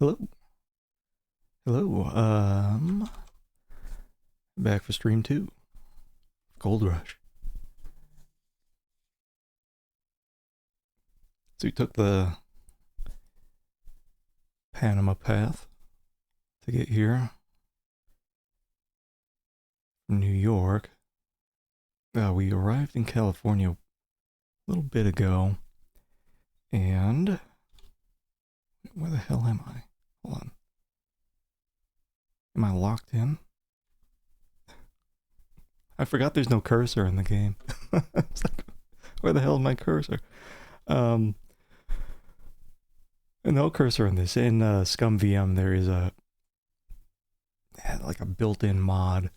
Hello. Hello. Back for stream 2. Gold Rush. So we took the Panama path to get here from New York. We arrived in California a little bit ago. And where the hell am I? Hold on. Am I locked in? I forgot there's no cursor in the game. It's like, where the hell is my cursor? No cursor in this. In Scum VM, there is like a built-in mod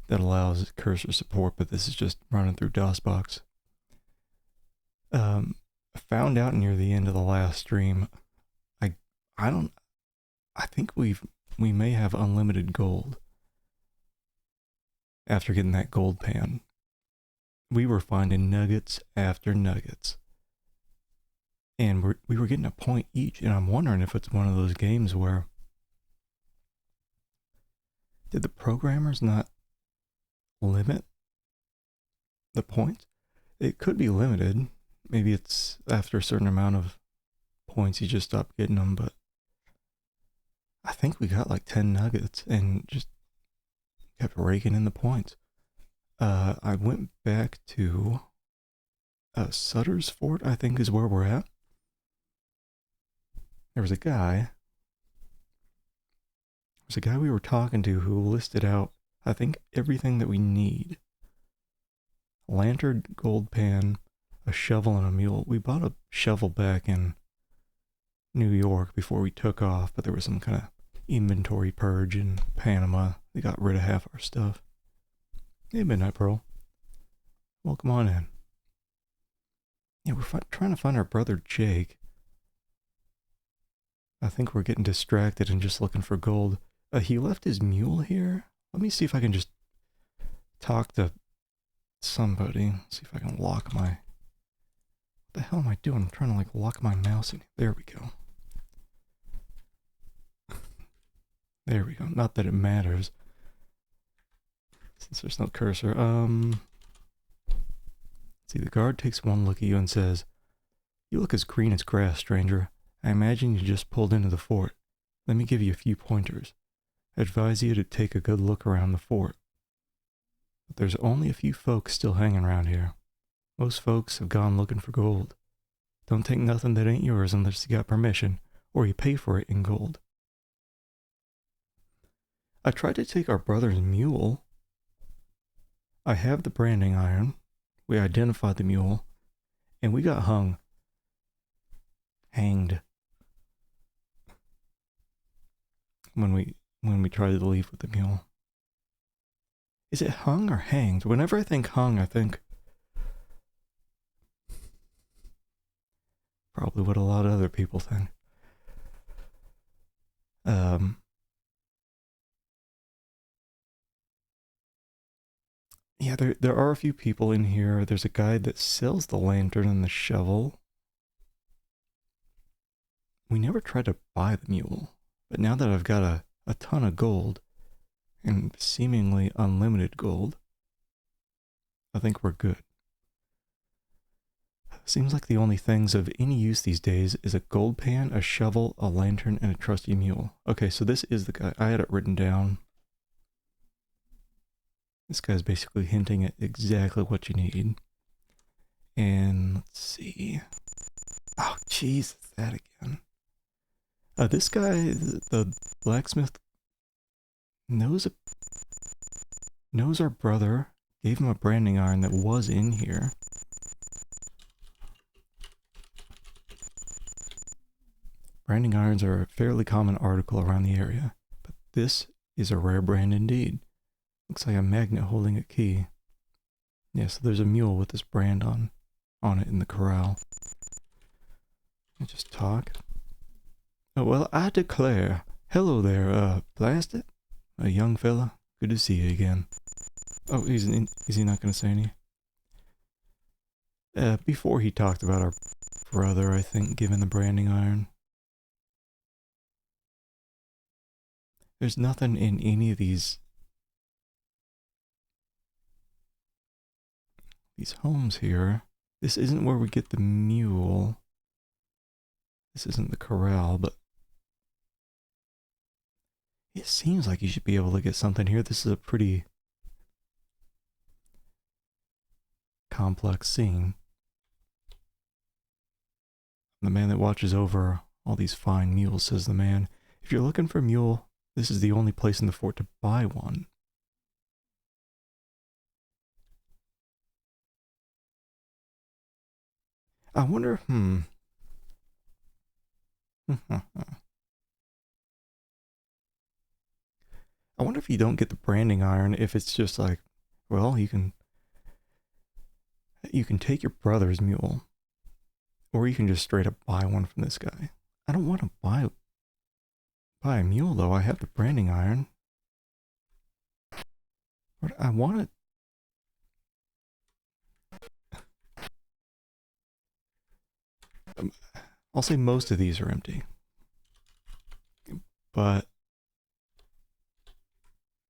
that allows cursor support, but this is just running through DOSBox. I found out near the end of the last stream. I think we may have unlimited gold after getting that gold pan. We were finding nuggets after nuggets. And we were getting a point each, and I'm wondering if it's one of those games where did the programmers not limit the points? It could be limited. Maybe it's after a certain amount of points you just stop getting them, but I think we got like 10 nuggets and just kept raking in the points. I went back to Sutter's fort, I think is where we're at. There was a guy we were talking to who listed out, I think, everything that we need. A lantern, gold pan, a shovel, and a mule. We bought a shovel back in New York before we took off, but there was some kind of inventory purge in Panama. They got rid of half our stuff. Hey, Midnight Pearl. Welcome on in. Yeah, we're trying to find our brother Jake. I think we're getting distracted and just looking for gold. He left his mule here. Let me see if I can just talk to somebody. See if I can lock my... What the hell am I doing? I'm trying to like lock my mouse in. There we go. There we go. Not that it matters, since there's no cursor. See, the guard takes one look at you and says, "You look as green as grass, stranger. I imagine you just pulled into the fort. Let me give you a few pointers. I advise you to take a good look around the fort. But there's only a few folks still hanging around here. Most folks have gone looking for gold. Don't take nothing that ain't yours unless you got permission, or you pay for it in gold." I tried to take our brother's mule. I have the branding iron. We identified the mule, and we got hanged when we tried to leave with the mule. Is it hung or hanged? Whenever I think hung, I think probably what a lot of other people think. Yeah, there are a few people in here. There's a guy that sells the lantern and the shovel. We never tried to buy the mule, but now that I've got a ton of gold, and seemingly unlimited gold, I think we're good. Seems like the only things of any use these days is a gold pan, a shovel, a lantern, and a trusty mule. Okay, so this is the guy. I had it written down. This guy's basically hinting at exactly what you need. And let's see. Oh, jeez, that again. This guy, the blacksmith, knows our brother. Gave him a branding iron that was in here. Branding irons are a fairly common article around the area, but this is a rare brand indeed. Looks like a magnet holding a key. Yeah, so there's a mule with this brand on it in the corral. I just talk. Oh, well, I declare. Hello there, blast it. A young fella. Good to see you again. Oh, is he not going to say any? Before he talked about our brother, I think, given the branding iron. There's nothing in any of these homes here. This isn't where we get the mule. This isn't the corral, but it seems like you should be able to get something here. This is a pretty complex scene. The man that watches over all these fine mules, says the man. If you're looking for a mule, this is the only place in the fort to buy one. I wonder, I wonder if you don't get the branding iron, if it's just like, well, you can take your brother's mule, or you can just straight up buy one from this guy. I don't want to buy a mule though. I have the branding iron. But I want it. I'll say most of these are empty, but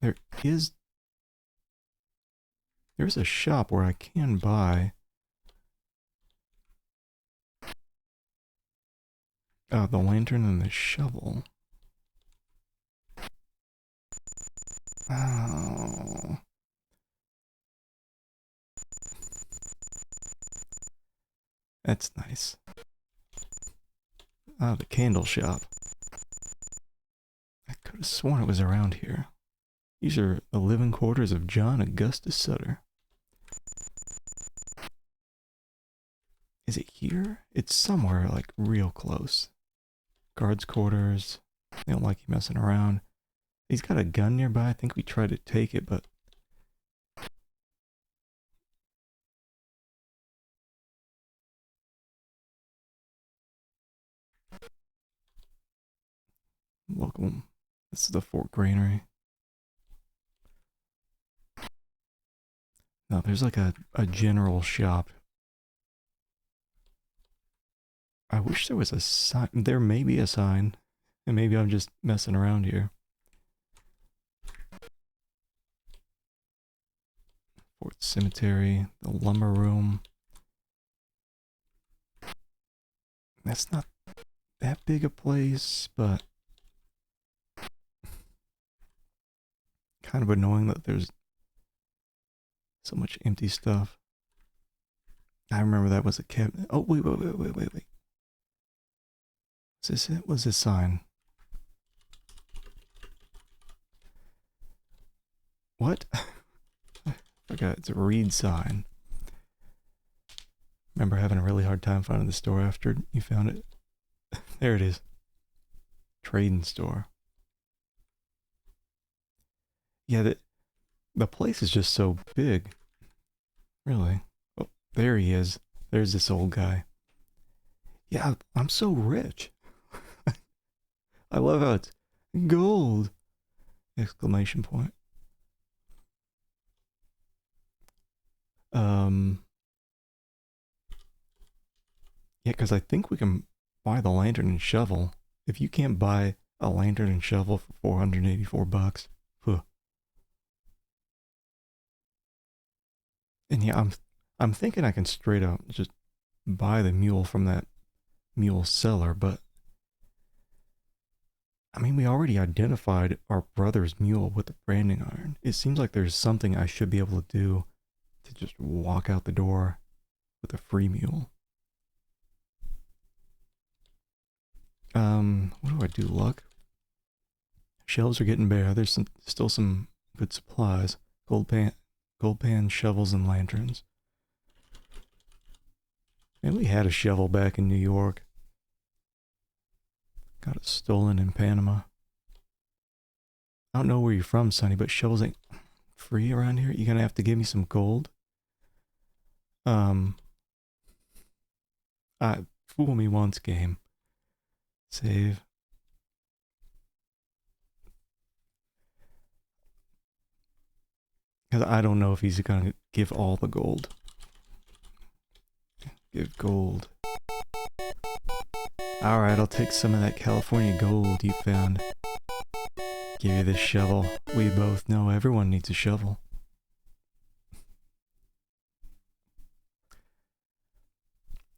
there's a shop where I can buy the lantern and the shovel. Oh. That's nice. Ah, the candle shop. I could have sworn it was around here. These are the living quarters of John Augustus Sutter. Is it here? It's somewhere like real close. Guards' quarters. They don't like you messing around. He's got a gun nearby. I think we tried to take it, but... Welcome. This is the Fort Granary. No, there's like a general shop. I wish there was a sign. There may be a sign. And maybe I'm just messing around here. Fort Cemetery, the lumber room. That's not that big a place, but kind of annoying that there's so much empty stuff. I remember that was a cabinet. Oh, wait. Is this it? What's this sign? What? I forgot, it's a read sign. Remember having a really hard time finding the store after you found it? There it is. Trading store. Yeah, the place is just so big. Really. Oh, there he is. There's this old guy. Yeah, I'm so rich. I love how it's gold! Exclamation point. Yeah, because I think we can buy the lantern and shovel. If you can't buy a lantern and shovel for 484 bucks, huh. And yeah, I'm thinking I can straight up just buy the mule from that mule seller, but I mean, we already identified our brother's mule with the branding iron. It seems like there's something I should be able to do to just walk out the door with a free mule. What do I do? Luck? Shelves are getting bare. There's still some good supplies. Gold pan, shovels, and lanterns. And we had a shovel back in New York. Got it stolen in Panama. I don't know where you're from, Sonny, but shovels ain't free around here. You're gonna have to give me some gold. Fool me once, game. Save. Because I don't know if he's gonna give all the gold. Give gold. Alright, I'll take some of that California gold you found. Give you this shovel. We both know everyone needs a shovel.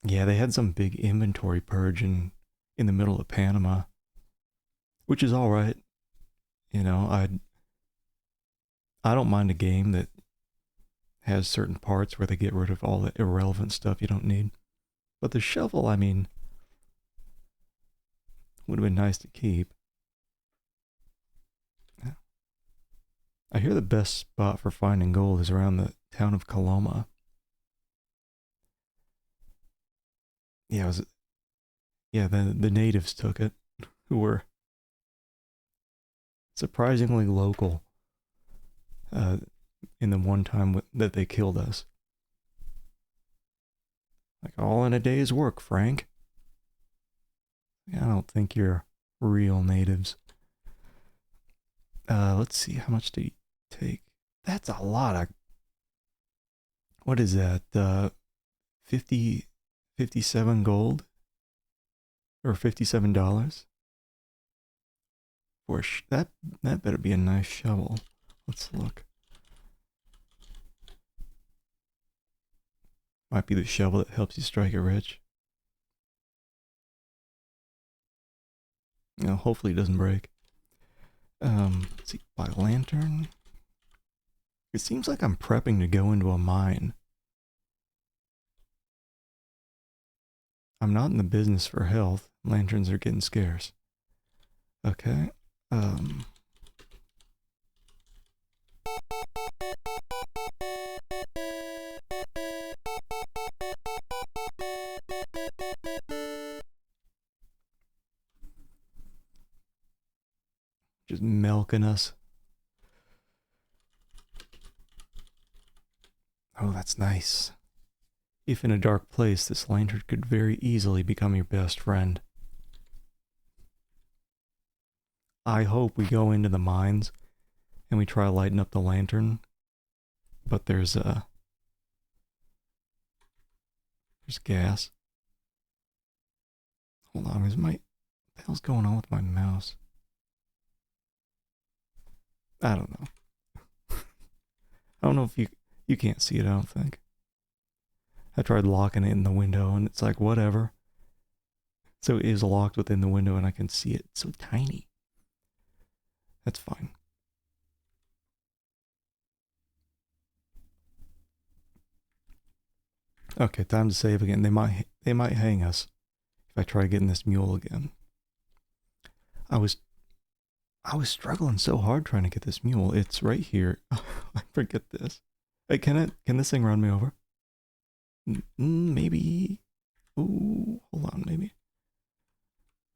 Yeah, they had some big inventory purge in the middle of Panama, which is all right. You know, I don't mind a game that has certain parts where they get rid of all the irrelevant stuff you don't need. But the shovel, I mean, would have been nice to keep. Yeah. I hear the best spot for finding gold is around the town of Coloma. Yeah, the natives took it, who were surprisingly local in the one time that they killed us. Like, all in a day's work, Frank. Yeah, I don't think you're real natives. Let's see, how much did he take? That's a lot of... What is that? 57 gold? Or $57? For that better be a nice shovel. Let's look. Might be the shovel that helps you strike it rich. You know, hopefully it doesn't break. Let's see, buy a lantern. It seems like I'm prepping to go into a mine. I'm not in the business for health. Lanterns are getting scarce. Okay. Just milking us. Oh, that's nice. If in a dark place, this lantern could very easily become your best friend. I hope we go into the mines and we try lighting up the lantern, but there's gas. Hold on, what the hell's going on with my mouse? I don't know. I don't know if you can't see it, I don't think. I tried locking it in the window and it's like, whatever. So it is locked within the window and I can see it. It's so tiny. That's fine. Okay, time to save again. They might hang us if I try getting this mule again. I was struggling so hard trying to get this mule. It's right here. I forget this. Hey, can this thing run me over? Maybe. Ooh, hold on, maybe.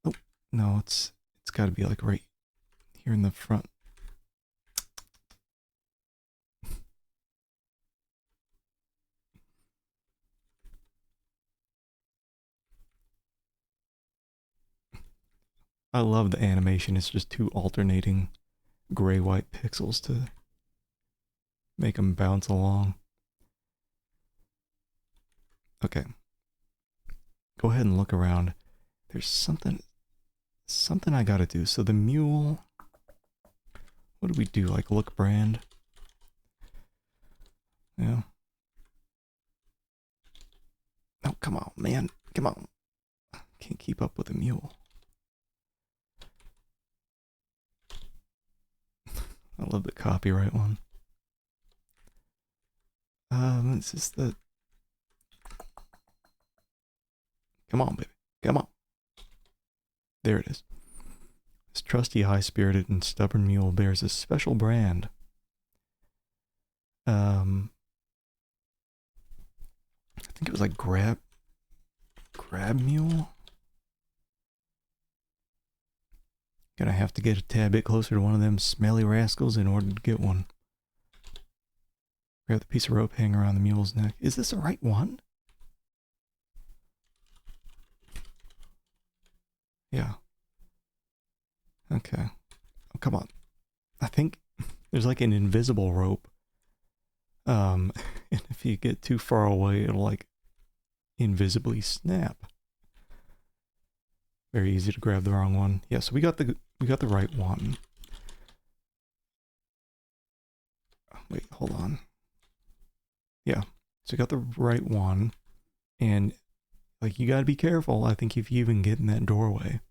Oh, no, it's got to be like right here in the front. I love the animation. It's just two alternating gray-white pixels to make them bounce along. Okay. Go ahead and look around. There's something I gotta do. So the mule, what do we do? Like look brand? Yeah. Oh, come on, man. Come on. Can't keep up with the mule. I love the copyright one. This is the... Come on, baby. Come on. There it is. This trusty, high-spirited, and stubborn mule bears a special brand. I think it was like grab mule. Gonna have to get a tad bit closer to one of them smelly rascals in order to get one. Grab the piece of rope hanging around the mule's neck. Is this the right one? Yeah. Okay. Oh, come on. I think there's like an invisible rope. And if you get too far away, it'll like invisibly snap. Very easy to grab the wrong one. Yeah, so we got the right one. Wait, hold on. Yeah, so I got the right one. And, like, you gotta be careful. I think if you even get in that doorway,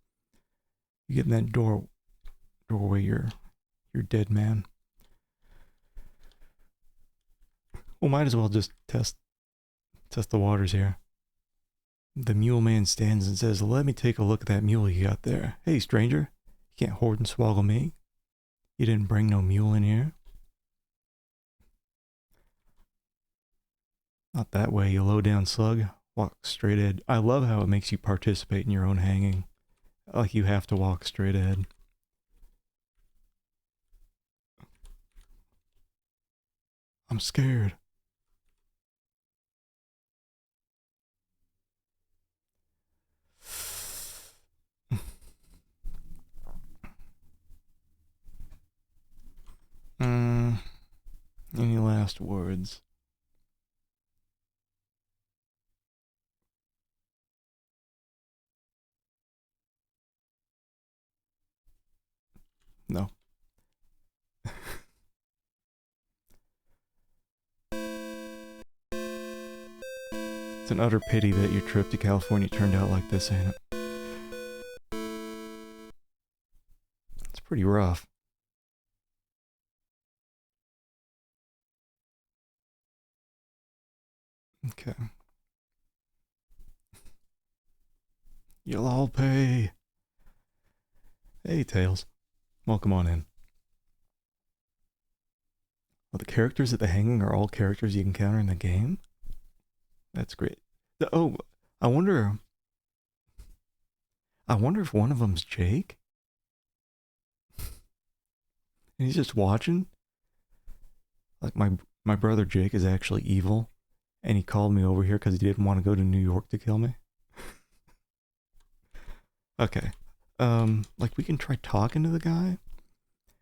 you get in that doorway, you're dead, man. Well, might as well just test the waters here. The mule man stands and says, "Let me take a look at that mule you got there. Hey, stranger, you can't hoard and swallow me. You didn't bring no mule in here." "Not that way, you low down slug. Walk straight ahead." I love how it makes you participate in your own hanging. Like you have to walk straight ahead. "I'm scared." Any last words? No. It's an utter pity that your trip to California turned out like this, ain't it? It's pretty rough. Okay. You'll all pay. Hey, Tails. Welcome on in. Well, the characters at the hanging are all characters you encounter in the game? That's great. Oh, I wonder... if one of them's Jake? And he's just watching? Like, my brother Jake is actually evil, and he called me over here because he didn't want to go to New York to kill me. Okay. Like, we can try talking to the guy?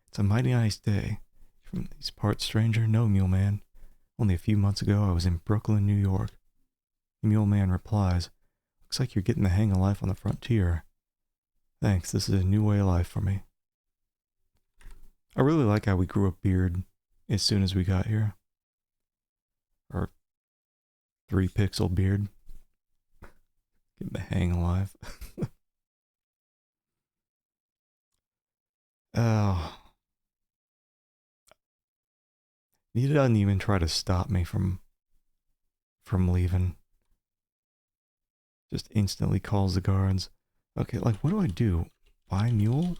"It's a mighty nice day. From these parts, stranger?" "No, mule man. Only a few months ago, I was in Brooklyn, New York." The mule man replies, "Looks like you're getting the hang of life on the frontier." "Thanks, this is a new way of life for me." I really like how we grew a beard as soon as we got here. Our 3-pixel beard. Getting the hang of life. Oh. He doesn't even try to stop me from leaving. Just instantly calls the guards. Okay, like, what do I do? Buy mule?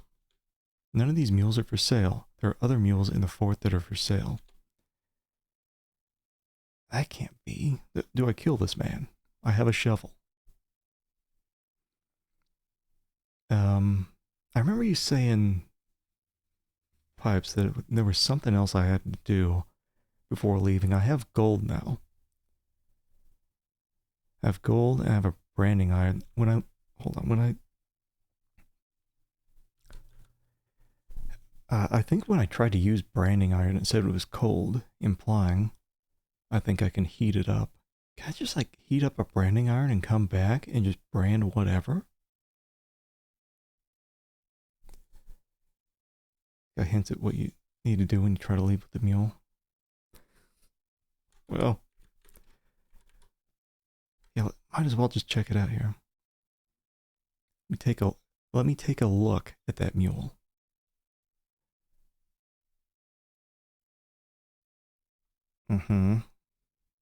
None of these mules are for sale. There are other mules in the fort that are for sale. That can't be. Do I kill this man? I have a shovel. I remember you saying, Pipes, that there was something else I had to do before leaving. I have gold now. I have gold and I have a branding iron. I think when I tried to use branding iron, it said it was cold, implying I think I can heat it up. Can I just, like, heat up a branding iron and come back and just brand whatever? Got hints at what you need to do when you try to leave with the mule. Well, yeah, might as well just check it out here. Let me take a look at that mule.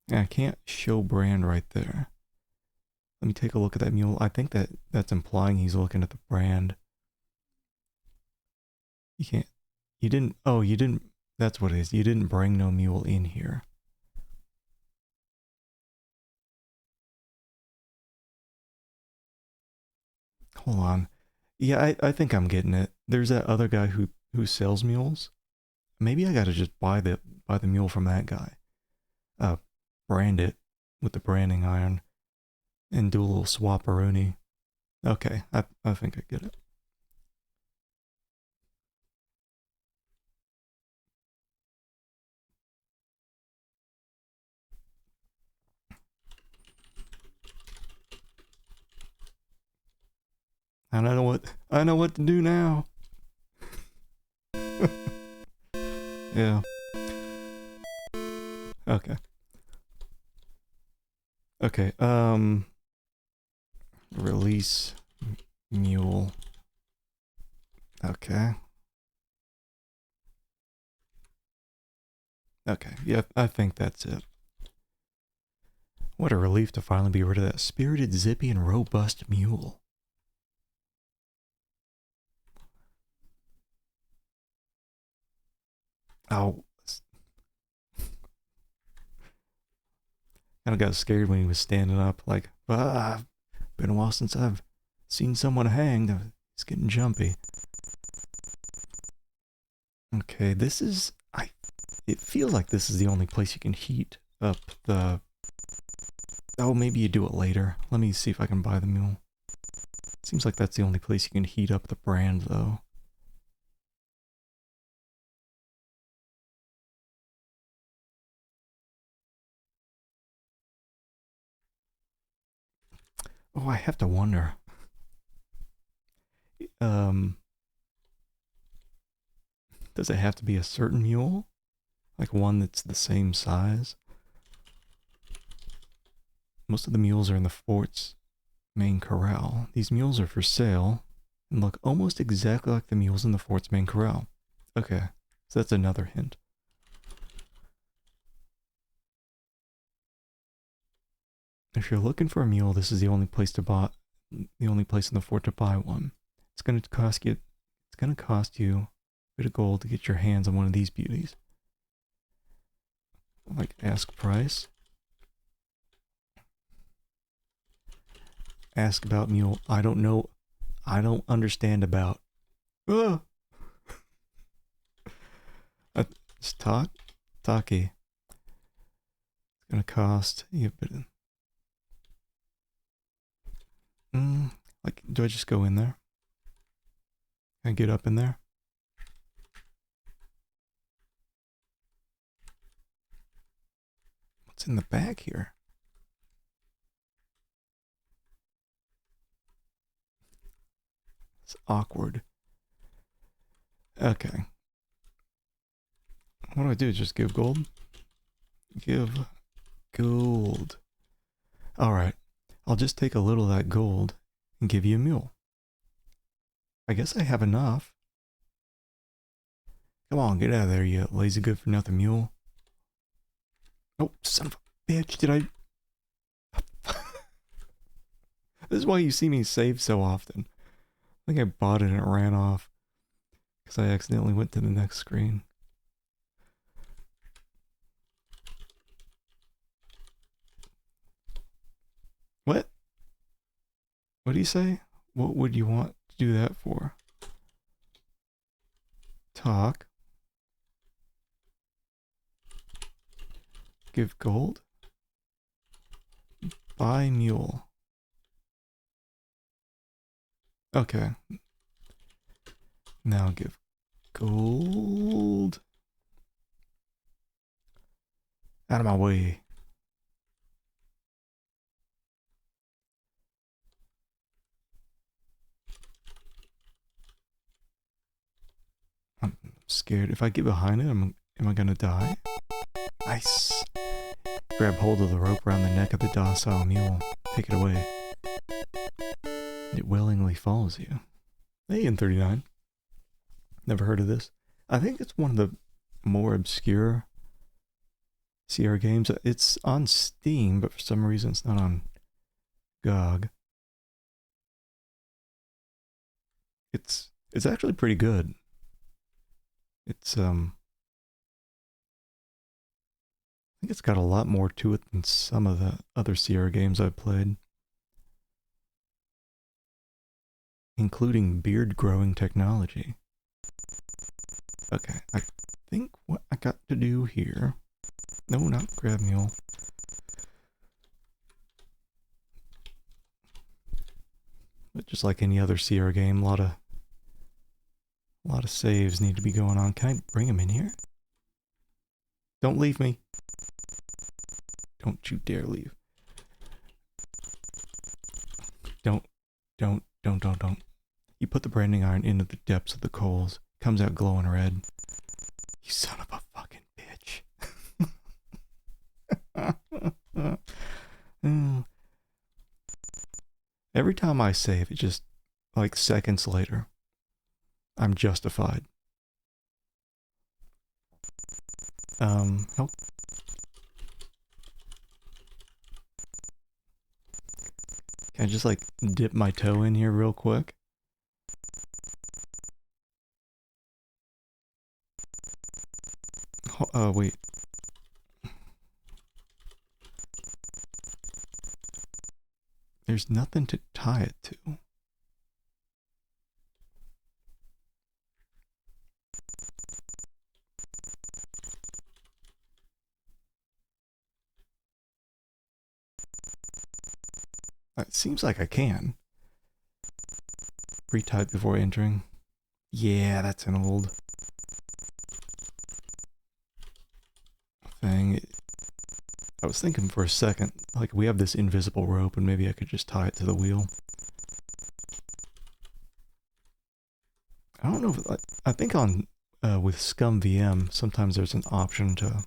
Yeah, I can't show brand right there. Let me take a look at that mule. I think that's implying he's looking at the brand. You can't. You didn't. That's what it is. You didn't bring no mule in here. Hold on. Yeah, I think I'm getting it. There's that other guy who sells mules. Maybe I gotta just buy the mule from that guy. Brand it with the branding iron and do a little swapperoonie. Okay, I think I get it. And I know what to do now. Yeah. Okay. Okay, release mule. Okay. Okay, yeah, I think that's it. What a relief to finally be rid of that spirited, zippy, and robust mule. Oh, kind of got scared when he was standing up, like, ah, been a while since I've seen someone hanged. It's getting jumpy. Okay, this is, it feels like this is the only place you can heat up the, oh, maybe you do it later. Let me see if I can buy the mule. Seems like that's the only place you can heat up the brand, though. Oh, I have to wonder. Um, does it have to be a certain mule? Like one that's the same size? Most of the mules are in the fort's main corral. These mules are for sale and look almost exactly like the mules in the fort's main corral. Okay, so that's another hint. If you're looking for a mule, this is the only place to buy, the only place in the fort to buy one. It's gonna cost you, a bit of gold to get your hands on one of these beauties. Like ask price. Ask about mule. I don't know. I don't understand about. Ah! It's Taki. It's gonna cost you a bit. Like, do I just go in there? Can I get up in there? What's in the bag here? It's awkward. Okay. What do I do? Just give gold? Give gold. Alright. I'll just take a little of that gold and give you a mule. I guess I have enough. Come on, get out of there, you lazy good for nothing mule. Oh, son of a bitch, did I... This is why you see me save so often. I think I bought it and it ran off. Because I accidentally went to the next screen. What? What do you say? What would you want to do that for? Talk. Give gold. Buy mule. Okay. Now give gold. Out of my way. I'm scared. If I get behind it, am I gonna die? Nice. Grab hold of the rope around the neck of the docile mule. Take it away. It willingly follows you. Hey, N39. Never heard of this. I think it's one of the more obscure CR games. It's on Steam, but for some reason it's not on GOG. It's actually pretty good. It's I think it's got a lot more to it than some of the other Sierra games I've played. Including beard growing technology. Okay, I think what I got to do here... No, not grab mule. But just like any other Sierra game, a lot of saves need to be going on. Can I bring him in here? Don't leave me. Don't you dare leave. Don't. You put the branding iron into the depths of the coals. Comes out glowing red. You son of a fucking bitch. Every time I save, it just, like, seconds later, I'm justified. Help. Can I just, like, dip my toe in here real quick? Oh, wait. There's nothing to tie it to. It seems like I can. Retype before entering. Yeah, that's an old thing. I was thinking for a second, like, we have this invisible rope and maybe I could just tie it to the wheel. I don't know if, I think on, with Scum VM, sometimes there's an option to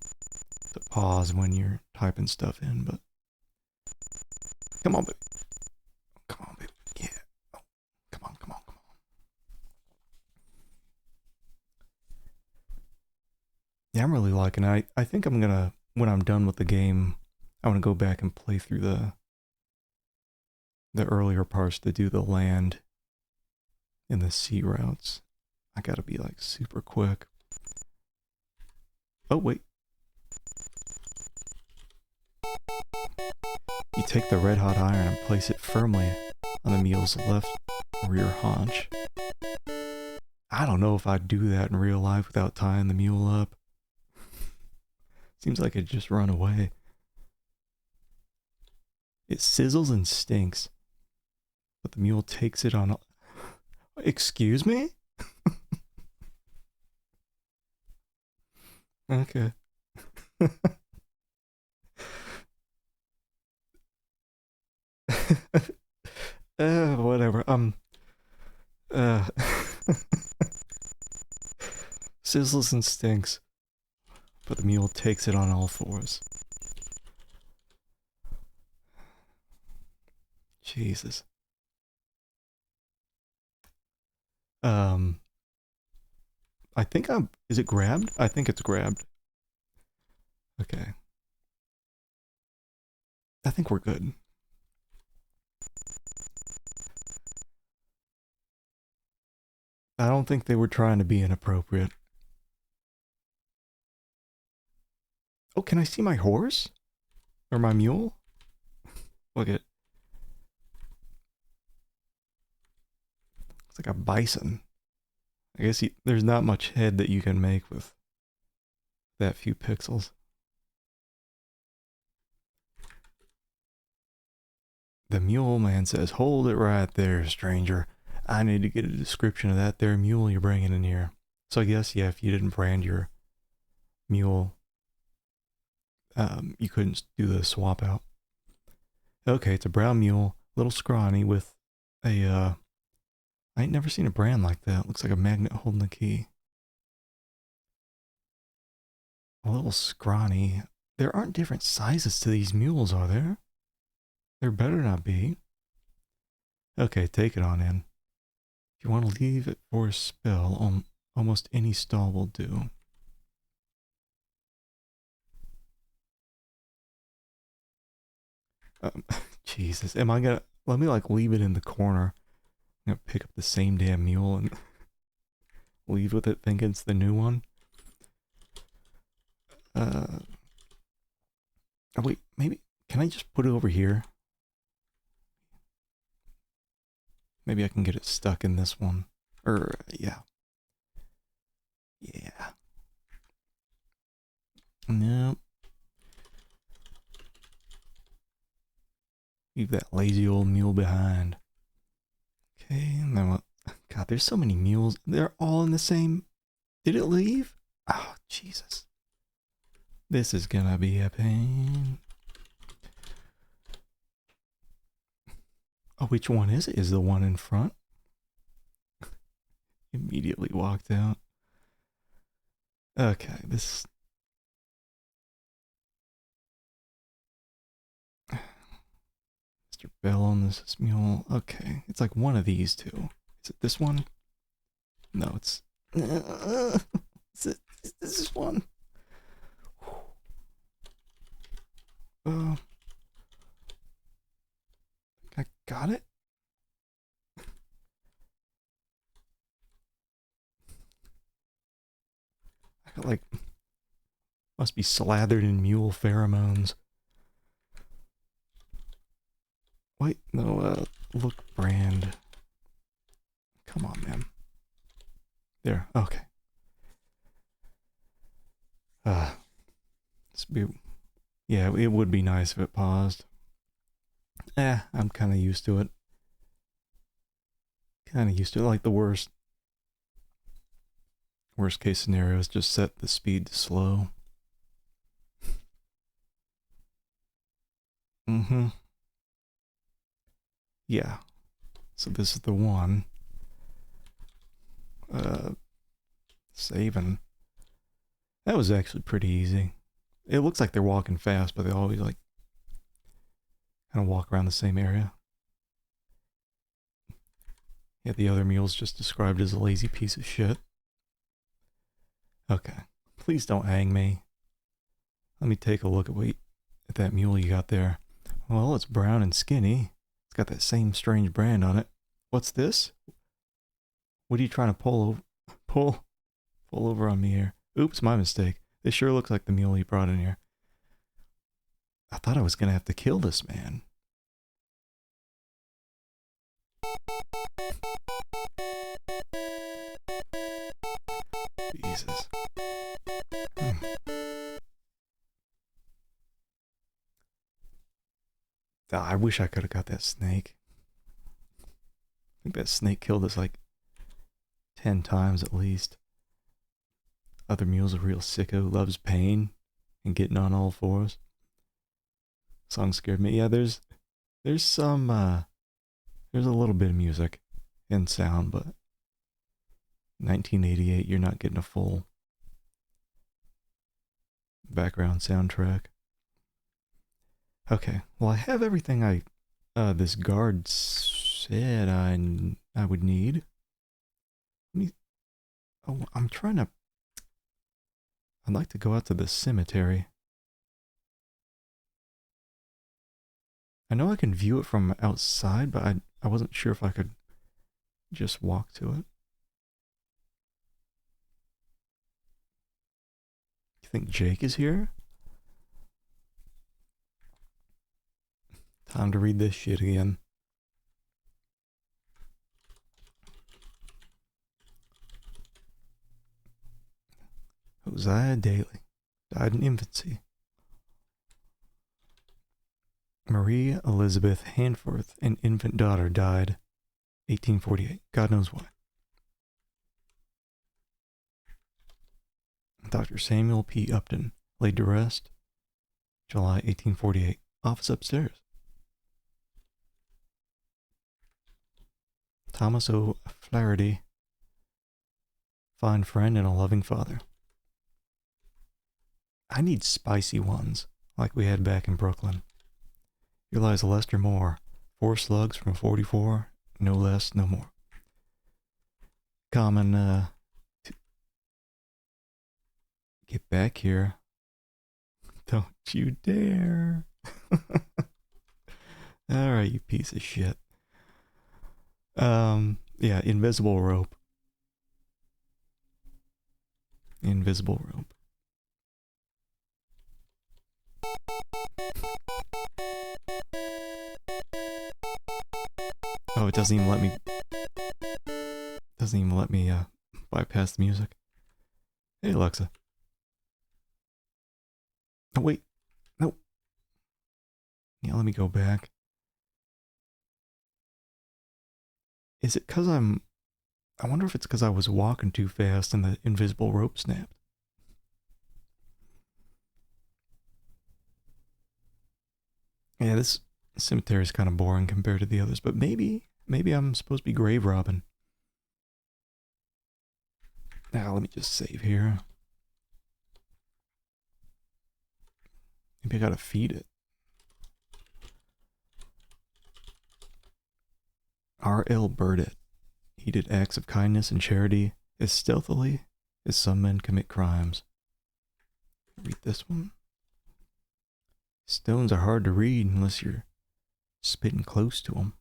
pause when you're typing stuff in, but... Come on, baby. Come on, baby. Yeah. Oh, come on, come on, come on. Yeah, I'm really liking it. I think I'm gonna, when I'm done with the game, I want to go back and play through the earlier parts to do the land and the sea routes. I gotta be, like, super quick. Oh, wait. You take the red hot iron and place it firmly on the mule's left rear haunch. I don't know if I'd do that in real life without tying the mule up. Seems like it'd just run away. It sizzles and stinks, but the mule takes it on... Excuse me? Okay. Whatever. Uh... Sizzles and stinks, but the mule takes it on all fours. Jesus. I think I'm... Is it grabbed? I think it's grabbed. Okay. I think we're good. I don't think they were trying to be inappropriate. Oh, can I see my horse? Or my mule? Look at... It's like a bison. I guess there's not much head that you can make with that few pixels. The mule man says, "Hold it right there, stranger. I need to get a description of that there mule you're bringing in here." So I guess, yeah, if you didn't brand your mule, you couldn't do the swap out. Okay, it's a brown mule, little scrawny with a, I ain't never seen a brand like that. Looks like a magnet holding a key. A little scrawny. There aren't different sizes to these mules, are there? There better not be. Okay, take it on in. If you want to leave it for a spell, almost any stall will do. Jesus, am I gonna... Let me, like, leave it in the corner. I'm gonna pick up the same damn mule and leave with it thinking it's the new one. Oh, wait, maybe... Can I just put it over here? Maybe I can get it stuck in this one. Yeah. Yeah. Nope. Leave that lazy old mule behind. Okay, and then what? God, there's so many mules. They're all in the same... Did it leave? Oh, Jesus. This is gonna be a pain. Oh, which one is it? Is the one in front? Immediately walked out. Okay, this... Mr. Bell on this mule. Okay, it's like one of these two. Is it this one? No, it's... is it this one? I got it? I got like... Must be slathered in mule pheromones. Wait, no, look brand. Come on, man. There, okay. Yeah, it would be nice if it paused. I'm kind of used to it. Like the worst case scenario is just set the speed to slow. Yeah. So this is the one. Saving. That was actually pretty easy. It looks like they're walking fast, but they always like kind of walk around the same area. Yeah, the other mule's just described as a lazy piece of shit. Okay. Please don't hang me. Let me take a look at that mule you got there. Well, it's brown and skinny. It's got that same strange brand on it. What's this? What are you trying to pull over on me here? Oops, my mistake. This sure looks like the mule you brought in here. I thought I was gonna have to kill this man. Jesus. I wish I could have got that snake. I think that snake killed us like 10 times at least. Other mule's a real sicko, loves pain and getting on all fours. Song scared me. Yeah, there's some there's a little bit of music and sound, but 1988, you're not getting a full background soundtrack. Okay, well I have everything this guard said I would need. I'd like to go out to the cemetery. I know I can view it from outside, but I wasn't sure if I could just walk to it. You think Jake is here? Time to read this shit again. Hosea Daly died in infancy. Marie Elizabeth Hanforth, an infant daughter, died 1848. God knows why. Dr. Samuel P. Upton, laid to rest, July 1848. Office upstairs. Thomas O. Flaherty, fine friend and a loving father. I need spicy ones, like we had back in Brooklyn. Here lies Lester Moore, 4 slugs from 44, no less, no more. Common, get back here. Don't you dare. Alright, you piece of shit. Yeah, invisible rope. Invisible rope. Oh, it doesn't even let me bypass the music. Hey Alexa. Oh wait. Nope. Yeah, let me go back. Is it cause I wonder if it's cause I was walking too fast and the invisible rope snapped. Yeah, this cemetery is kind of boring compared to the others, but maybe I'm supposed to be grave robbing. Now, let me just save here. Maybe I gotta feed it. R.L. Burdett. He did acts of kindness and charity as stealthily as some men commit crimes. Read this one. Stones are hard to read unless you're spitting close to them.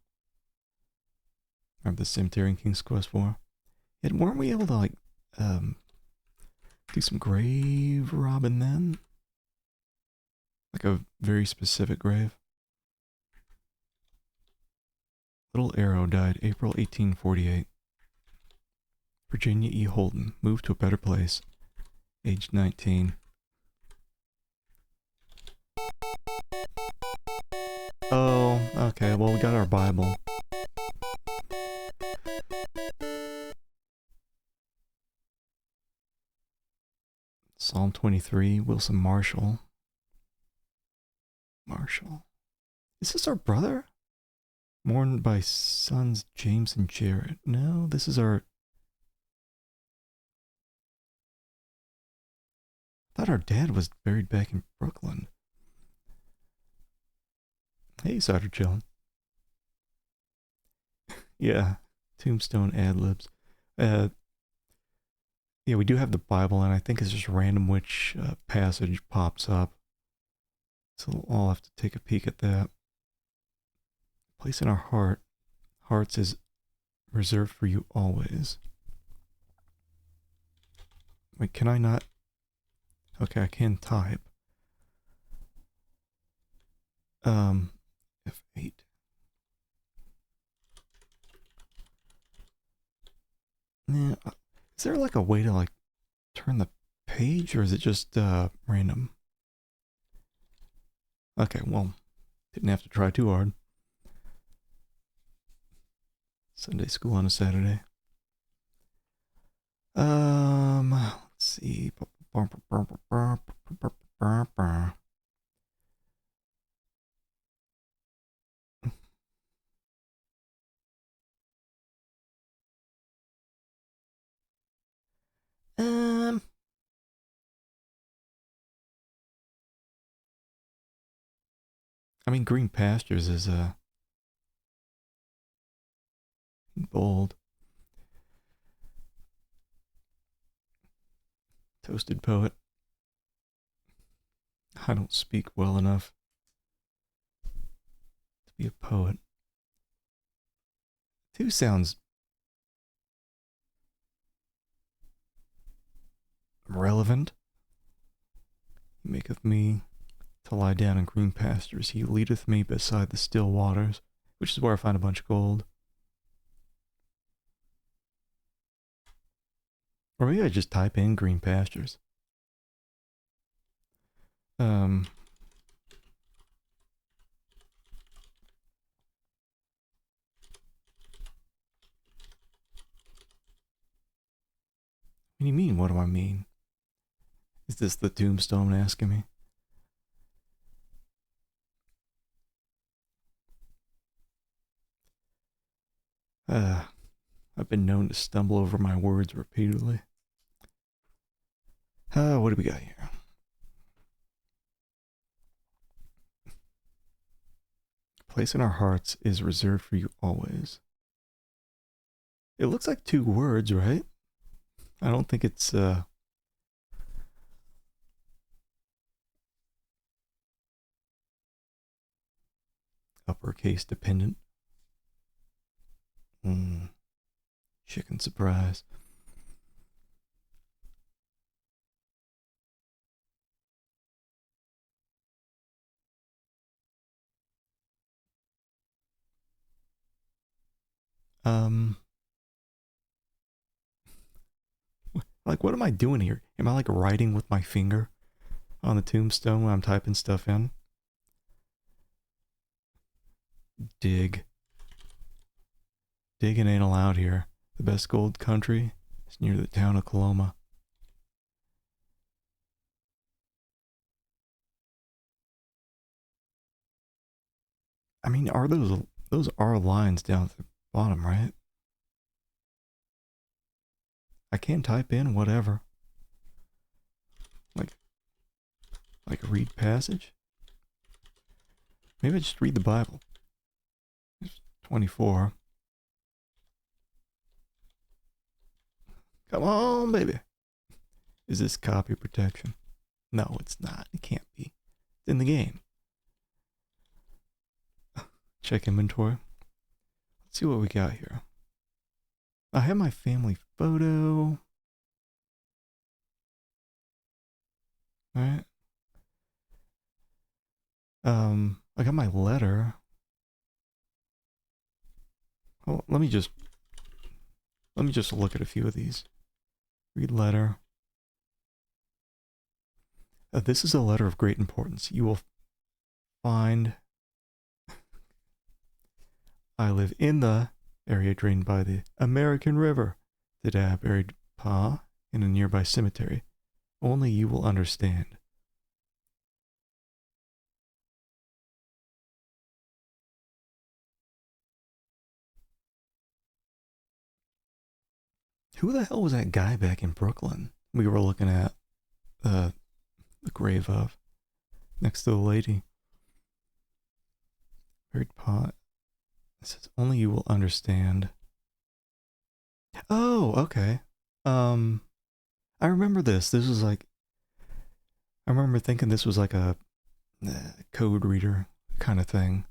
Remember the cemetery in King's Quest 4? And weren't we able to, like, do some grave robbing then? Like a very specific grave? Little Arrow died April 1848. Virginia E. Holden moved to a better place, aged 19. Oh, okay, well, we got our Bible. Psalm 23, Wilson Marshall. Marshall. Is this our brother? Mourned by sons James and Jared. No, this is our... I thought our dad was buried back in Brooklyn. Hey, Sutter chillin'. Yeah, tombstone ad-libs. Yeah, we do have the Bible, and I think it's just random which passage pops up. So I'll have to take a peek at that. Place in our hearts is reserved for you always. Wait, can I not? Okay, I can type. F8. Yeah, is there like a way to like turn the page, or is it just random? Okay, well, didn't have to try too hard. Sunday school on a Saturday. Let's see. I mean, Green Pastures is bold. Toasted poet. I don't speak well enough to be a poet. Two sounds relevant. He maketh me to lie down in green pastures. He leadeth me beside the still waters, which is where I find a bunch of gold. Or maybe I just type in Green Pastures. What do you mean? What do I mean? Is this the tombstone asking me? I've been known to stumble over my words repeatedly. What do we got here? Place in our hearts is reserved for you always. It looks like two words, right? I don't think it's uppercase dependent. Chicken surprise. Like, what am I doing here? Am I like writing with my finger on the tombstone when I'm typing stuff in? Dig. Digging ain't allowed here. The best gold country is near the town of Coloma. I mean, are those are lines down at the bottom, right? I can type in whatever. Like read passage? Maybe I just read the Bible. It's 24. Come on, baby. Is this copy protection? No, it's not. It can't be. It's in the game. Check inventory. Let's see what we got here. I have my family photo. All right. I got my letter. Well, let me just look at a few of these. Read letter. This is a letter of great importance. You will find I live in the area drained by the American River. The dad buried Pa in a nearby cemetery. Only you will understand. Who the hell was that guy back in Brooklyn we were looking at the grave of next to the lady? Buried pot. It says only you will understand. Oh, okay. I remember this. This was like, I remember thinking this was like a code reader kind of thing.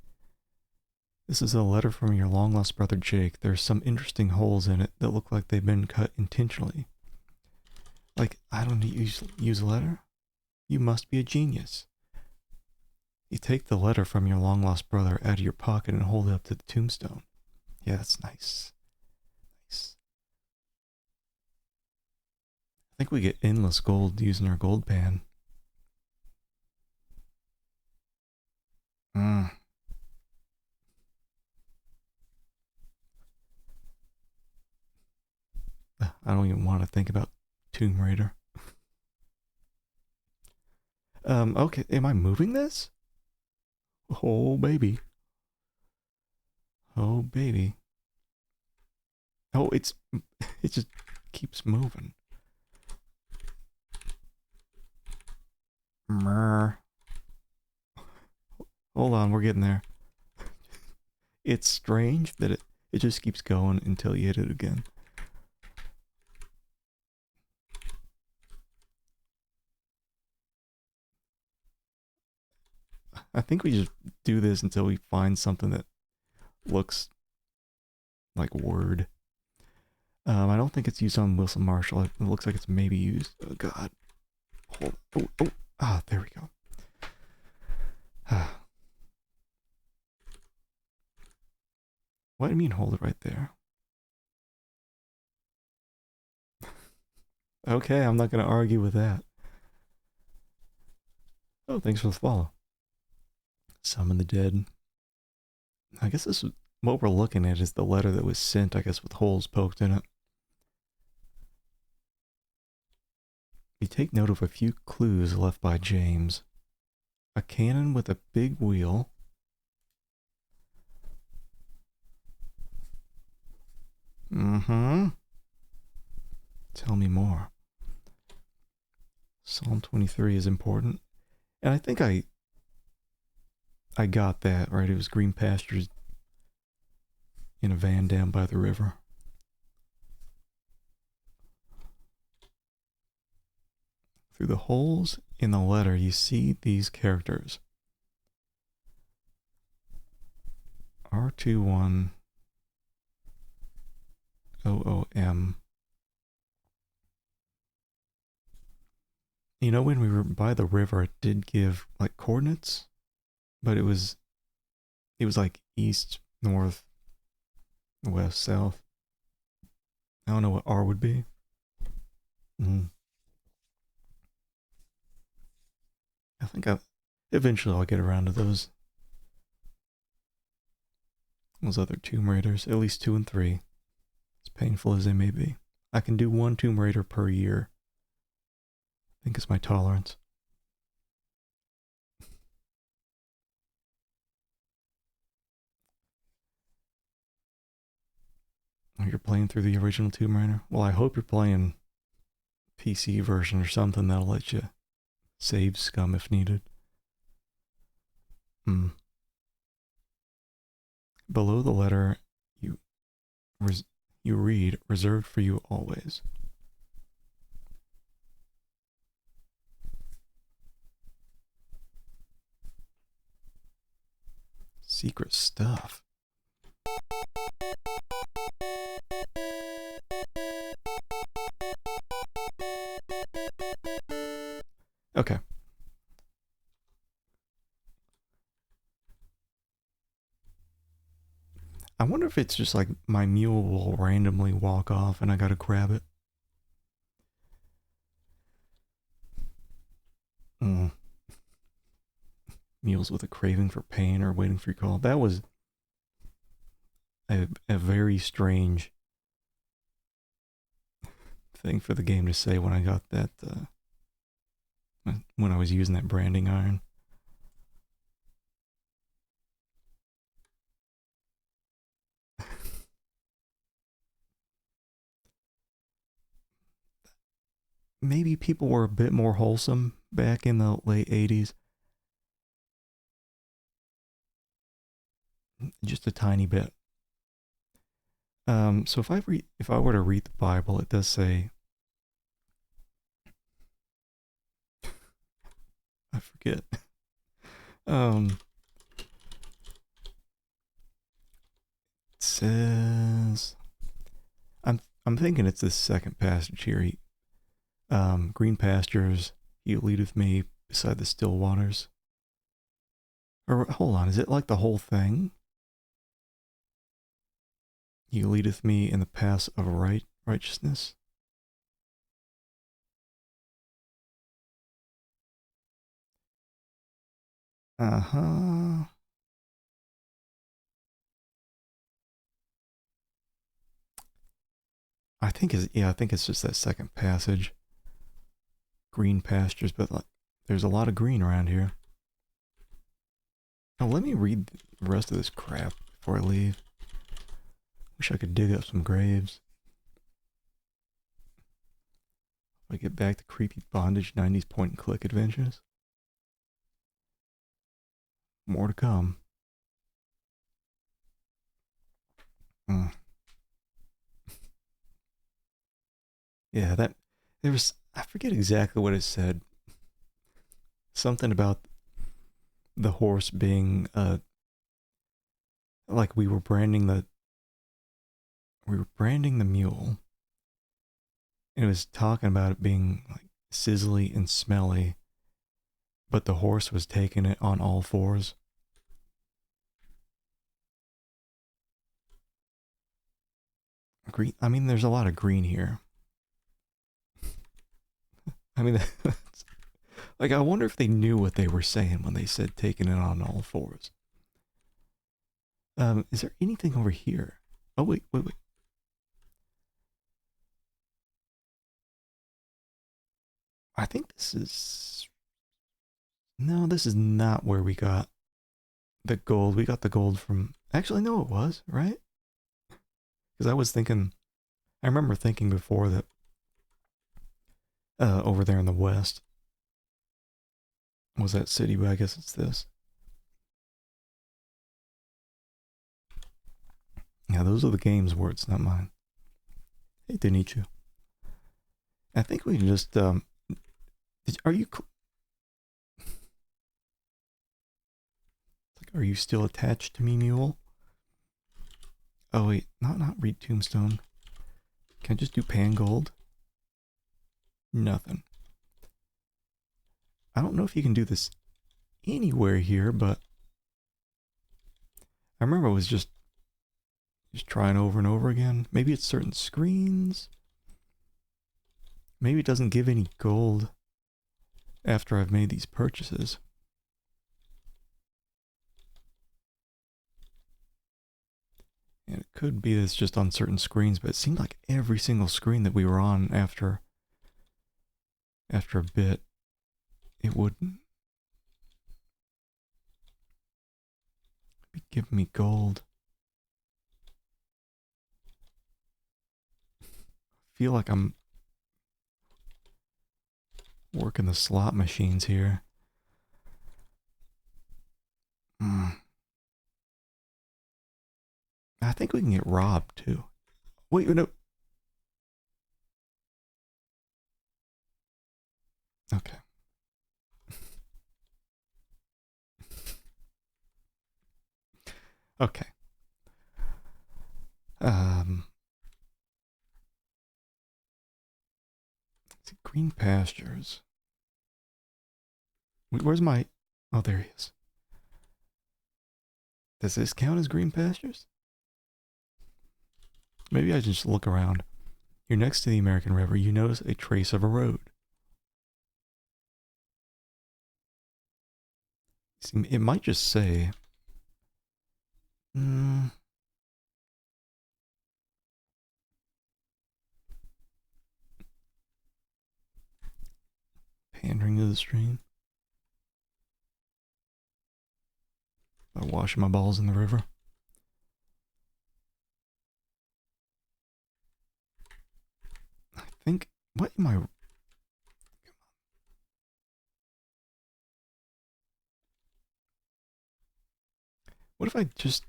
This is a letter from your long lost brother Jake. There's some interesting holes in it that look like they've been cut intentionally. Like, I don't use a letter? You must be a genius. You take the letter from your long lost brother out of your pocket and hold it up to the tombstone. Yeah, that's nice. Nice. I think we get endless gold using our gold pan. I don't even want to think about Tomb Raider. Okay, am I moving this? Oh, baby. Oh, baby. Oh, it just keeps moving. Mrr. Hold on, we're getting there. It's strange that it just keeps going until you hit it again. I think we just do this until we find something that looks like Word. I don't think it's used on Wilson Marshall. It looks like it's maybe used. Oh, God. Hold. Oh. Ah, there we go. What do you mean hold it right there? Okay, I'm not going to argue with that. Oh, thanks for the follow. Summon the dead. I guess this is what we're looking at is the letter that was sent, I guess, with holes poked in it. You take note of a few clues left by James. A cannon with a big wheel. Tell me more. Psalm 23 is important. And I think I got that, right? It was Green Pastures in a van down by the river. Through the holes in the letter, you see these characters. R21 OOM. You know, when we were by the river, it did give like coordinates, but it was like east, north, west, south. I don't know what R would be. I think eventually I'll get around to those other Tomb Raiders, at least 2 and 3. As painful as they may be. I can do 1 Tomb Raider per year. I think it's my tolerance. Oh, you're playing through the original Tomb Raider? Well, I hope you're playing PC version or something that'll let you save scum if needed. Below the letter, you read, reserved for you always. secret stuff. Okay. I wonder if it's just like my mule will randomly walk off and I gotta grab it. Mm. Mules with a craving for pain or waiting for your call. That was a very strange thing for the game to say when I got that, when I was using that branding iron. Maybe people were a bit more wholesome back in the late 80s. Just a tiny bit. So if I were to read the Bible, it does say, I forget. It says, I'm thinking it's the second passage here. Green Pastures, he leadeth me beside the still waters. Or hold on, is it like the whole thing? He leadeth me in the paths of righteousness. Uh-huh. I think it's just that second passage. Green pastures, but like, there's a lot of green around here. Oh, let me read the rest of this crap before I leave. Wish I could dig up some graves. If I get back to creepy bondage 90s point and click adventures. More to come. Yeah, I forget exactly what it said. Something about the horse being, like we were branding the mule. And it was talking about it being like sizzly and smelly, but the horse was taking it on all fours. Green, I mean, there's a lot of green here. I mean, like, I wonder if they knew what they were saying when they said taking it on all fours. Is there anything over here? Oh, wait. I think this is... No, this is not where we got the gold. We got the gold from... Actually, no, it was, right? Because I was thinking... I remember thinking before that over there in the west was that city, but I guess it's this. Yeah, those are the game's words, not mine. Hey, Denichu. I think we can just... are you... Are you still attached to me, mule? Oh, wait. Not read Tombstone. Can I just do pan gold? Nothing. I don't know if you can do this anywhere here, but I remember it was just trying over and over again. Maybe it's certain screens. Maybe it doesn't give any gold after I've made these purchases. And it could be that it's just on certain screens, but it seemed like every single screen that we were on after a bit, it wouldn't be giving me gold. I feel like I'm working the slot machines here. I think we can get robbed too. Wait, no. Okay. Okay. Um, let's see, Green Pastures. Where's my... Oh, there he is. Does this count as Green Pastures? Maybe I just look around. You're next to the American River. You notice a trace of a road. See, it might just say... pandering to the stream. By washing my balls in the river. I think... What am I... What if I just...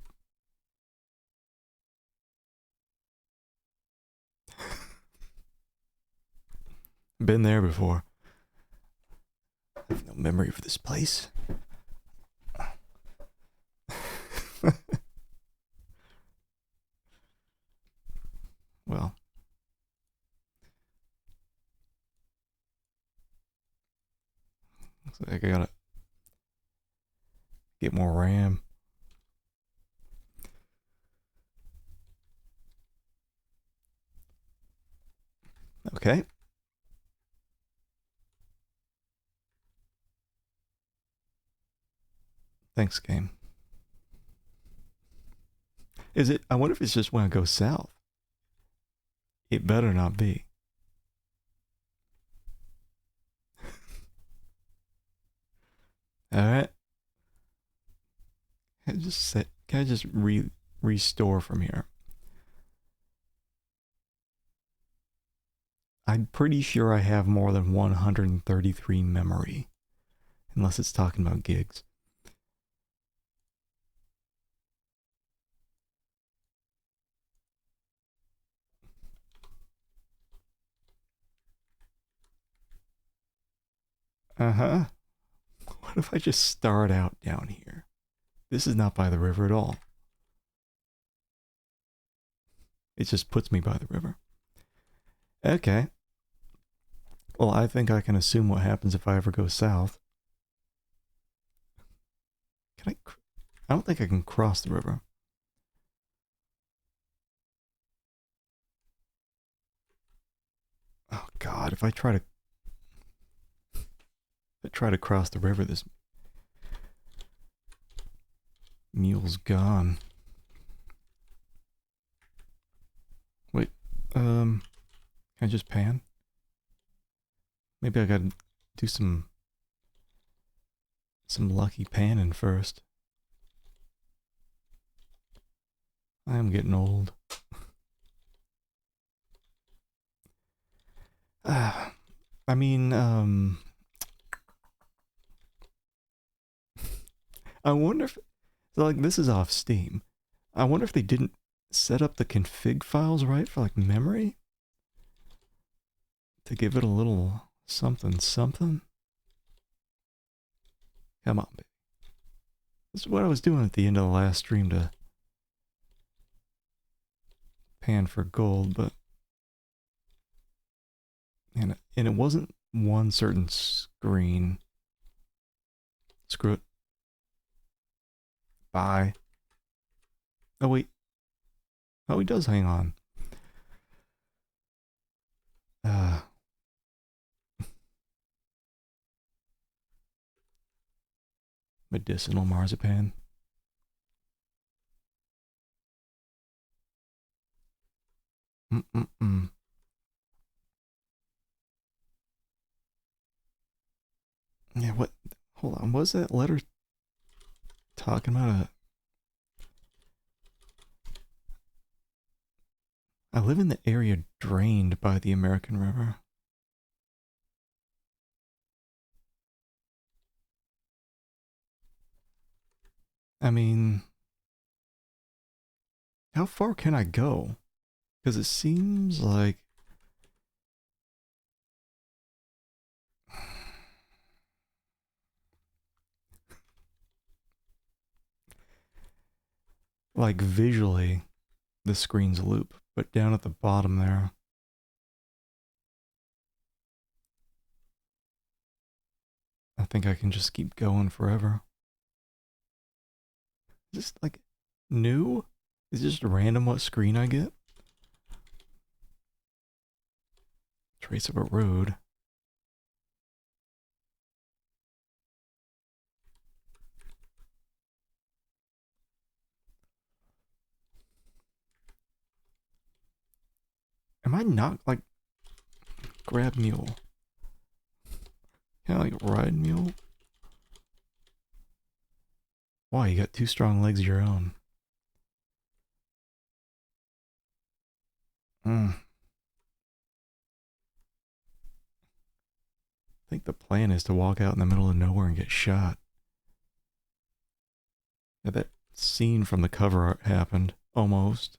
Been there before. I have no memory of this place. Well. Looks like I gotta get more RAM. Okay. Thanks, game. Is it? I wonder if it's just when I go south. It better not be. Alright. Can I just restore from here? I'm pretty sure I have more than 133 memory. Unless it's talking about gigs. Uh-huh. What if I just start out down here? This is not by the river at all. It just puts me by the river. Okay. Well, I think I can assume what happens if I ever go south. Can I don't think I can cross the river. Oh God, if I try to cross the river, this mule's gone. Wait, can I just pan? Maybe I gotta do some lucky panning first. I am getting old. I mean, I wonder if, like, this is off Steam. I wonder if they didn't set up the config files right for, like, memory? To give it a little something something? Come on, baby. This is what I was doing at the end of the last stream to pan for gold, but... And it wasn't one certain screen. Screw it. Bye. Oh, wait. Oh, he does hang on. Medicinal marzipan. Yeah, what? Hold on. What was that letter talking about? I live in the area drained by the American River. I mean, how far can I go? Because it seems like... like visually, the screen's a loop, but down at the bottom there, I think I can just keep going forever. Is this like new? Is this just random what screen I get? Trace of a road. Am I not like grab mule? Can I like ride mule? Why, you got two strong legs of your own. I think the plan is to walk out in the middle of nowhere and get shot. Yeah, that scene from the cover art happened. Almost.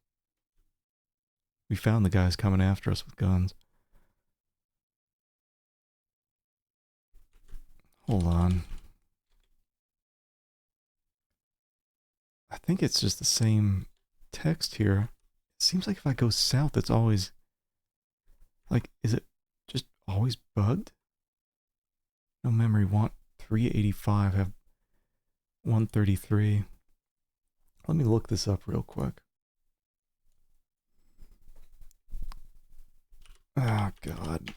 We found the guys coming after us with guns. Hold on. I think it's just the same text here. It seems like if I go south, it's always... Like, is it just always bugged? No memory, want 385, have 133. Let me look this up real quick. Oh, God.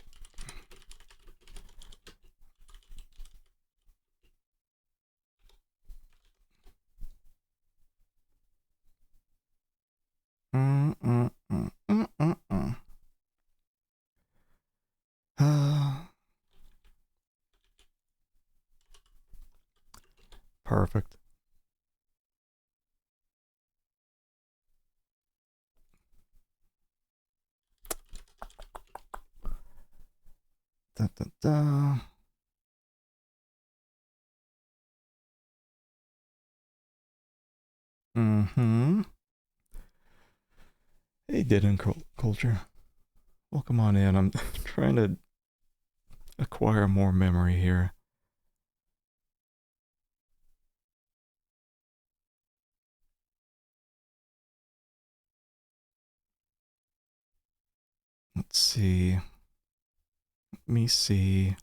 Perfect. Da, da, da. Hey, Dead End Culture. Welcome on in. I'm trying to acquire more memory here. Let's see. Let me see.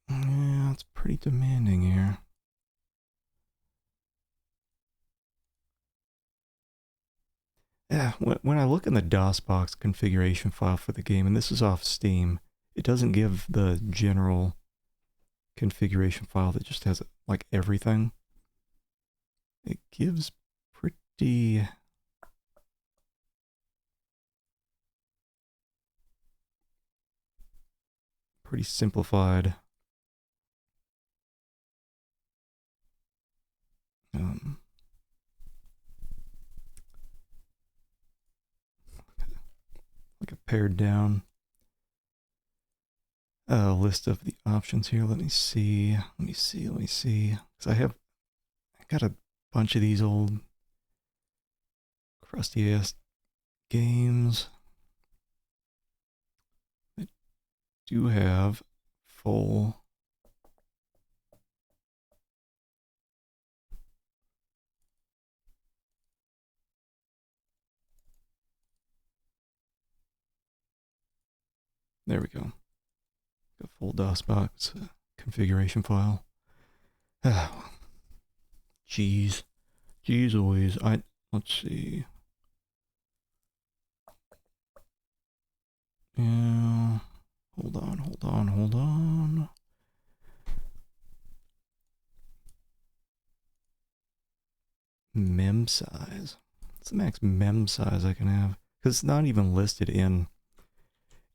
Yeah, it's pretty demanding here. Yeah, when I look in the DOSBox configuration file for the game, and this is off Steam, it doesn't give the general configuration file that just has like everything. It gives pretty simplified like a pared down list of the options here. Let me see. Because I got a bunch of these old crusty ass games that do have full there we go. A full DOSBox configuration file. Jeez Louise. Let's see. Yeah. Hold on. Mem size. What's the max mem size I can have? Because it's not even listed in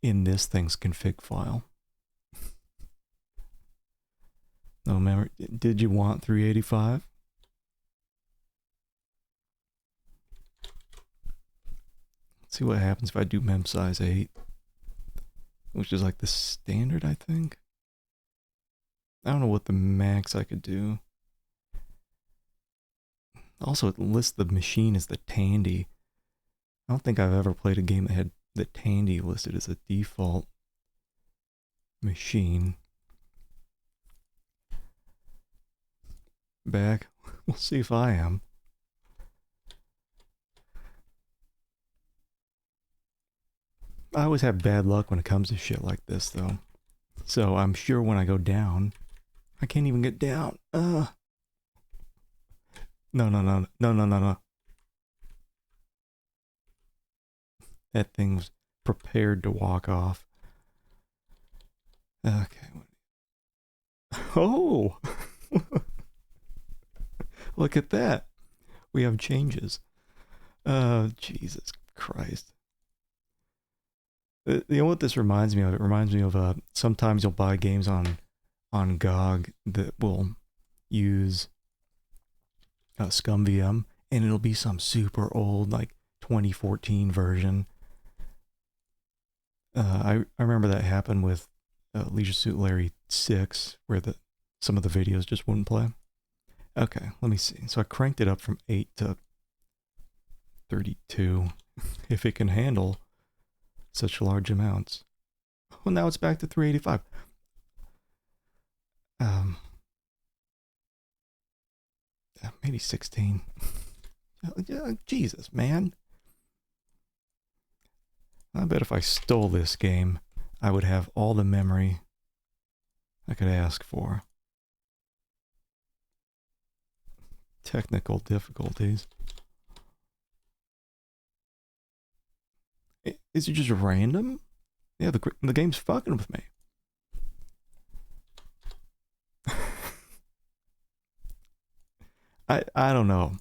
this thing's config file. No memory. Did you want 385? Let's see what happens if I do mem size 8. Which is like the standard, I think. I don't know what the max I could do. Also, it lists the machine as the Tandy. I don't think I've ever played a game that had the Tandy listed as a default machine. back. We'll see if I am. I always have bad luck when it comes to shit like this, though. So I'm sure when I go down, I can't even get down. No, no, no, no, no, no, no. That thing's prepared to walk off. Okay. Oh! Look at that. We have changes. Jesus Christ. You know what this reminds me of? It reminds me of sometimes you'll buy games on GOG that will use ScumVM, and it'll be some super old, like 2014 version. I remember that happened with Leisure Suit Larry 6, where some of the videos just wouldn't play. Okay, let me see. So I cranked it up from 8 to 32, if it can handle such large amounts. Well, now it's back to 385. Maybe 16. Jesus, man. I bet if I stole this game, I would have all the memory I could ask for. Technical difficulties. Is it just random? Yeah, the game's fucking with me. I don't know.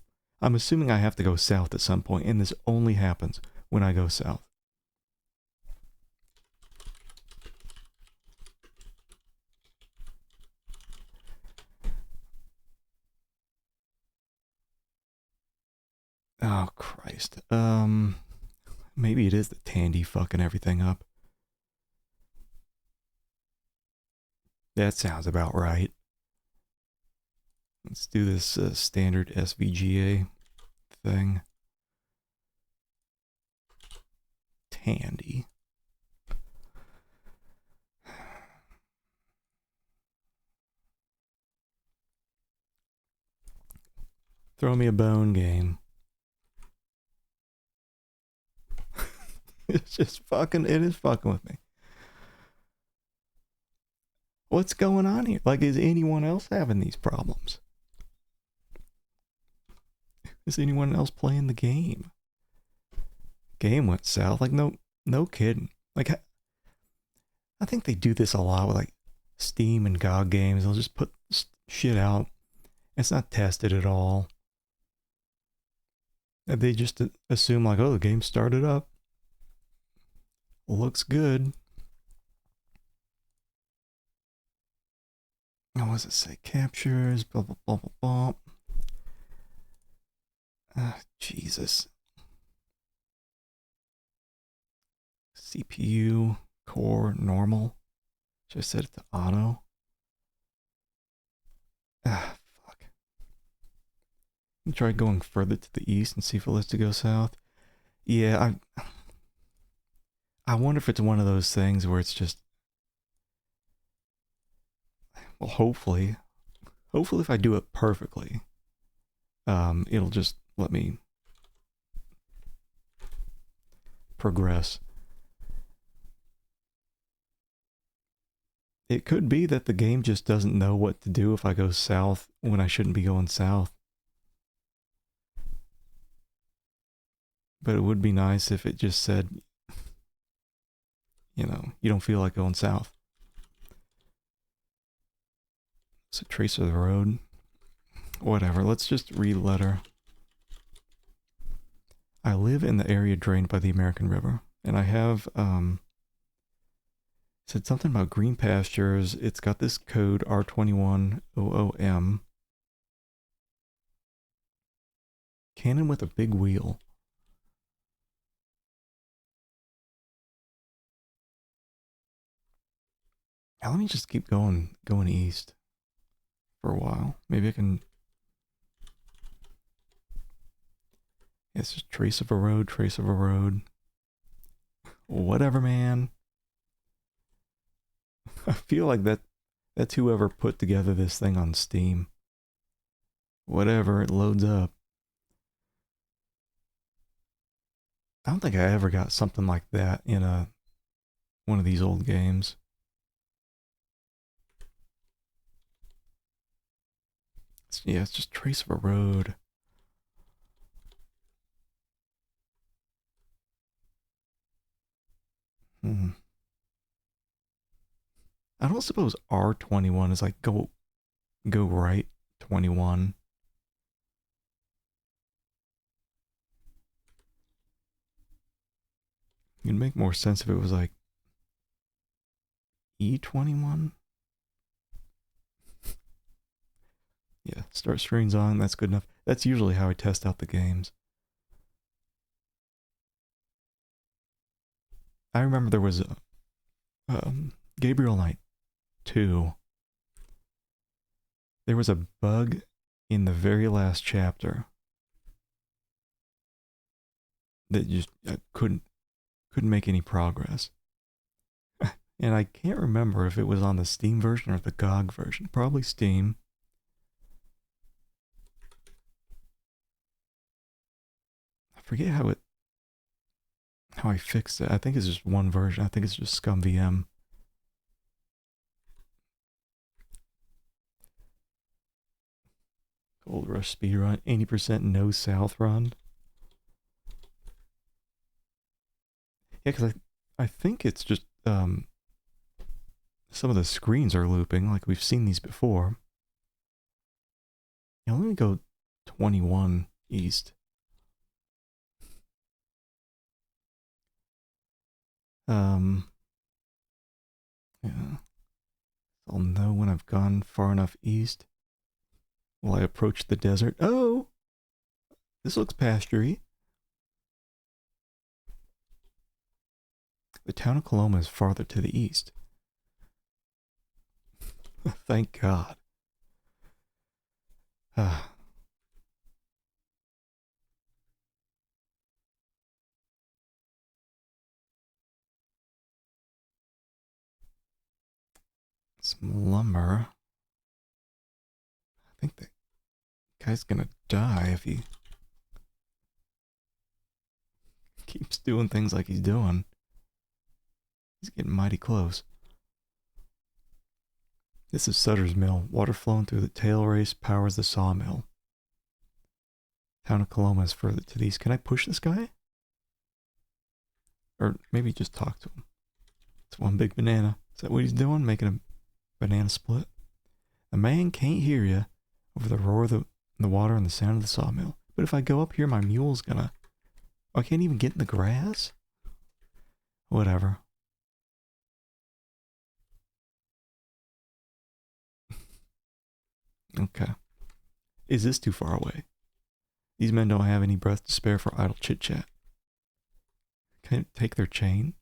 I'm assuming I have to go south at some point, and this only happens when I go south. Oh, Christ. Maybe it is the Tandy fucking everything up. That sounds about right. Let's do this standard SVGA thing. Tandy. Throw me a bone, game. It's just fucking, it is fucking with me. What's going on here? Like, is anyone else having these problems? Is anyone else playing the game? Game went south. Like, no kidding. Like, I think they do this a lot with like Steam and GOG games. They'll just put shit out. It's not tested at all. And they just assume like, oh, the game started up. Looks good. Oh, what does it say? Captures, blah, blah, blah, blah, blah. Jesus. CPU, core, normal. Should I set it to auto? Fuck. Try going further to the east and see if it lets it go south. Yeah, I wonder if it's one of those things where it's just, well, hopefully if I do it perfectly, it'll just let me progress. It could be that the game just doesn't know what to do if I go south when I shouldn't be going south. But it would be nice if it just said, you know, you don't feel like going south. It's a trace of the road. Whatever, let's just read letter. I live in the area drained by the American River, and I have said something about Green Pastures. It's got this code R2100M. Cannon with a big wheel. Now let me just keep going east for a while. Maybe I can. It's just trace of a road, trace of a road. Whatever, man. I feel like that's whoever put together this thing on Steam. whatever, it loads up. I don't think I ever got something like that in one of these old games. It's just trace of a road. I don't suppose R21 is like go right 21. It'd make more sense if it was like E21. Yeah, start screens on, that's good enough. That's usually how I test out the games. I remember there was a Gabriel Knight 2. There was a bug in the very last chapter that just couldn't make any progress. And I can't remember if it was on the Steam version or the GOG version. Probably Steam. I forget how I fixed it. I think it's just one version. I think it's just Scum VM. Gold Rush speedrun, 80% no south run. Yeah, because I think it's just some of the screens are looping, like we've seen these before. Yeah, let me go 21 east. Yeah. I'll know when I've gone far enough east. Will I approach the desert? Oh! This looks pastury. The town of Coloma is farther to the east. Thank God. Some lumber. I think the guy's gonna die if he keeps doing things like he's doing. He's getting mighty close. This is Sutter's mill. Water flowing through the tail race powers the sawmill. Town of Coloma is further to the east. Can I push this guy? Or maybe just talk to him. It's one big banana. Is that what he's doing? Making a banana split? A man can't hear you over the roar of the water and the sound of the sawmill. But if I go up here, my mule's gonna... I can't even get in the grass? Whatever. Okay. Is this too far away? These men don't have any breath to spare for idle chit-chat. Can I take their chain?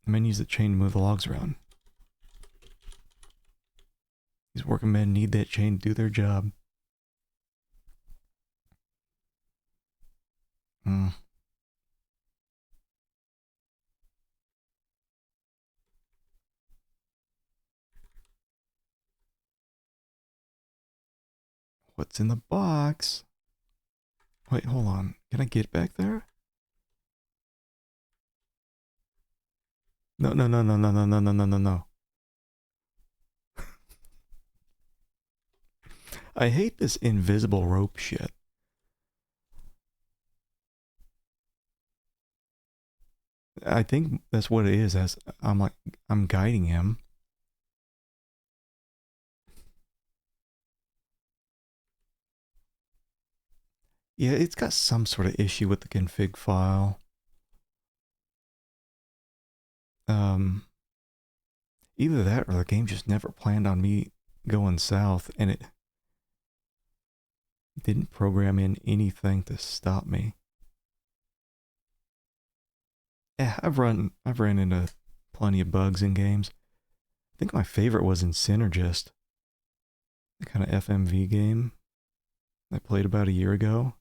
The men use the chain to move the logs around. These working men need that chain to do their job. What's in the box? Wait, hold on. Can I get back there? No. I hate this invisible rope shit. I think that's what it is, as I'm guiding him. Yeah, it's got some sort of issue with the config file. Either that or the game just never planned on me going south and it didn't program in anything to stop me. Yeah, I've ran into plenty of bugs in games. I think my favorite was in Synergist, the kind of FMV game I played about a year ago,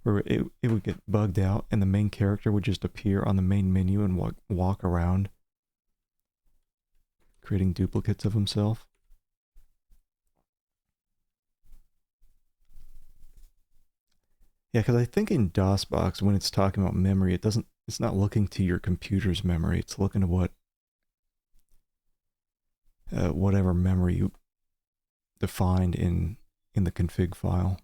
where it would get bugged out and the main character would just appear on the main menu and walk around, creating duplicates of himself. Yeah, because I think in DOSBox, when it's talking about memory, it's not looking to your computer's memory. It's looking to whatever memory you defined in the config file.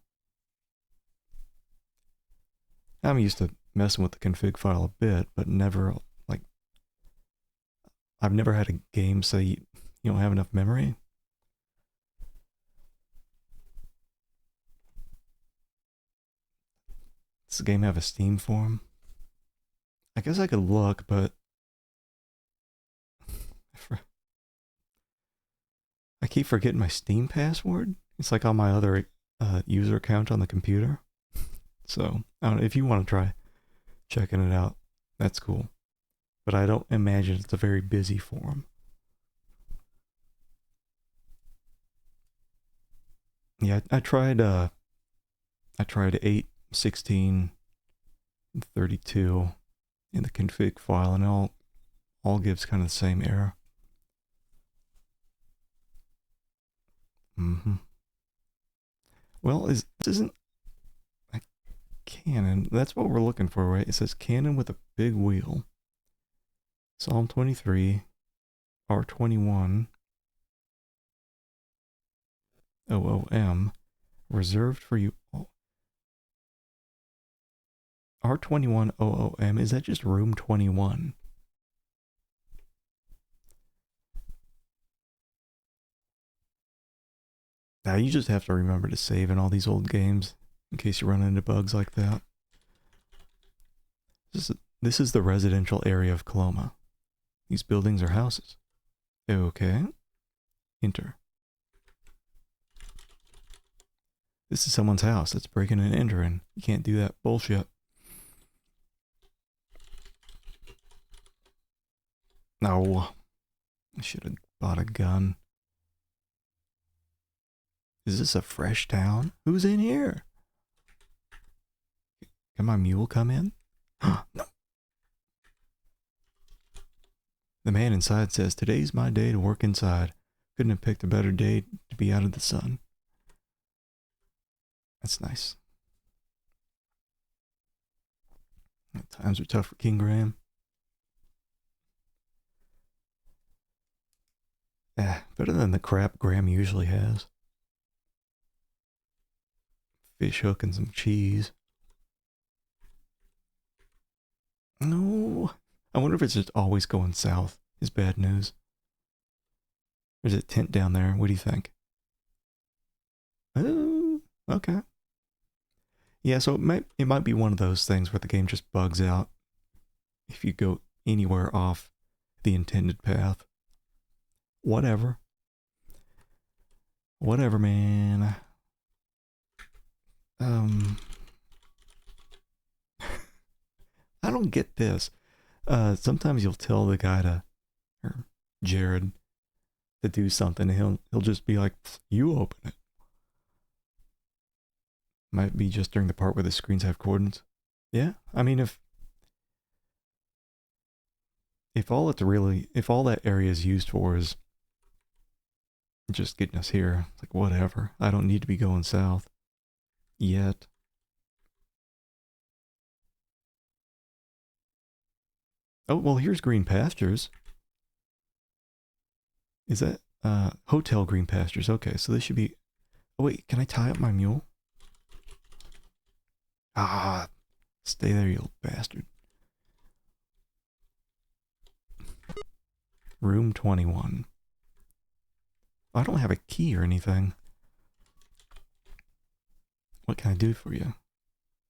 I'm used to messing with the config file a bit, but never, like, I've never had a game say you don't have enough memory. Does the game have a Steam forum? I guess I could look, but I keep forgetting my Steam password. It's like on my other user account on the computer. So, I don't know, if you want to try checking it out, that's cool. But I don't imagine it's a very busy forum. Yeah, I tried 8, 16, 32 in the config file, and it all gives kind of the same error. Well, this isn't a cannon. That's what we're looking for, right? It says cannon with a big wheel. Psalm 23, R21, OOM, reserved for you all. R21 OOM, is that just room 21? Now you just have to remember to save in all these old games in case you run into bugs like that. This is the residential area of Coloma. These buildings are houses. Okay. Enter. This is someone's house. That's breaking and entering. You can't do that bullshit. No. I should have bought a gun. Is this a fresh town? Who's in here? Can my mule come in? No. The man inside says, "Today's my day to work inside. Couldn't have picked a better day to be out of the sun." That's nice. Times are tough for King Graham. Better than the crap Graham usually has. Fish hook and some cheese. No. I wonder if it's just always going south is bad news. There's a tent down there. What do you think? Oh, okay. Yeah, so it might be one of those things where the game just bugs out if you go anywhere off the intended path. Whatever. Whatever, man. I don't get this. Sometimes you'll tell the guy or Jared to do something, and he'll just be like, "You open it." Might be just during the part where the screens have coordinates. Yeah, I mean, if all that area is used for is just getting us here, it's like, whatever. I don't need to be going south yet. Oh, well, here's Green Pastures. Is that Hotel Green Pastures? Okay, so this should be. Oh wait, can I tie up my mule? Ah, stay there, you old bastard. Room 21. I don't have a key or anything. What can I do for you?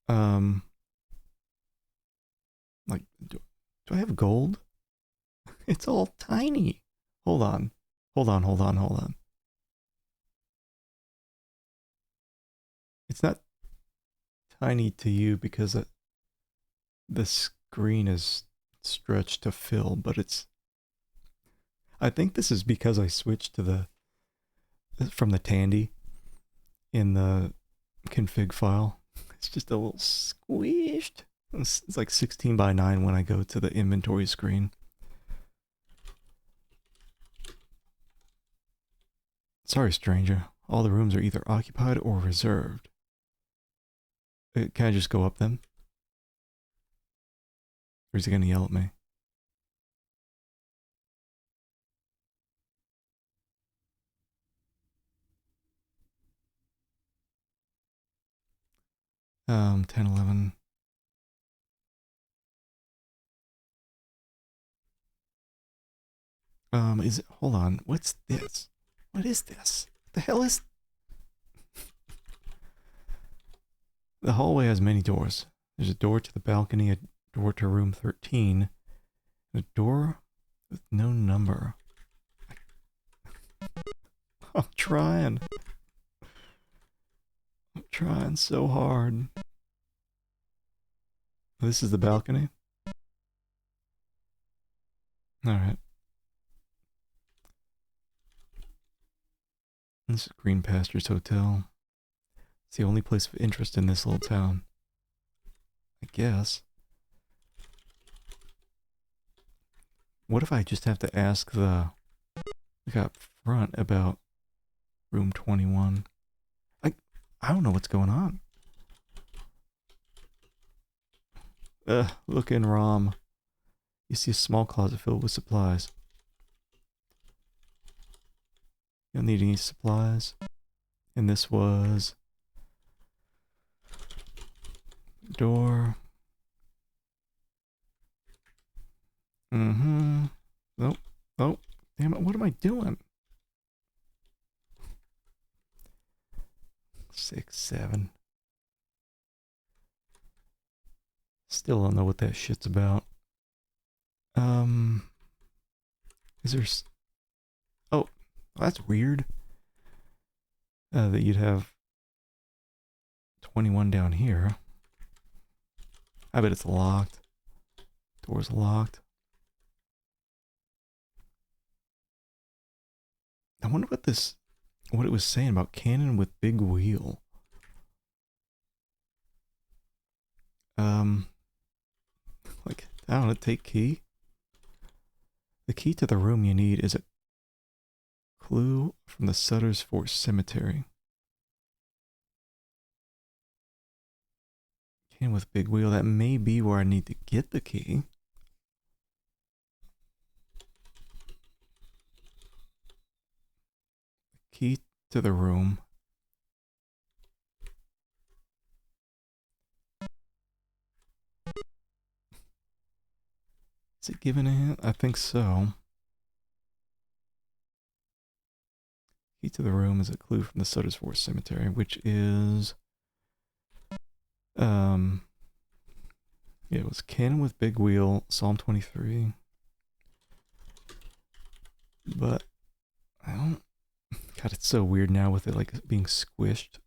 Like, do I have gold? It's all tiny. Hold on. Hold on. It's not tiny to you because the screen is stretched to fill, but it's... I think this is because I switched to from the Tandy in the config file. It's just a little squished. It's like 16 by 9 when I go to the inventory screen. Sorry, stranger. All the rooms are either occupied or reserved. Can I just go up them? Or is he gonna yell at me? 10, 11. Is it, hold on, what's this? What is this? What the hell is... The hallway has many doors. There's a door to the balcony, a door to room 13, and a door with no number. I'm trying. I'm trying so hard. This is the balcony? Alright. This is Green Pastures Hotel. It's the only place of interest in this little town. I guess. What if I just have to ask the guy up front about room 21? I don't know what's going on. Look in ROM. You see a small closet filled with supplies. You don't need any supplies. And this was... door. Mm-hmm. Nope. Oh, damn it. What am I doing? 6, 7. Still don't know what that shit's about. Is there... Oh, that's weird. That you'd have 21 down here. I bet it's locked. Door's locked. I wonder what it was saying about cannon with big wheel. Like, I don't know, take key. The key to the room you need is a clue from the Sutter's Forest Cemetery. Cannon with big wheel, that may be where I need to get the key. Key to the room. Is it given a hint? I think so. Key to the room is a clue from the Sutter's Forest Cemetery, which is... Yeah, it was cannon with big wheel, Psalm 23. But, I don't... God, it's so weird now with it, like, being squished.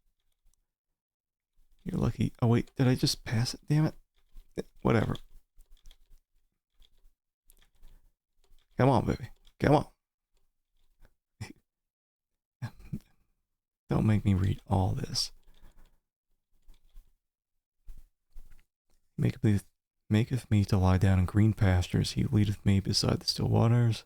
You're lucky. Oh, wait, did I just pass it? Damn it. Whatever. Come on, baby. Come on. Don't make me read all this. Maketh me to lie down in green pastures. He leadeth me beside the still waters.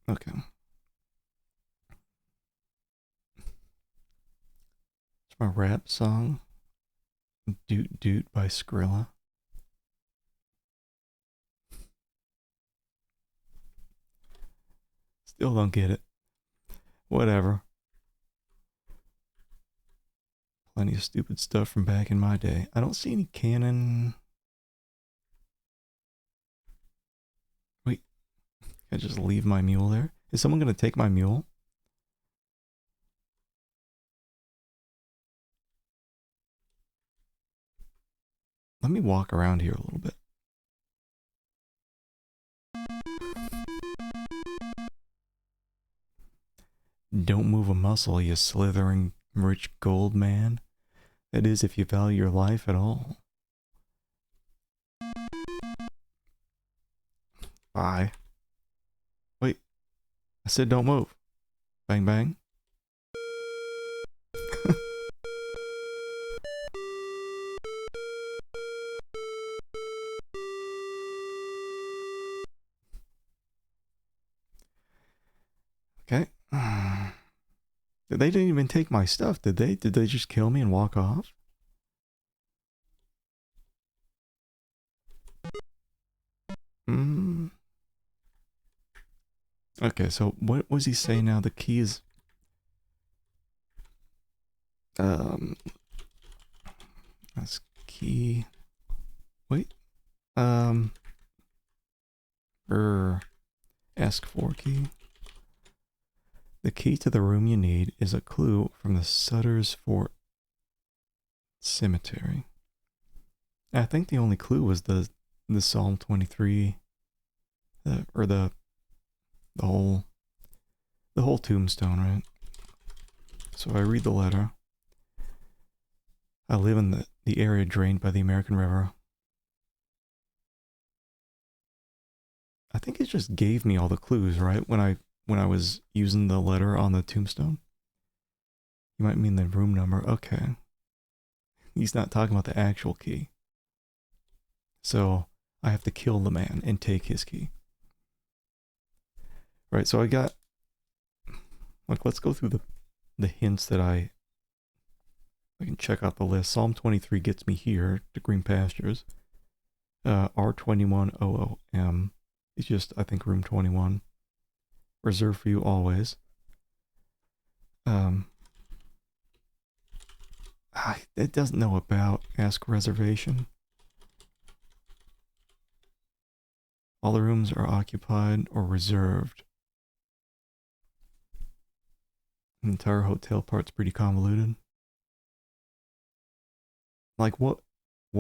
Okay. It's my rap song. Doot Doot by Skrilla. Still don't get it. Whatever. Plenty of stupid stuff from back in my day. I don't see any cannon. Wait. Can I just leave my mule there? Is someone going to take my mule? Let me walk around here a little bit. Don't move a muscle, you slithering rich gold man. That is, if you value your life at all. Bye. Wait. I said don't move. Bang bang. Okay. They didn't even take my stuff, did they? Did they just kill me and walk off? Hmm. Okay, so what was he saying now? The key is... That's key... Wait. Ask for key. The key to the room you need is a clue from the Sutter's Fort Cemetery. I think the only clue was the Psalm 23, or the whole tombstone, right? So I read the letter. I live in the area drained by the American River. I think it just gave me all the clues, right? When I was using the letter on the tombstone. You might mean the room number. Okay. He's not talking about the actual key. So I have to kill the man and take his key. Right, so I got... Like, let's go through the hints that I can check out the list. Psalm 23 gets me here to Green Pastures. R2100M is just, I think, room 21. Reserved for you always. It doesn't know about ask reservation. All the rooms are occupied or reserved. The entire hotel part's pretty convoluted. Like, what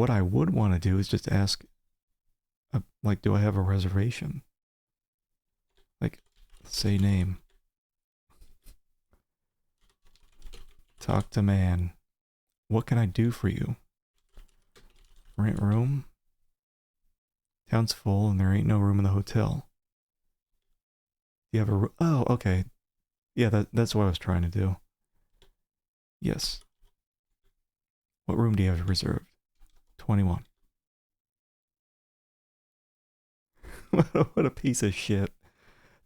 I would want to do is just ask, like, do I have a reservation? Like, say name. Talk to man. What can I do for you? Rent room? Town's full and there ain't no room in the hotel. You have a room? Oh, okay. Yeah, that's what I was trying to do. Yes. What room do you have reserved? 21. What a piece of shit.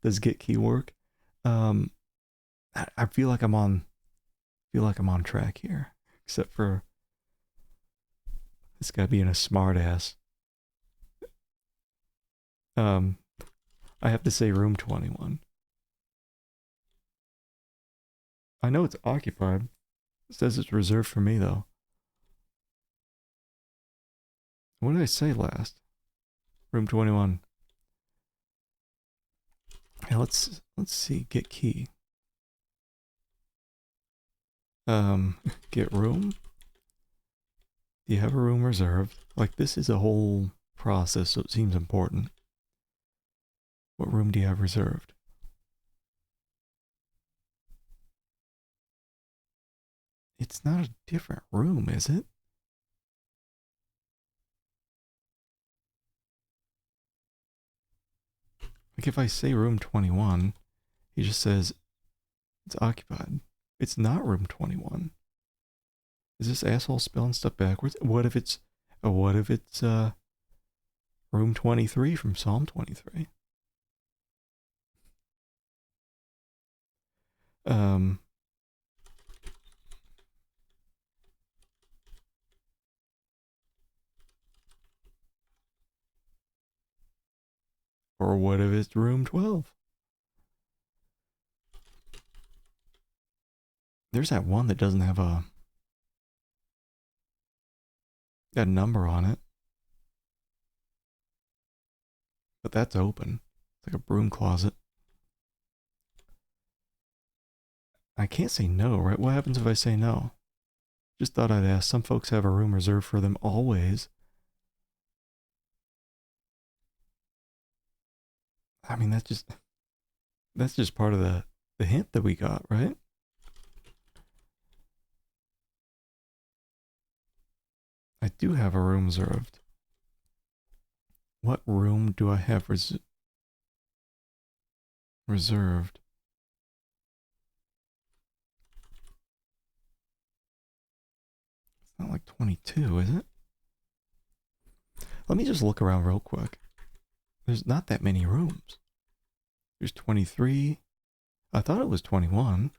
Does get key work? I feel like I'm on track here. Except for this guy being a smart ass. I have to say room 21. I know it's occupied. It says it's reserved for me though. What did I say last? Room 21. Yeah, let's see. Get key. Get room. Do you have a room reserved? Like, this is a whole process, so it seems important. What room do you have reserved? It's not a different room, is it? Like, if I say room 21, he just says it's occupied. It's not room 21. Is this asshole spelling stuff backwards? What if it's room 23 from Psalm 23? Or what if it's room 12? There's that one that doesn't have a number on it. But that's open. It's like a broom closet. I can't say no, right? What happens if I say no? Just thought I'd ask. Some folks have a room reserved for them always. I mean, that's just part of the hint that we got, right? I do have a room reserved. What room do I have reserved? It's not like 22, is it? Let me just look around real quick. There's not that many rooms. There's 23. I thought it was 21.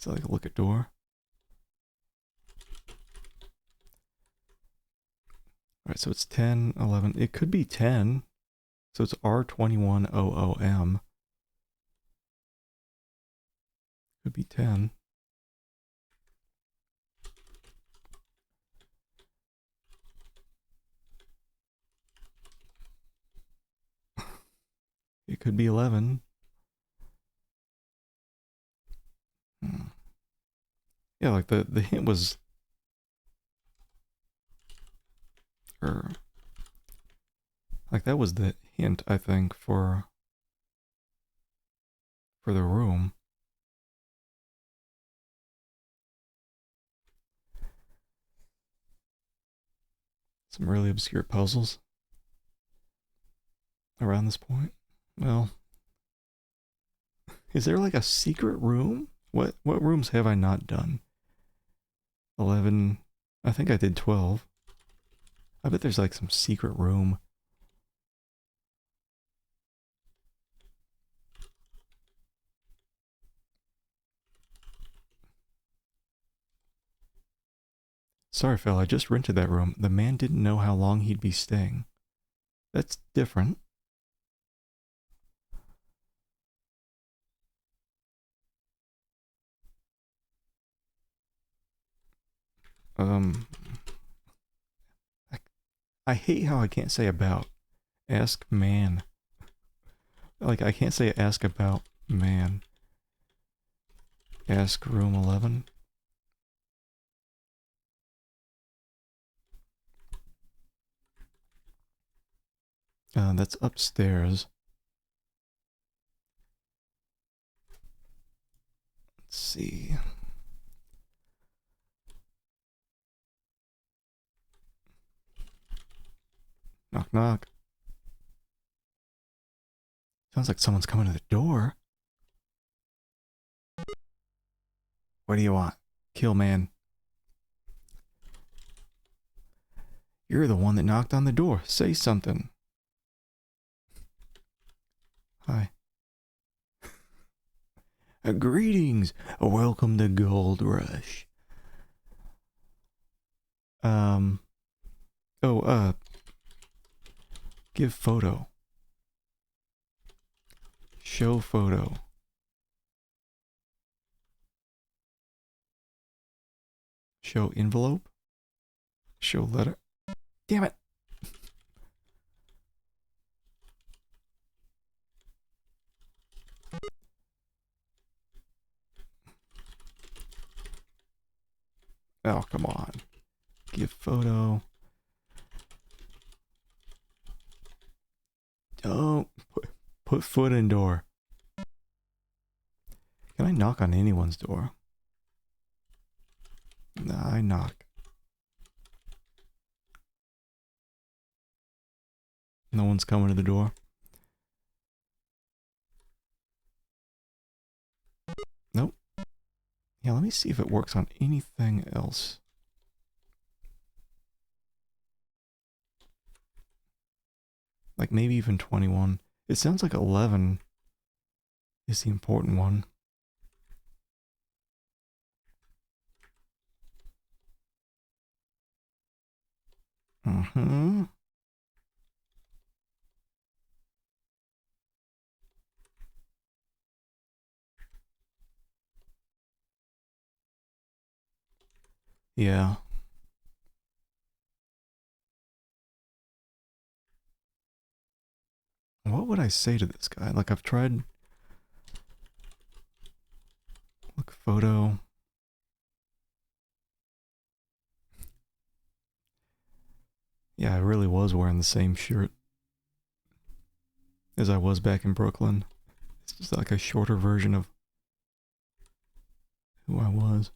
So like look at door. Alright, so it's 10, 11. It could be 10. So it's R2100M. Could be 10. It could be 11. Yeah, like the hint was, or like that was the hint, I think, for the room. Some really obscure puzzles around this point. Well, is there like a secret room? What rooms have I not done? 11. I think I did 12. I bet there's like some secret room. Sorry, Phil, I just rented that room. The man didn't know how long he'd be staying. That's different. I hate how I can't say about. Ask man. Like, I can't say ask about man. Ask room 11. That's upstairs. Let's see. Knock, knock. Sounds like someone's coming to the door. What do you want? Kill man. You're the one that knocked on the door. Say something. Hi. Greetings. Welcome to Gold Rush. Give photo. Show photo. Show envelope. Show letter. Damn it. Oh, come on. Give photo. Don't put foot in door. Can I knock on anyone's door? Nah, I knock. No one's coming to the door. Nope. Yeah, let me see if it works on anything else. Like maybe even 21. It sounds like 11 is the important one. Mm-hmm. Yeah. What would I say to this guy? Like, I've tried... Look, photo. Yeah, I really was wearing the same shirt as I was back in Brooklyn. It's just like a shorter version of who I was.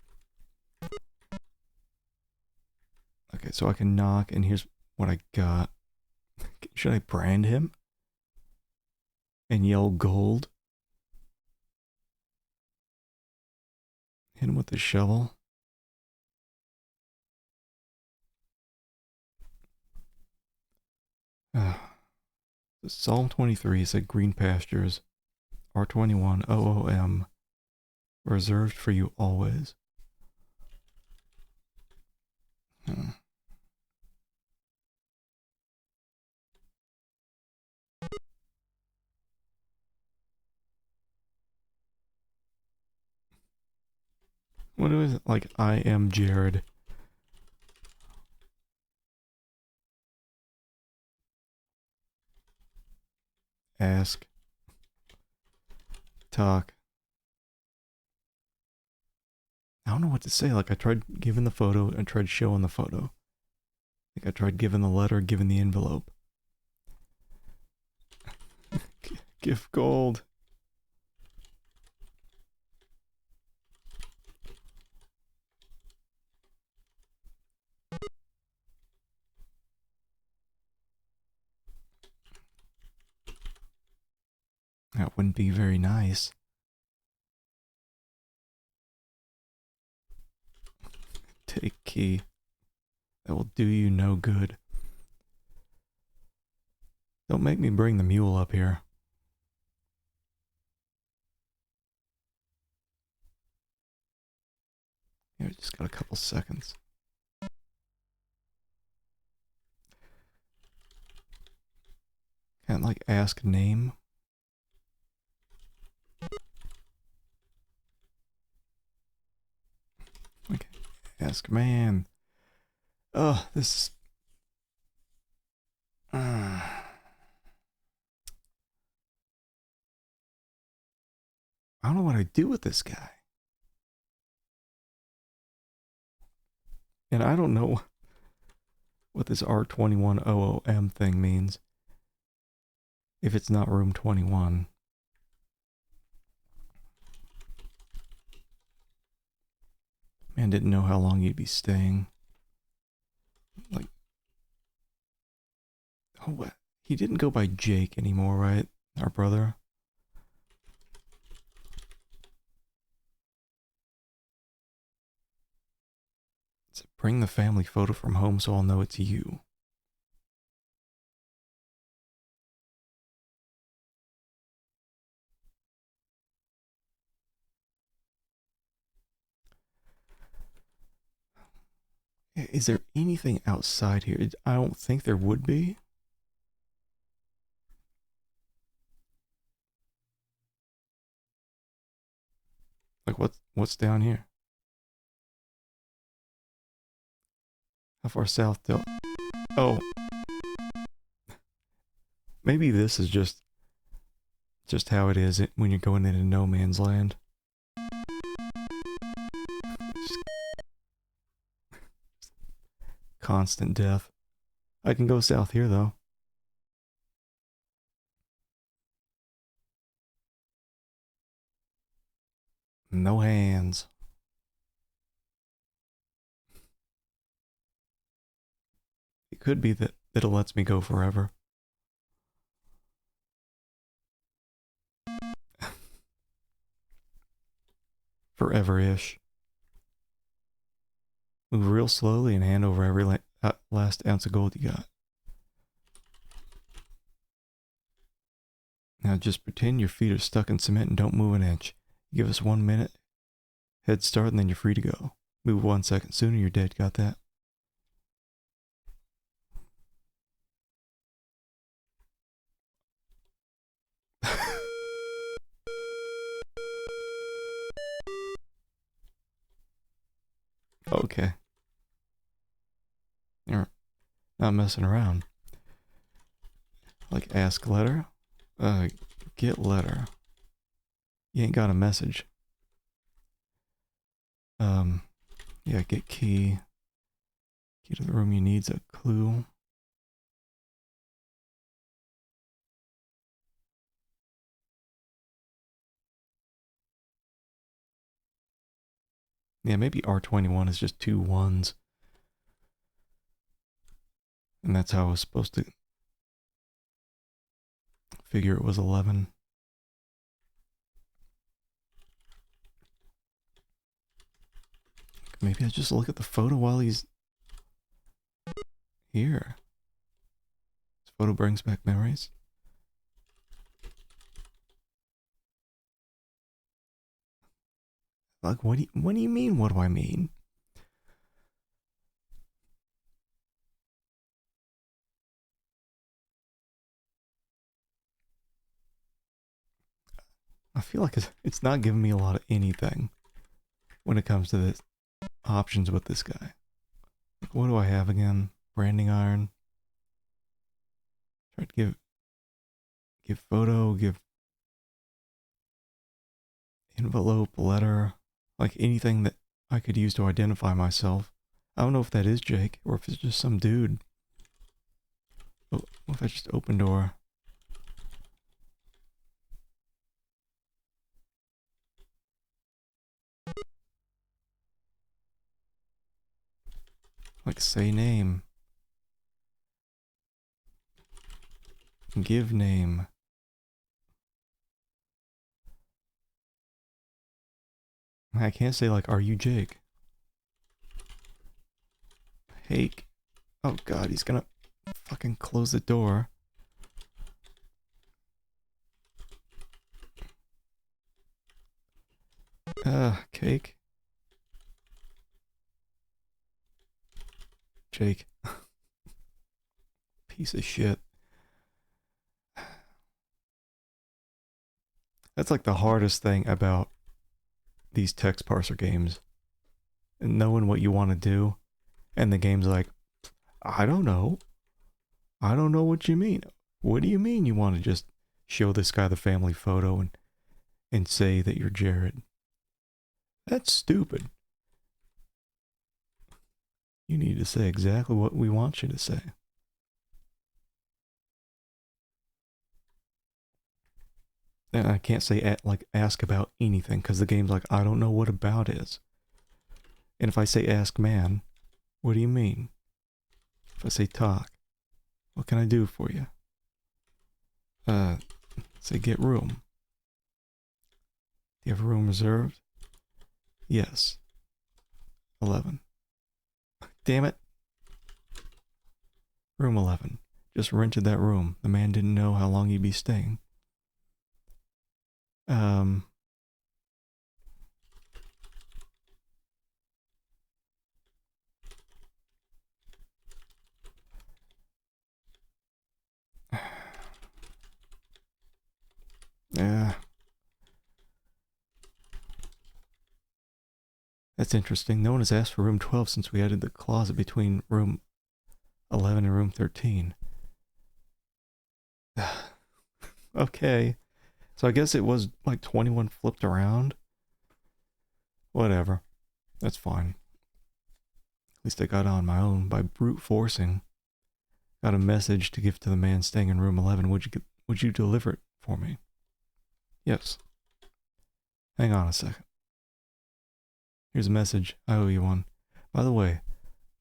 Okay, so I can knock, and here's what I got. Should I brand him? And yell gold? Hit him with the shovel? Psalm 23 said Green Pastures, R21 OOM, reserved for you always. What is it? Like, I am Jared. Ask. Talk. I don't know what to say. Like, I tried giving the photo, I tried showing the photo. Like, I tried giving the letter, giving the envelope. Gift gold. That wouldn't be very nice. Take key. That will do you no good. Don't make me bring the mule up here. Here, just got a couple seconds. Can't like ask name. Okay. Ask man. Oh, this. I don't know what I do with this guy. And I don't know what this R21OOM thing means. If it's not room 21. Man, didn't know how long you'd be staying. Like, oh, what? He didn't go by Jake anymore, right? Our brother. So bring the family photo from home so I'll know it's you. Is there anything outside here? I don't think there would be. Like, what's down here? How far south till? Oh. Maybe this is just how it is when you're going into no man's land. Constant death. I can go south here, though. No hands. It could be that it lets me go forever. Forever-ish. Move real slowly and hand over every last ounce of gold you got. Now just pretend your feet are stuck in cement and don't move an inch. Give us 1 minute, head start, and then you're free to go. Move 1 second sooner, you're dead. Got that? Okay. You're not messing around. Like, ask letter? Get letter. You ain't got a message. Yeah, get key. Key to the room you need's a clue. Yeah, maybe R21 is just 2 1s. And that's how I was supposed to figure it was 11. Maybe I just look at the photo while he's here. This photo brings back memories. Like, what do you mean, what do I mean? I feel like it's not giving me a lot of anything when it comes to the options with this guy. Like, what do I have again? Branding iron. Try to give photo, give envelope, letter, like anything that I could use to identify myself. I don't know if that is Jake or if it's just some dude. Oh, what if I just open door? Like, say name. Give name. I can't say, like, are you Jake? Hake. Oh god, he's gonna fucking close the door. Cake. Jake. Piece of shit. That's like the hardest thing about these text parser games. And knowing what you want to do. And the game's like, I don't know. I don't know what you mean. What do you mean you want to just show this guy the family photo and say that you're Jared? That's stupid. You need to say exactly what we want you to say. And I can't say like ask about anything because the game's like, I don't know what about is. And if I say ask man, what do you mean? If I say talk, what can I do for you? Say get room. Do you have a room reserved? Yes. 11. Damn it. Room 11. Just rented that room. The man didn't know how long he'd be staying. Yeah. That's interesting. No one has asked for room 12 since we added the closet between room 11 and room 13. Okay. So I guess it was like 21 flipped around. Whatever. That's fine. At least I got on my own by brute forcing. Got a message to give to the man staying in room 11. Would you deliver it for me? Yes. Hang on a second. Here's a message. I owe you one. By the way, I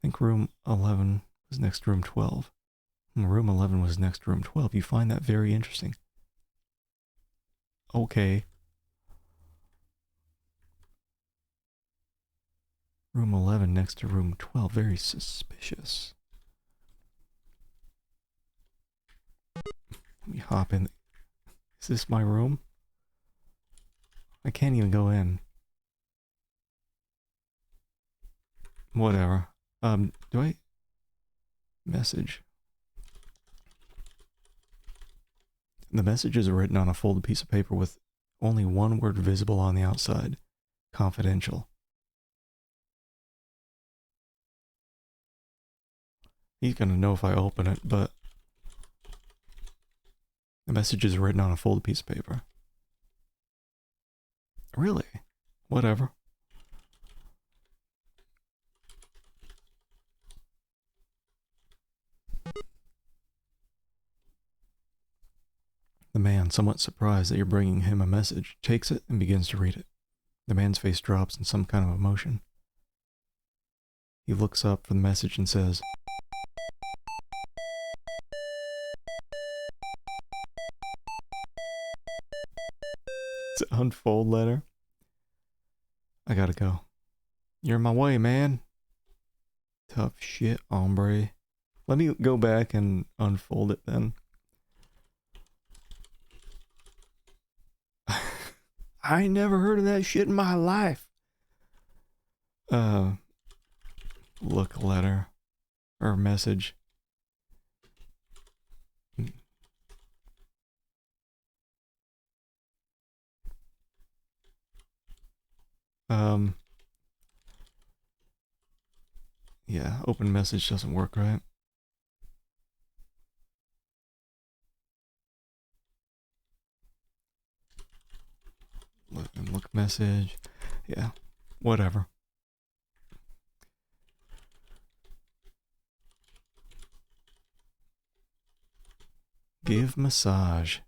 think room 11 was next to room 12. Room 11 was next to room 12. You find that very interesting. Okay. Room 11 next to room 12. Very suspicious. Let me hop in. Is this my room? I can't even go in. Whatever. Do I... Message. The messages are written on a folded piece of paper with only one word visible on the outside. Confidential. He's gonna know if I open it, but... The message is written on a folded piece of paper. Really? Whatever. The man, somewhat surprised that you're bringing him a message, takes it and begins to read it. The man's face drops in some kind of emotion. He looks up for the message and says, "It's an unfold letter. I gotta go. You're in my way, man. Tough shit, hombre." Let me go back and unfold it then. I ain't never heard of that shit in my life. Uh, look letter or message. Um, yeah, open message doesn't work, right? Look message. Yeah, whatever. Give massage.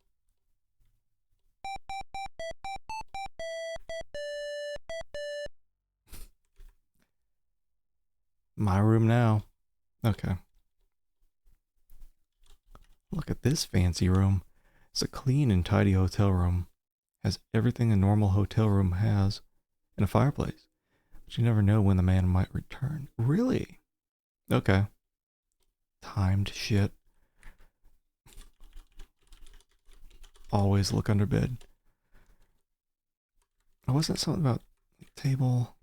My room now. Okay. Look at this fancy room. It's a clean and tidy hotel room. Has everything a normal hotel room has, and a fireplace. But you never know when the man might return. Really? Okay. Timed shit. Always look under bed. Oh, wasn't something about table?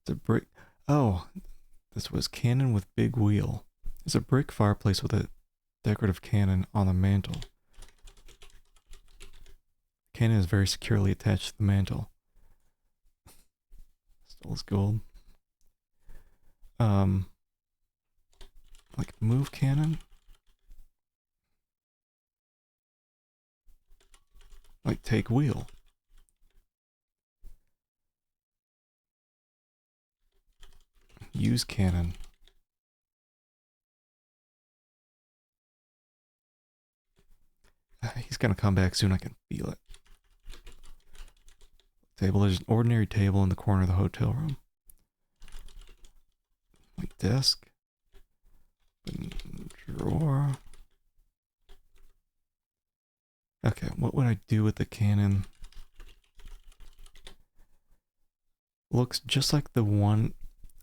It's a brick. Oh, this was cannon with big wheel. It's a brick fireplace with a decorative cannon on the mantle. Cannon is very securely attached to the mantle. Still is gold. Like move cannon? Like take wheel. Use cannon. He's gonna come back soon, I can feel it. Table, there's an ordinary table in the corner of the hotel room. Like desk. Drawer. Okay, what would I do with the cannon? Looks just like the one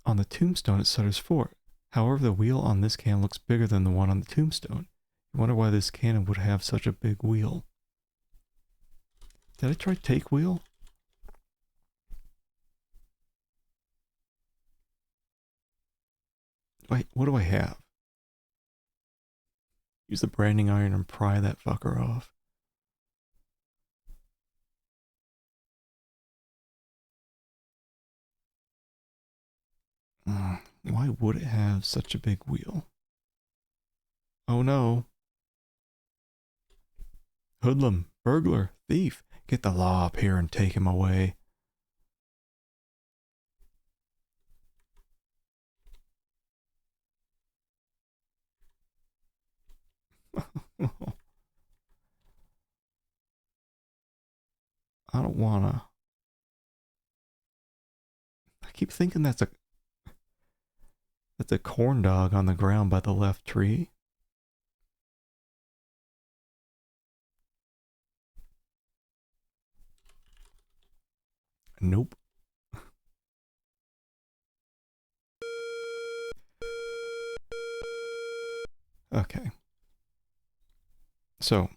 on the tombstone at Sutter's Fort. However, the wheel on this cannon looks bigger than the one on the tombstone. You wonder why this cannon would have such a big wheel. Did I try take wheel? Wait, what do I have? Use the branding iron and pry that fucker off. Why would it have such a big wheel? Oh no. Hoodlum, burglar, thief. Get the law up here and take him away. I don't wanna. I keep thinking that's a corn dog on the ground by the left tree. Nope. Okay. So.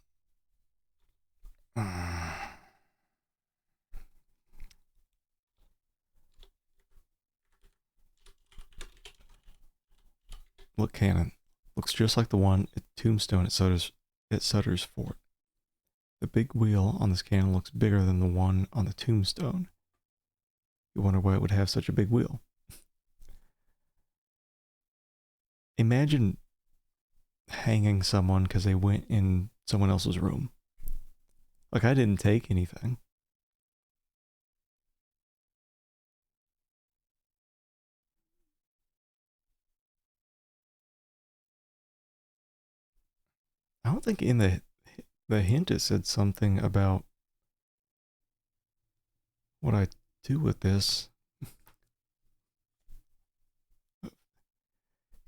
Look cannon. Looks just like the one at Tombstone at Sutter's Fort. The big wheel on this cannon looks bigger than the one on the Tombstone. You wonder why it would have such a big wheel. Imagine hanging someone because they went in someone else's room. Like, I didn't take anything. I don't think in the hint it said something about what I do with this.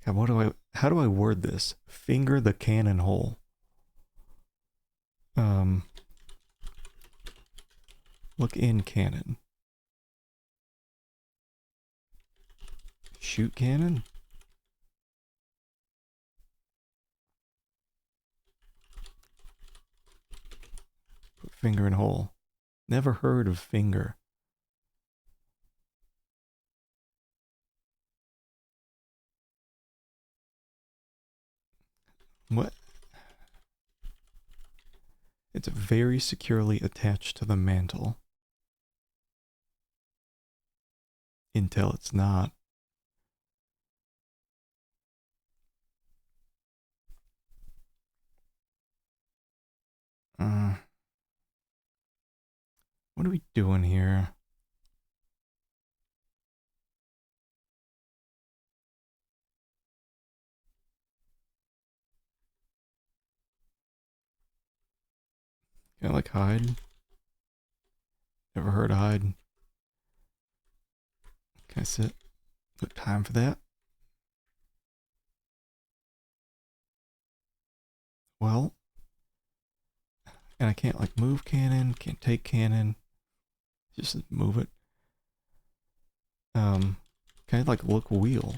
God, how do I word this? Finger the cannon hole. Look in cannon. Shoot cannon? Put finger in hole. Never heard of finger. What? It's very securely attached to the mantle. Until it's not. What are we doing here? Can I like hide? Never heard of hide. Can I sit? Put time for that? Well, and I can't like move cannon, can't take cannon. Just move it. Can I like look wheel?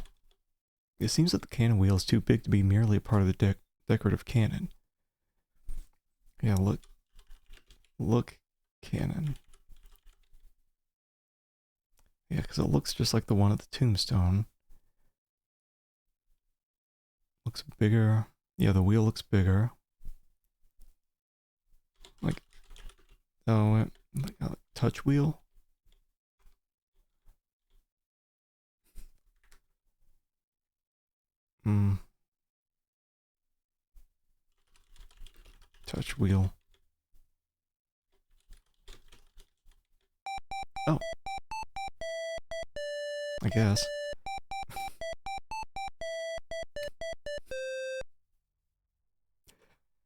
It seems that the cannon wheel is too big to be merely a part of the decorative cannon. Yeah, look cannon. Yeah, because it looks just like the one at the tombstone. Looks bigger. Yeah, the wheel looks bigger. Like, oh, like a touch wheel. Touch wheel. Oh. I guess.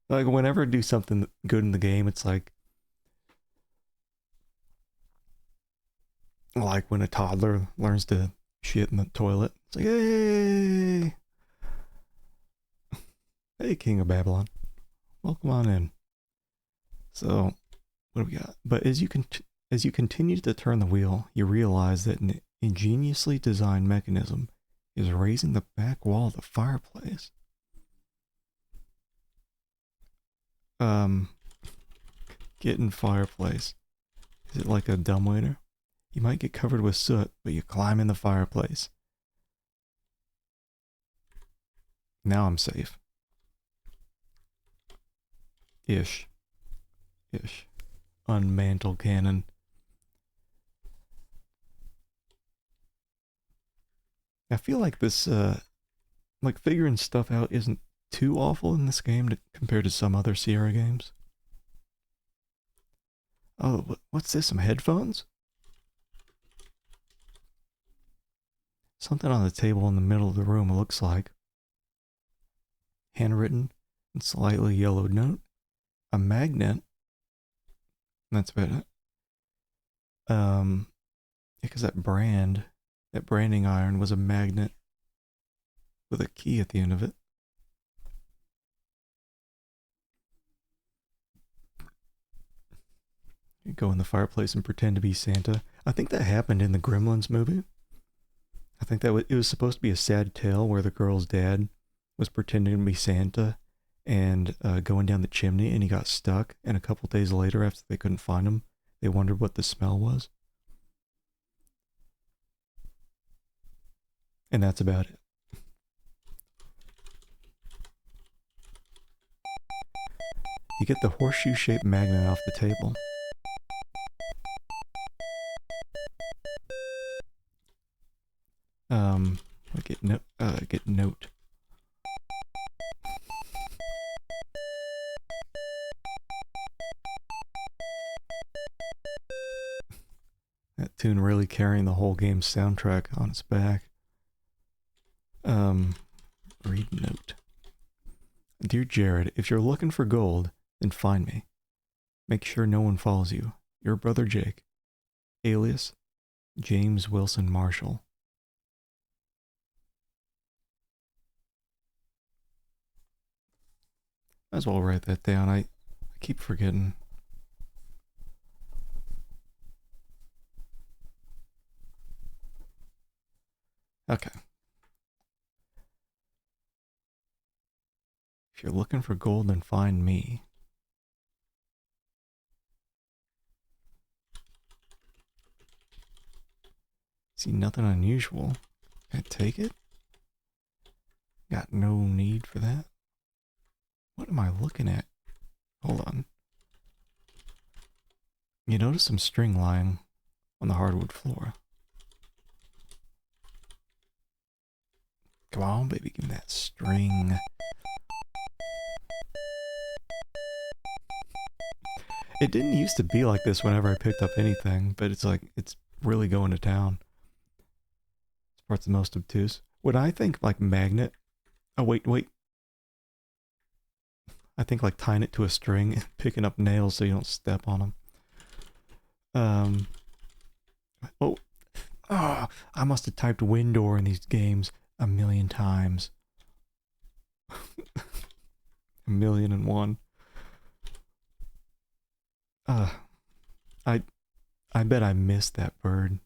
Like, whenever I do something good in the game, it's like when a toddler learns to shit in the toilet. It's like, hey! Hey, King of Babylon. Welcome on in. So, what do we got? But as you continue to turn the wheel, you realize that an ingeniously designed mechanism is raising the back wall of the fireplace. Get in fireplace. Is it like a dumbwaiter? You might get covered with soot, but you climb in the fireplace. Now I'm safe. Ish. Unmantle cannon. I feel like this, like figuring stuff out isn't too awful in this game compared to some other Sierra games. Oh, what's this? Some headphones? Something on the table in the middle of the room, it looks like. Handwritten and slightly yellowed note. A magnet. That's about it. Because that branding iron was a magnet with a key at the end of it. You go in the fireplace and pretend to be Santa. I think that happened in the Gremlins movie. I think that it was supposed to be a sad tale where the girl's dad was pretending to be Santa and going down the chimney, and he got stuck. And a couple days later, after they couldn't find him, they wondered what the smell was. And that's about it. You get the horseshoe-shaped magnet off the table. Get note. That tune really carrying the whole game's soundtrack on its back. Read note. Dear Jared, if you're looking for gold, then find me. Make sure no one follows you. Your brother Jake. Alias, James Wilson Marshall. Might as well write that down. I keep forgetting. Okay. If you're looking for gold, then find me. See nothing unusual. Can I take it? Got no need for that. What am I looking at? Hold on. You notice some string lying on the hardwood floor. Come on, baby, give me that string. It didn't used to be like this whenever I picked up anything, but it's like, it's really going to town. This part's the most obtuse. Would I think like magnet? Oh, wait. I think like tying it to a string and picking up nails so you don't step on them. Oh, I must have typed wind door in these games a million times. 1,000,001. I bet I missed that bird.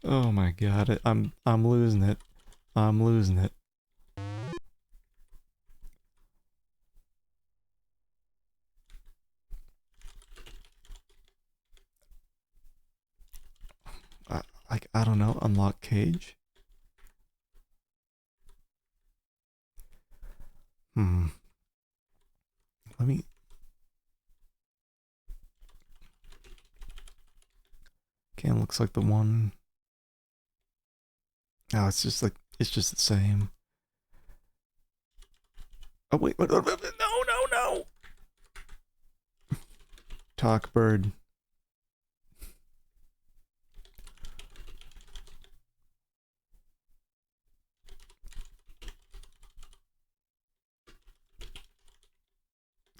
Oh my god, I'm losing it. I'm losing it. Like, I don't know, unlock cage? Let me... Can looks like the one... Oh, it's just like, it's just the same. Oh, wait, no! Talk bird.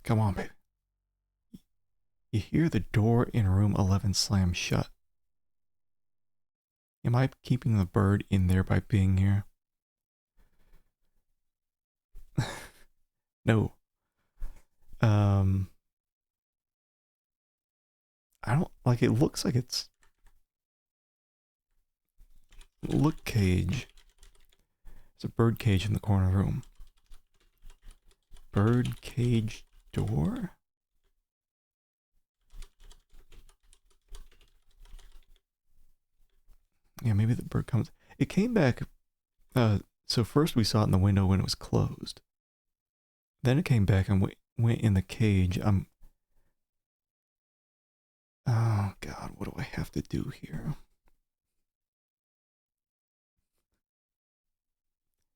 Come on, baby. You hear the door in room 11 slam shut. Am I keeping the bird in there by being here? No. I don't, like, it looks like it's... Look cage. There's a bird cage in the corner room. Bird cage door? Yeah, maybe the bird comes... It came back... so first we saw it in the window when it was closed. Then it came back and went in the cage. Oh god, what do I have to do here?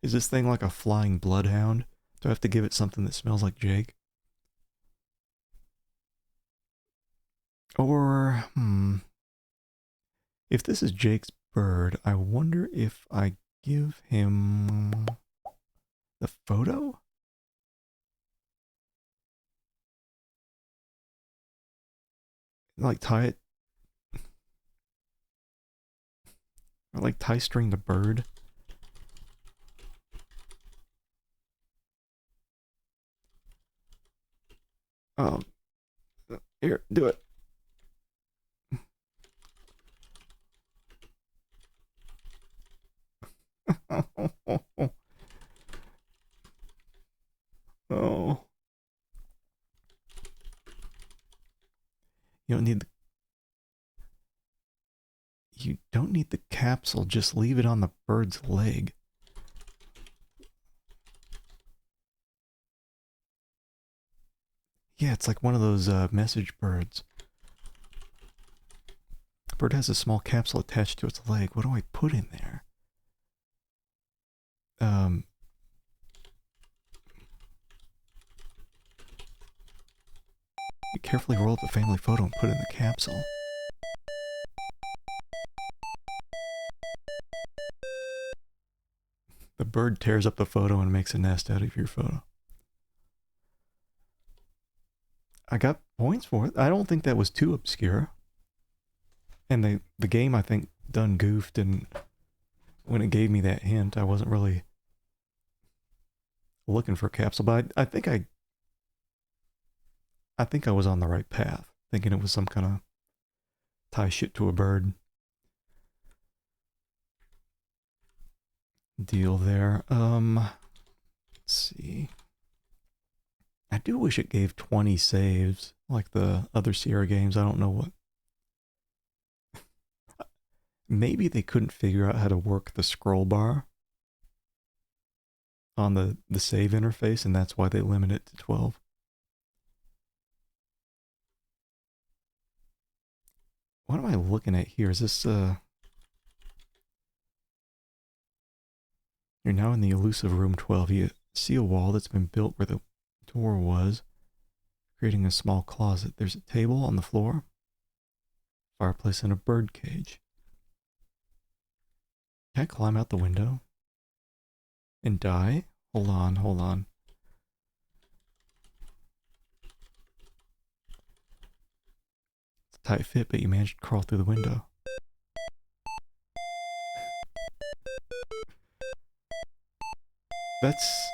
Is this thing like a flying bloodhound? Do I have to give it something that smells like Jake? Or, if this is Jake's bird, I wonder if I give him the photo? Like tie it... Or like tie string the bird? Oh, here, do it. Oh. You don't need the capsule, just leave it on the bird's leg. Yeah, it's like one of those message birds. The bird has a small capsule attached to its leg. What do I put in there? You carefully roll up the family photo and put it in the capsule. The bird tears up the photo and makes a nest out of your photo. I got points for it. I don't think that was too obscure. And the game, I think, done goofed, and when it gave me that hint, I wasn't really looking for a capsule, but I think I was on the right path, thinking it was some kind of tie shit to a bird deal there. Let's see. I I do wish it gave 20 saves like the other Sierra games. I don't know what. Maybe they couldn't figure out how to work the scroll bar on the save interface, and that's why they limit it to 12. What am I looking at here? Is this, You're now in the elusive room 12. You see a wall that's been built where the door was, creating a small closet. There's a table on the floor, fireplace, and a bird cage. Can I climb out the window? And die? Hold on, hold on. It's a tight fit, but you managed to crawl through the window. That's...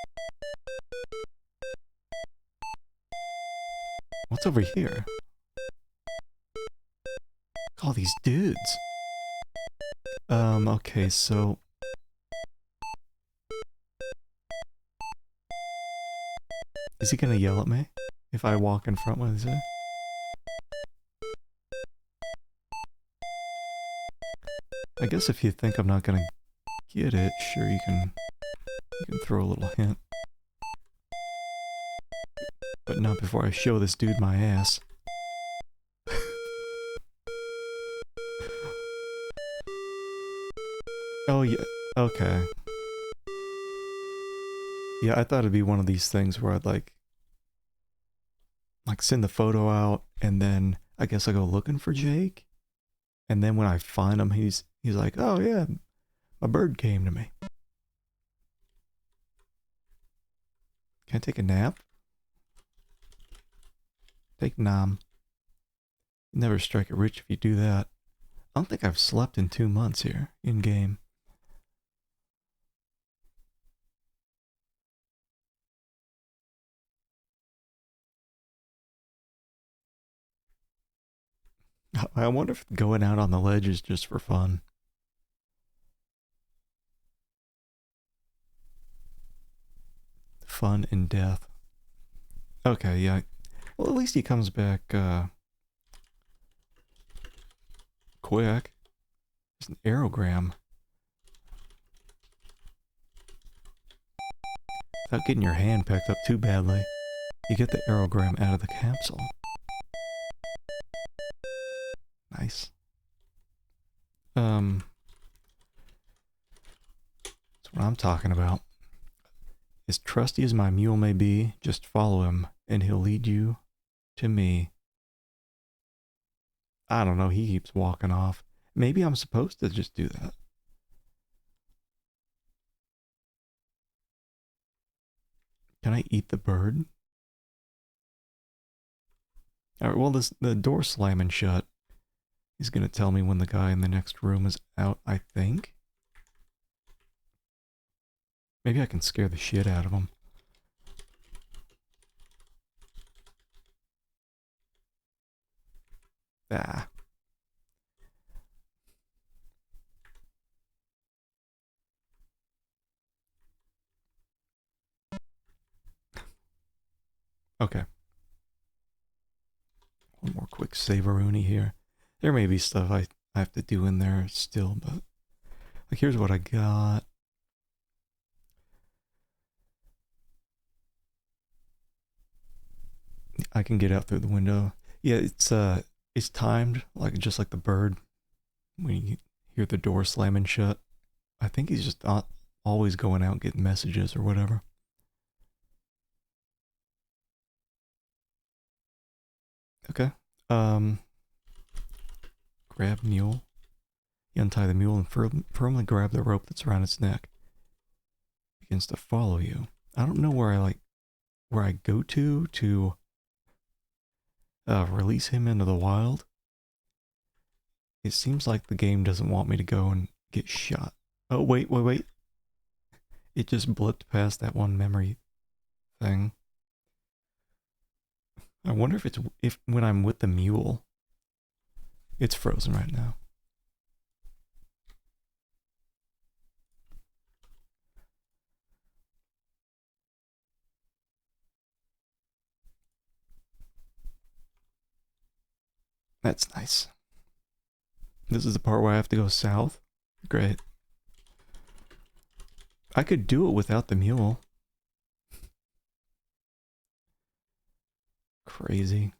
What's over here? All these dudes. Okay, so... Is he gonna yell at me if I walk in front with it? I guess if you think I'm not gonna get it, sure, you can throw a little hint. But not before I show this dude my ass. Oh yeah, okay. Yeah, I thought it'd be one of these things where I'd like send the photo out, and then I guess I go looking for Jake, and then when I find him, he's like, "Oh yeah, my bird came to me." Can I take a nap? Take nom. Never strike it rich if you do that. I don't think I've slept in 2 months here in game. I wonder if going out on the ledge is just for fun. Fun and death. Okay, yeah. Well, at least he comes back, quick. There's an aerogram. Without getting your hand packed up too badly, you get the aerogram out of the capsule. Nice. That's what I'm talking about. As trusty as my mule may be, just follow him, and he'll lead you to me. I don't know, he keeps walking off. Maybe I'm supposed to just do that. Can I eat the bird? Alright, well, the door slamming shut is gonna tell me when the guy in the next room is out, I think. Maybe I can scare the shit out of him. Ah. Okay. One more quick save-a-rooney here. There may be stuff I have to do in there still, but... Like, here's what I got. I can get out through the window. Yeah, it's timed, like just like the bird. When you hear the door slamming shut. I think he's just not always going out getting messages or whatever. Okay. Grab mule. You untie the mule and firmly grab the rope that's around its neck. It begins to follow you. I don't know where I go to release him into the wild. It seems like the game doesn't want me to go and get shot. Oh, wait. It just blipped past that one memory thing. I wonder if when I'm with the mule, it's frozen right now. That's nice. This is the part where I have to go south. Great. I could do it without the mule. Crazy.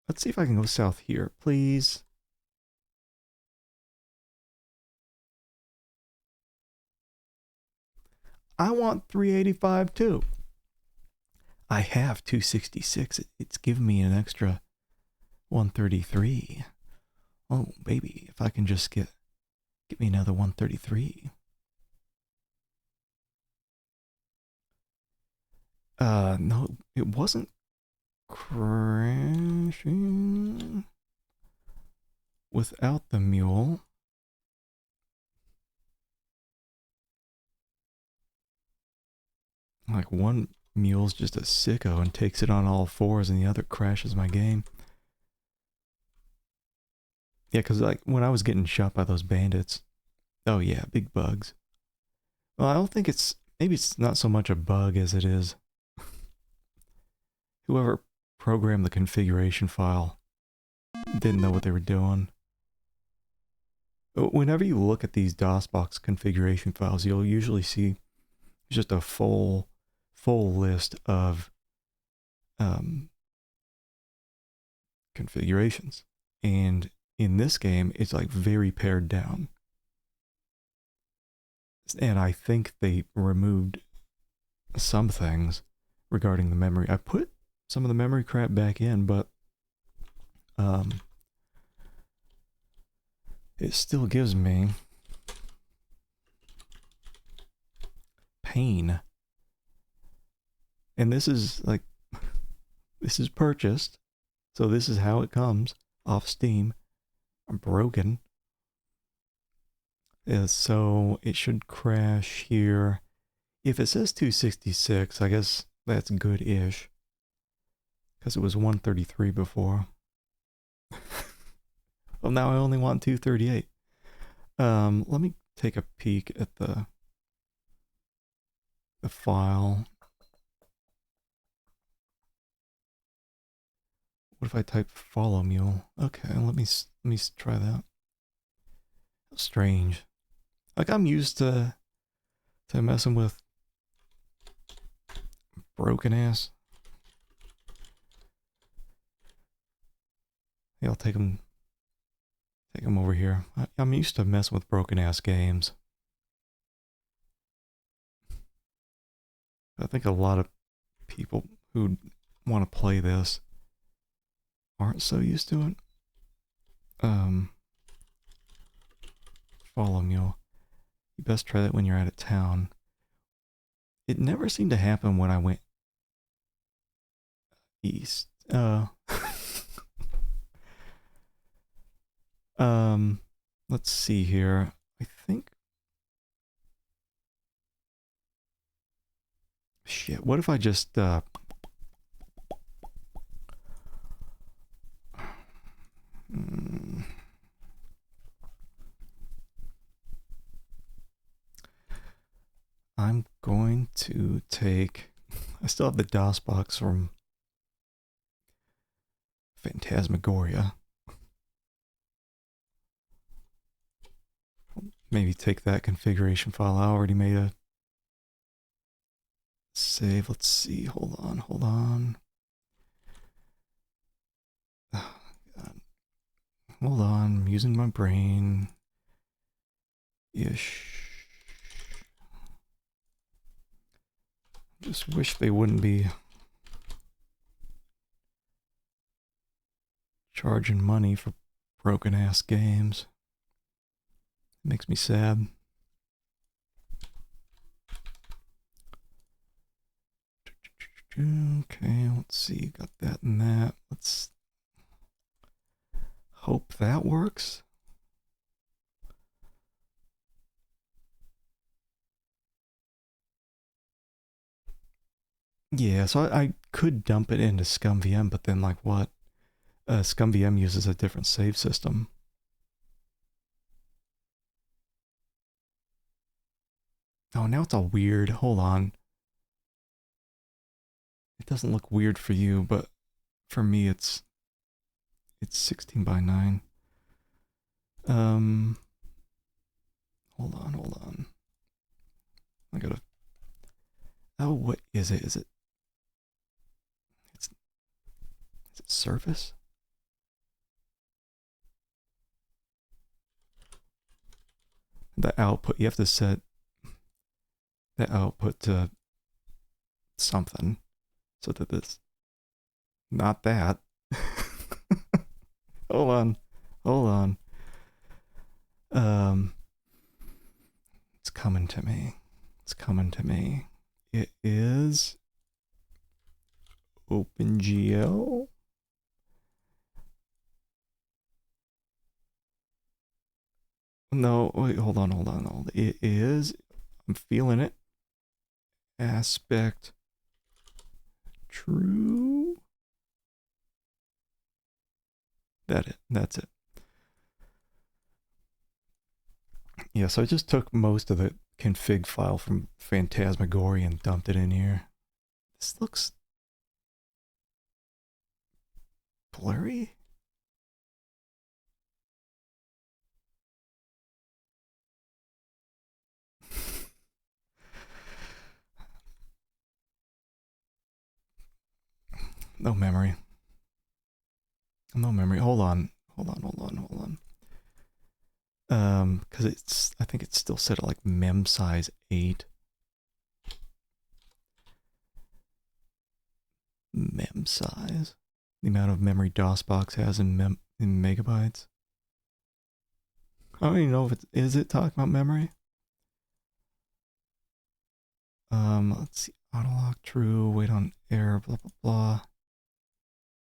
Let's see if I can go south here, please. I want 385 too. I have 266. It's given me an extra 133. Oh, baby, if I can just get me another 133. No, it wasn't crashing without the mule. Like one mule's just a sicko and takes it on all fours and the other crashes my game. Yeah, because like when I was getting shot by those bandits, oh yeah, big bugs. Well, I don't think maybe it's not so much a bug as it is whoever programmed the configuration file didn't know what they were doing. Whenever you look at these DOSBox configuration files, you'll usually see just a full list of configurations. And in this game, it's like very pared down. And I think they removed some things regarding the memory. I put some of the memory crap back in, but it still gives me pain. And this is like, this is purchased, so this is how it comes off Steam. I'm broken. So it should crash here. If it says 266, I guess that's good-ish. Because it was 133 before. Well, now I only want 238. Let me take a peek at the file. What if I type follow mule? Okay, let me try that. Strange. Like I'm used to messing with broken ass. Yeah, I'll take them over here. I'm used to messing with broken ass games. I think a lot of people who want to play this aren't so used to it. Follow mule. You best try that when you're out of town. It never seemed to happen when I went east. Let's see here. I think. Shit. What if I just I'm going to take. I still have the DOS box from Phantasmagoria. Maybe take that configuration file. I already made a save. Let's see. Hold on. Oh, God. Hold on. I'm using my brain. Ish. Just wish they wouldn't be charging money for broken ass games. It makes me sad. Okay, let's see. Got that and that. Let's hope that works. Yeah, so I could dump it into ScumVM, but then like what? ScumVM uses a different save system. Oh, now it's all weird. Hold on. It doesn't look weird for you, but for me, it's 16 by 9. Hold on. I gotta. Oh, what is it? Is it surface? The output, you have to set the output to something so that it's not that. Hold on. It's coming to me. It is OpenGL. No, wait, hold on. It is, I'm feeling it. Aspect true. That's it. Yeah, so I just took most of the config file from Phantasmagoria and dumped it in here. This looks blurry. No memory. Hold on. Because I think it's still set at like mem size 8. Mem size. The amount of memory DOSBox has in megabytes. I don't even know if is it talking about memory? Let's see. Autolock true, wait on error, blah blah blah.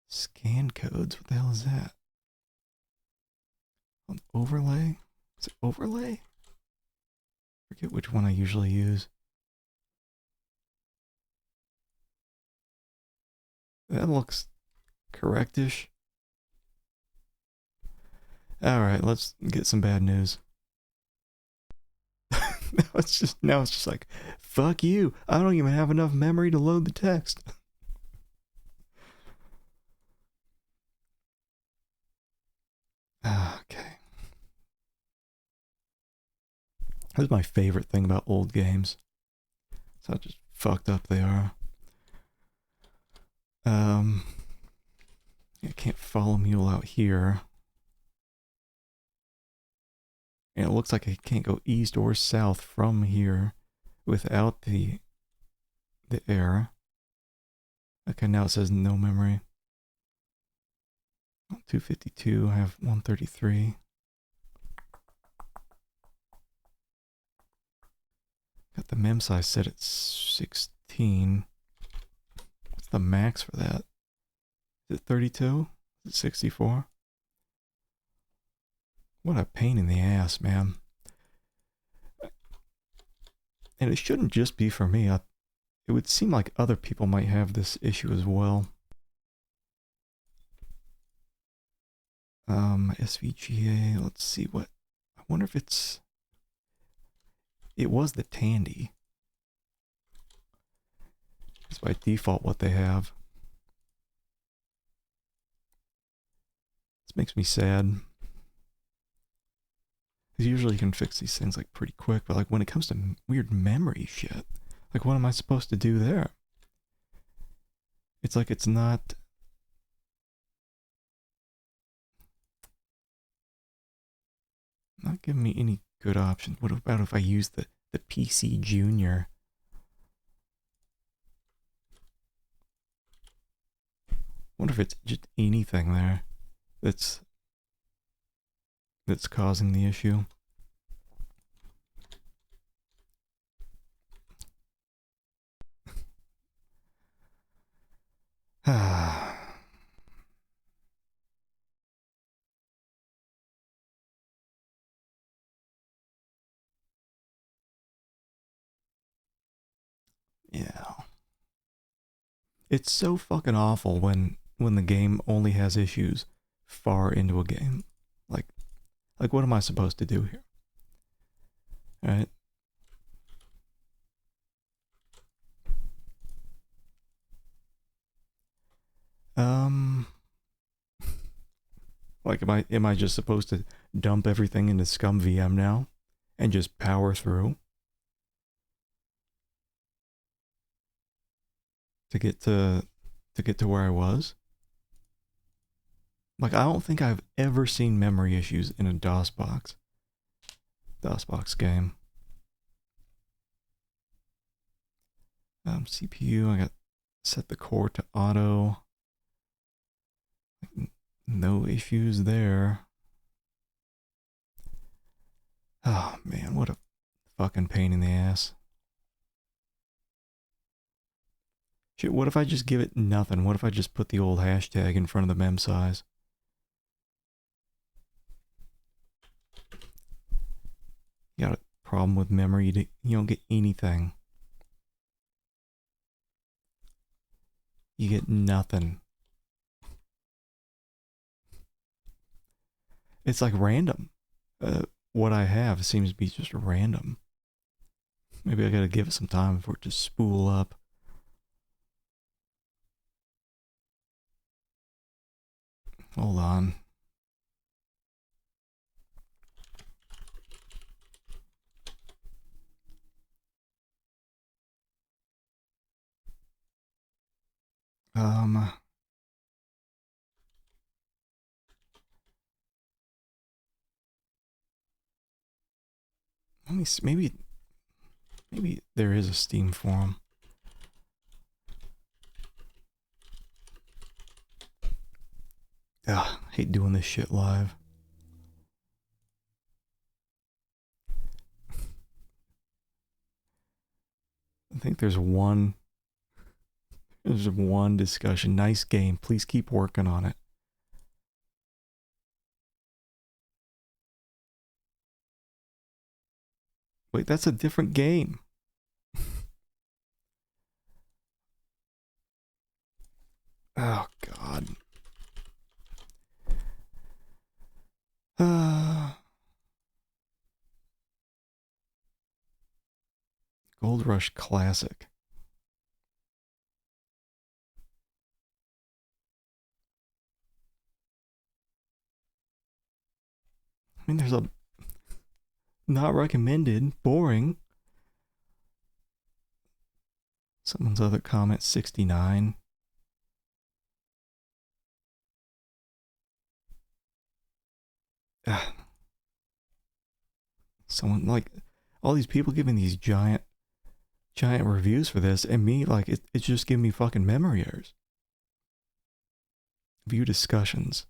Scan codes, what the hell is that? Overlay? Is it overlay? Forget which one I usually use. That looks correctish. Alright, let's get some bad news. now it's just like, fuck you. I don't even have enough memory to load the text. Okay. That's my favorite thing about old games. It's how just fucked up they are. I can't follow mule out here. And it looks like I can't go east or south from here without the error. Okay, now it says no memory. 252, I have 133. Got the mem size set at 16. What's the max for that? Is it 32? Is it 64? What a pain in the ass, man. And it shouldn't just be for me. It would seem like other people might have this issue as well. SVGA, let's see what... I wonder if it's... It was the Tandy. It's by default what they have. This makes me sad. Because usually you can fix these things like pretty quick, but like when it comes to weird memory shit, like what am I supposed to do there? It's like it's not giving me any good options. What about if I use the PC Junior? Wonder if it's just anything there that's causing the issue. Yeah. It's so fucking awful when the game only has issues far into a game. Like what am I supposed to do here? Alright. Like, am I just supposed to dump everything into Scum VM now and just power through to get to where I was? Like, I don't think I've ever seen memory issues in a DOSBox game. CPU, I got set the core to auto. No issues there. Oh man, what a fucking pain in the ass. Shit, what if I just give it nothing? What if I just put the old hashtag in front of the mem size? You got a problem with memory, you don't get anything. You get nothing. It's like random. What I have seems to be just random. Maybe I gotta give it some time for it to spool up. Hold on. Let me see, maybe there is a Steam forum. Ugh, hate doing this shit live. I think there's one discussion. Nice game. Please keep working on it. Wait, that's a different game. Oh, God. Gold Rush Classic. I mean, there's a not recommended, boring. Someone's other comment, 69. Someone, like, all these people giving these giant reviews for this, and me, like, it's just giving me fucking memory errors. View discussions.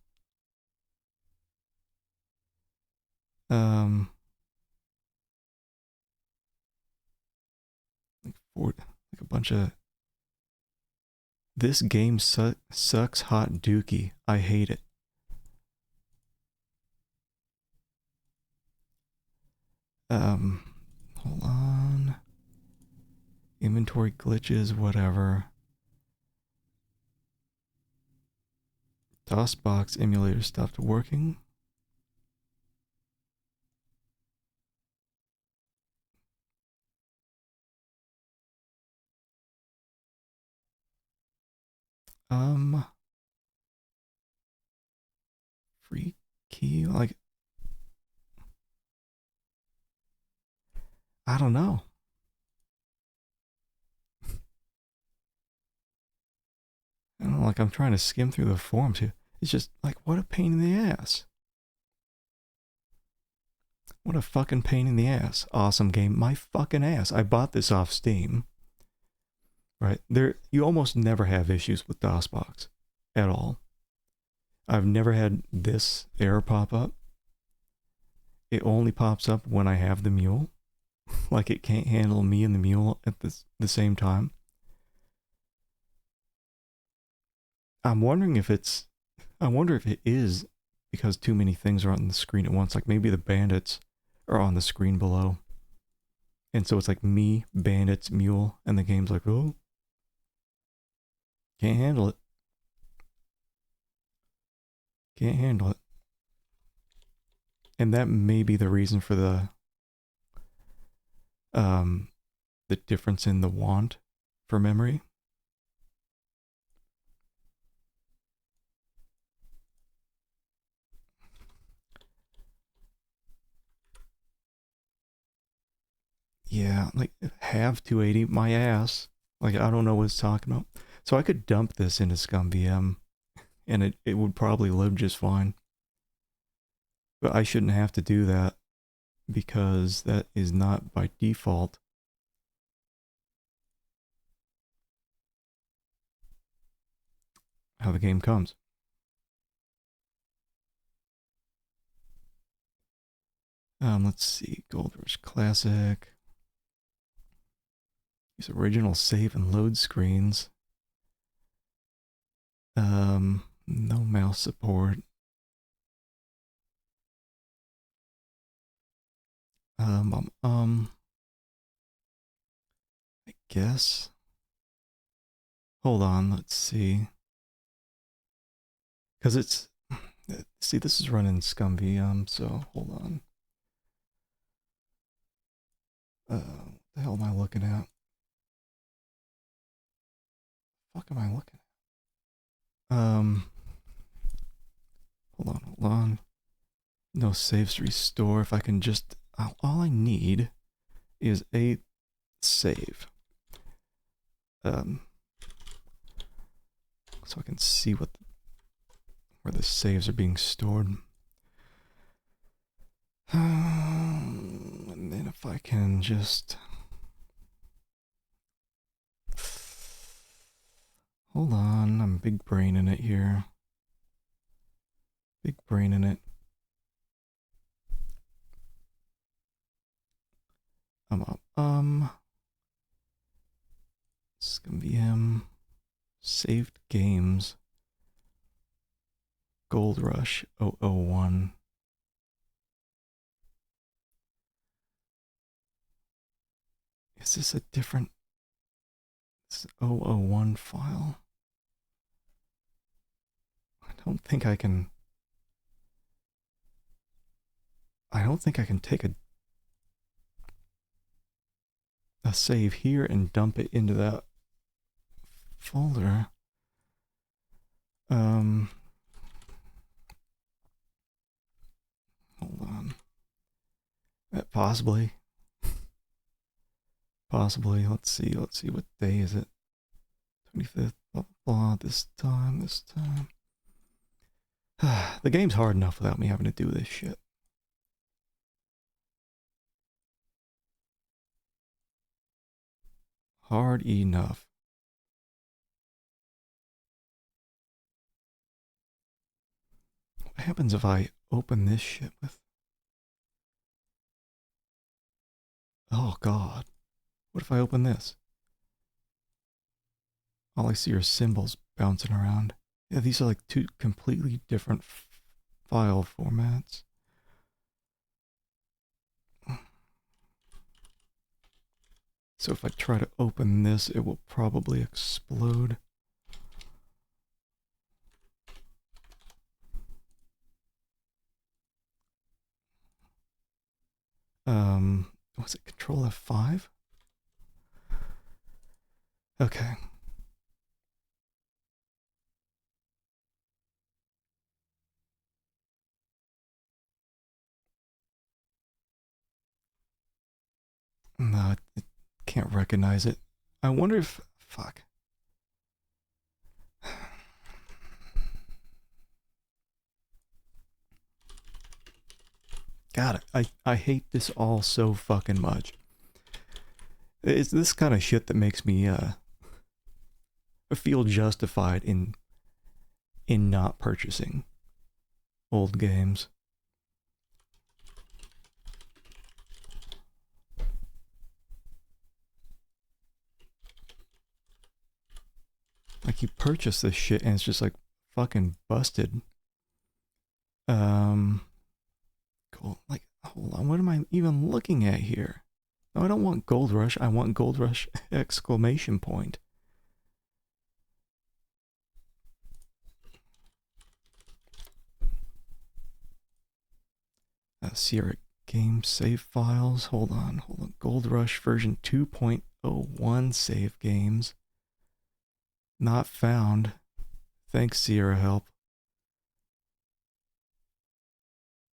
Like a bunch of, this game sucks hot dookie. I hate it. Hold on. Inventory glitches, whatever. DOSBox emulator stopped working. Free key, like, I don't know. I don't know, like, I'm trying to skim through the forums here. It's just, like, what a pain in the ass. What a fucking pain in the ass. Awesome game. My fucking ass. I bought this off Steam. Right? You almost never have issues with DOSBox. At all. I've never had this error pop up. It only pops up when I have the mule. Like, it can't handle me and the mule at the same time. I wonder if it is because too many things are on the screen at once. Like, maybe the bandits are on the screen below. And so it's like me, bandits, mule, and the game's like, oh, can't handle it. Can't handle it. And that may be the reason for the difference in the want for memory. Yeah, like have 280 my ass. Like I don't know what it's talking about. So I could dump this into ScumVM and it would probably live just fine. But I shouldn't have to do that because that is not by default how the game comes. Let's see, Gold Rush Classic. Use original save and load screens. No mouse support. I guess. Hold on, let's see. Because it's, see, this is running ScumVM, so hold on. What the hell am I looking at? What am I looking at? Hold on. No saves restore. If I can just, all I need is a save. So I can see where the saves are being stored. And then if I can just hold on, I'm big braining it here. Big braining it. ScumVM saved games. Gold Rush 001. Is this a different 001 file? I don't think I can take a save here and dump it into that folder. Hold on. Possibly. Let's see what day is it? 25th, blah blah blah, this time. The game's hard enough without me having to do this shit. Hard enough. What happens if I open this shit with... Oh god. What if I open this? All I see are symbols bouncing around. Yeah, these are like two completely different file formats. So if I try to open this, it will probably explode. Was it Control F5? Okay. No, it can't recognize it. I wonder if... Fuck. God, I hate this all so fucking much. It's this kind of shit that makes me feel justified in not purchasing old games. Like you purchase this shit and it's just like fucking busted. Cool. Like, hold on, what am I even looking at here? No, I don't want Gold Rush. I want Gold Rush exclamation point. Sierra game save files. Hold on. Gold Rush version 2.01 save games. Not found. Thanks, Sierra help.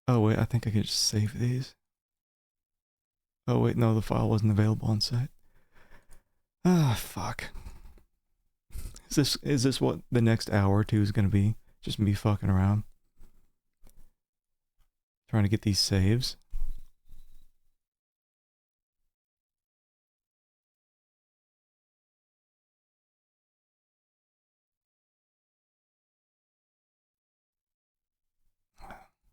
Oh wait, I think I could just save these. Oh wait, no, the file wasn't available on site. Ah, fuck. Is this what the next hour or two is gonna be? Just me fucking around, trying to get these saves.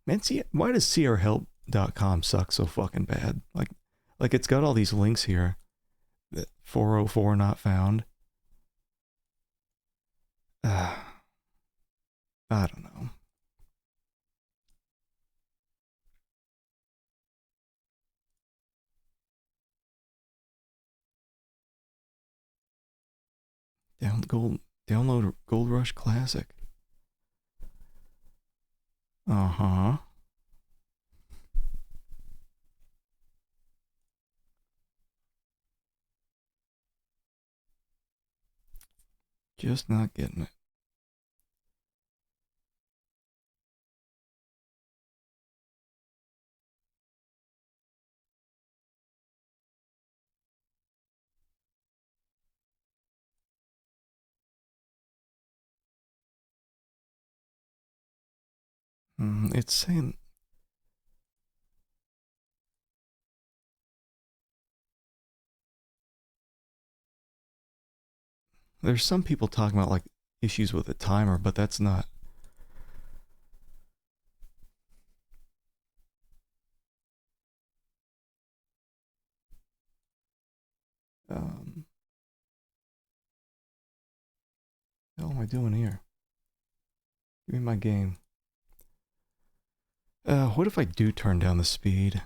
Man, see, why does crhelp.com suck so fucking bad? Like it's got all these links here. That 404 not found. I don't know. Download Gold Rush Classic. Uh-huh. Just not getting it. It's saying there's some people talking about like issues with the timer, but that's not. Um, what the hell am I doing here? Give me my game. What if I do turn down the speed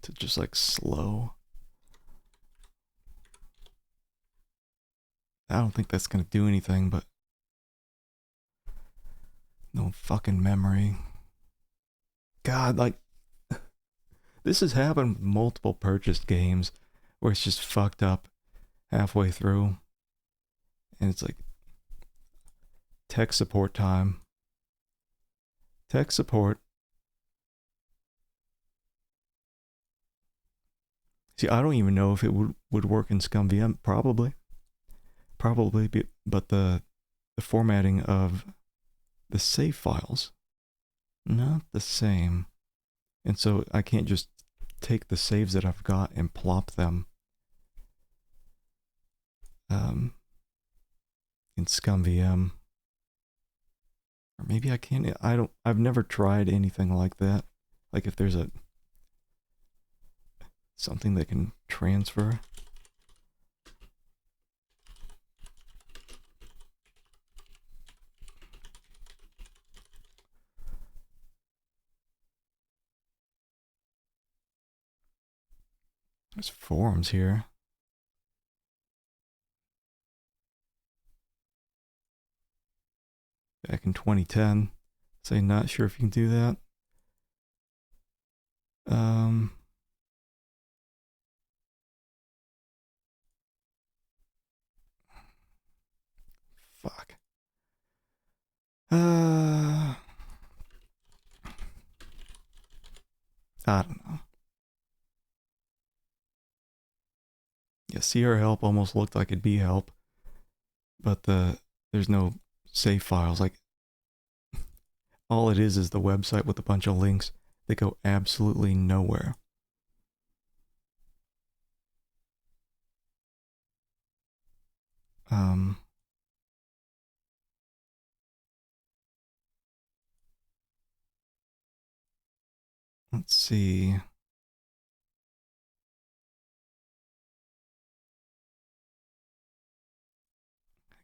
to just like slow? I don't think that's gonna do anything, but no fucking memory. God, like this has happened with multiple purchased games where it's just fucked up halfway through, and it's like tech support time. Tech support. See, I don't even know if it would work in ScumVM. Probably, but the formatting of the save files not the same, and so I can't just take the saves that I've got and plop them in ScumVM. Or maybe I can. I've never tried anything like that. Like if there's something that can transfer. There's forums here. Back in 2010, say not sure if you can do that. Fuck. I don't know. Yeah, CR help almost looked like it'd be help, but there's no save files. Like all it is the website with a bunch of links that go absolutely nowhere. Let's see. I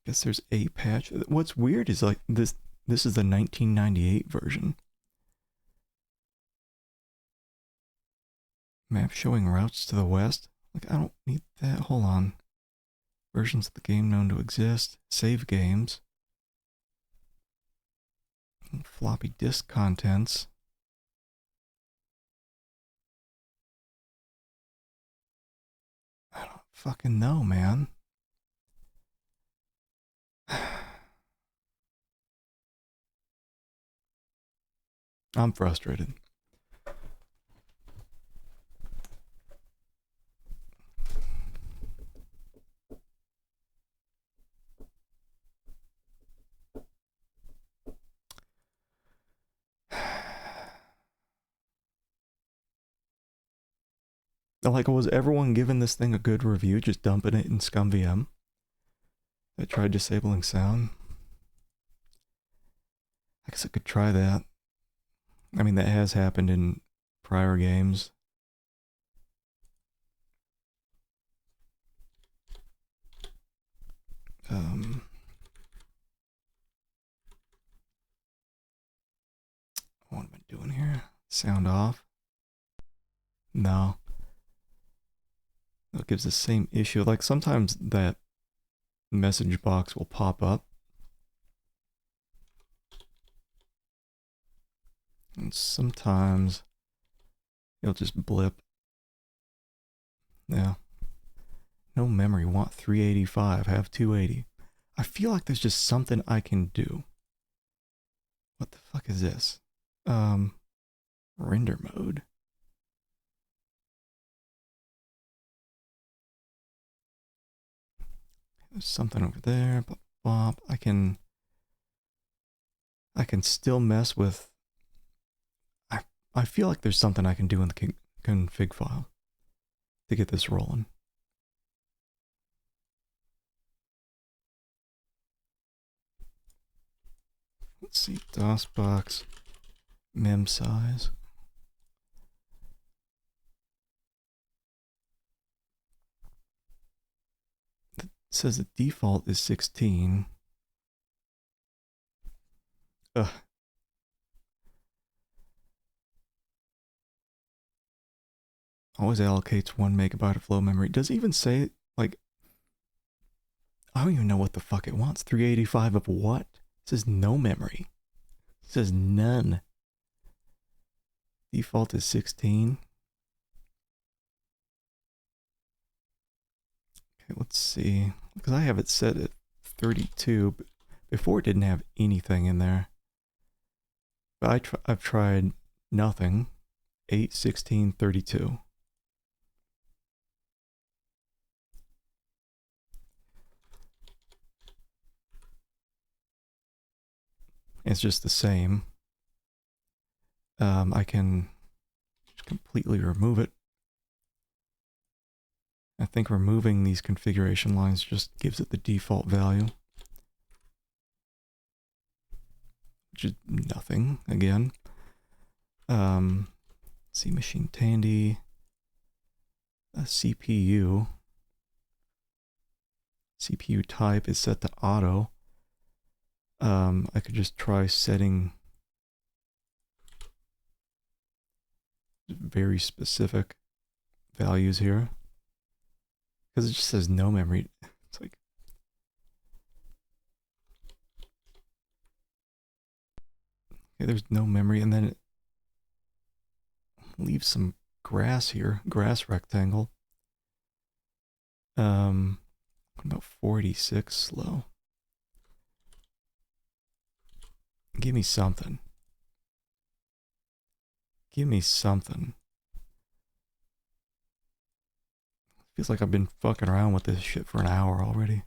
guess there's a patch. What's weird is like this is the 1998 version. Map showing routes to the west. Like I don't need that. Hold on. Versions of the game known to exist. Save games. Floppy disk contents. I don't fucking know, man. I'm frustrated. Like, was everyone giving this thing a good review, just dumping it in ScumVM? I tried disabling sound. I guess I could try that. I mean, that has happened in prior games. What am I doing here? Sound off? No. It gives the same issue. Like, sometimes that message box will pop up. And sometimes it'll just blip. Yeah. No memory. Want 385. Have 280. I feel like there's just something I can do. What the fuck is this? Render mode. There's something over there. Bop, bop. I can still mess with. I feel like there's something I can do in the config file to get this rolling. Let's see, DOSBox mem size. It says the default is 16. Ugh. Always allocates 1 megabyte of flow memory. Does it even say, like, I don't even know what the fuck it wants. 385 of what? It says no memory. It says none. Default is 16. Okay, let's see. Because I have it set at 32, but before it didn't have anything in there. But I've tried nothing. 8, 16, 32. It's just the same. I can just completely remove it. I think removing these configuration lines just gives it the default value. Which is nothing, again. See, machine tandy. A CPU. CPU type is set to auto. I could just try setting very specific values here. Because it just says no memory. It's like, okay, there's no memory, and then it leaves some grass here, grass rectangle. About 46 slow. Give me something. Give me something. Feels like I've been fucking around with this shit for an hour already.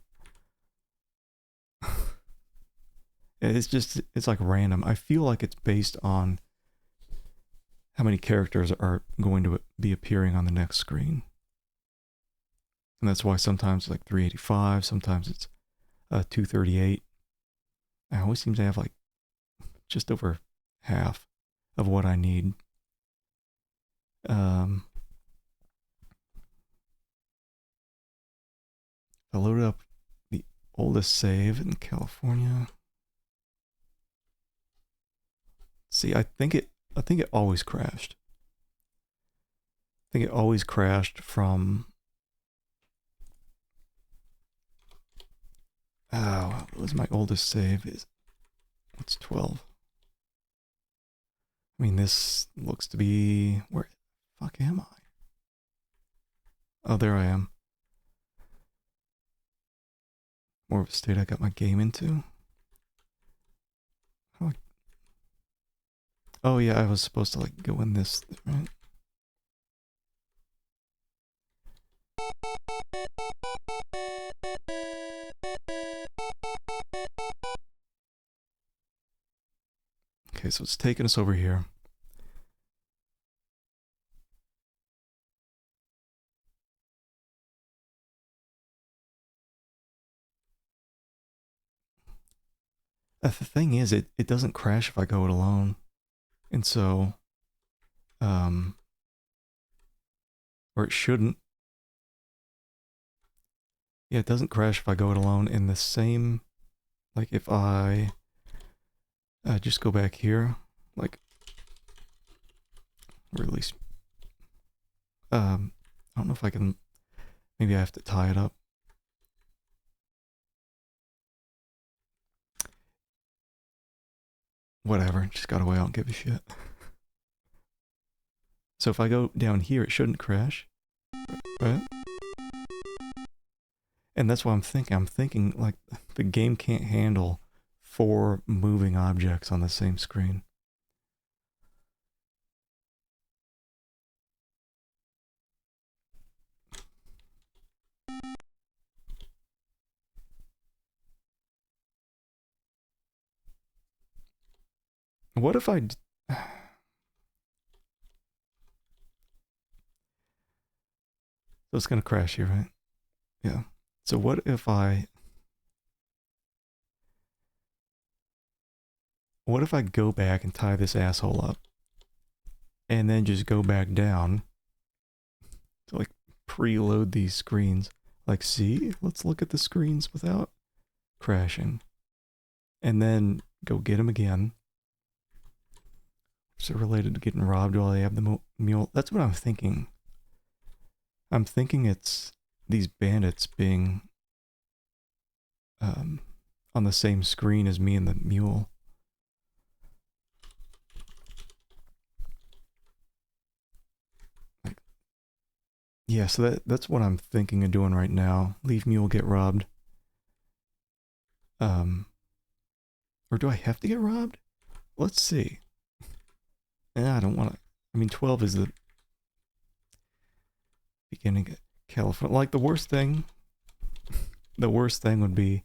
It's like random. I feel like it's based on how many characters are going to be appearing on the next screen. And that's why sometimes it's like 385, sometimes it's 238. I always seem to have like just over half of what I need. I loaded up the oldest save in California. See, I think it always crashed. I think it always crashed from what was my oldest save? What's 12? I mean, this looks to be, where the fuck am I? Oh, there I am. More of a state I got my game into. Oh yeah, I was supposed to like go in this, right? Okay, so it's taking us over here. The thing is, it doesn't crash if I go it alone. And so, or it shouldn't. Yeah, it doesn't crash if I go it alone. In the same, like if I just go back here, like, or at least, I don't know if I can, maybe I have to tie it up. Whatever, just got away, I don't give a shit. So if I go down here, it shouldn't crash, right? And that's what I'm thinking. I'm thinking like the game can't handle 4 moving objects on the same screen. What if I... So it's gonna crash here, right? Yeah. So what if I... What if I go back and tie this asshole up? And then just go back down to like preload these screens. Like, see? Let's look at the screens without crashing. And then go get them again. Is it related to getting robbed while they have the mule? That's what I'm thinking. I'm thinking it's these bandits being on the same screen as me and the mule. Like, yeah, so that's what I'm thinking of doing right now. Leave mule get robbed. Or do I have to get robbed? Let's see. I don't want to. I mean, 12 is the beginning of California. Like, the worst thing would be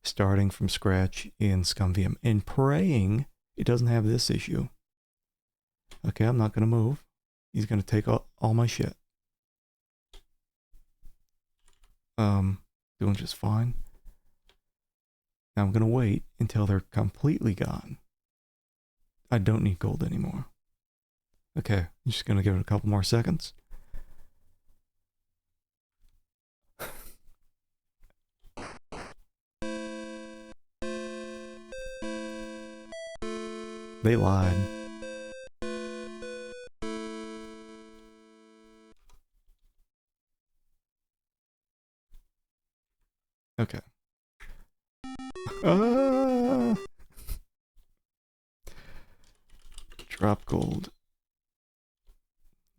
starting from scratch in Scumvium and praying it doesn't have this issue. Okay, I'm not going to move. He's going to take all my shit. Doing just fine. Now I'm going to wait until they're completely gone. I don't need gold anymore. Okay, I'm just going to give it a couple more seconds. They lied. Okay. Drop gold.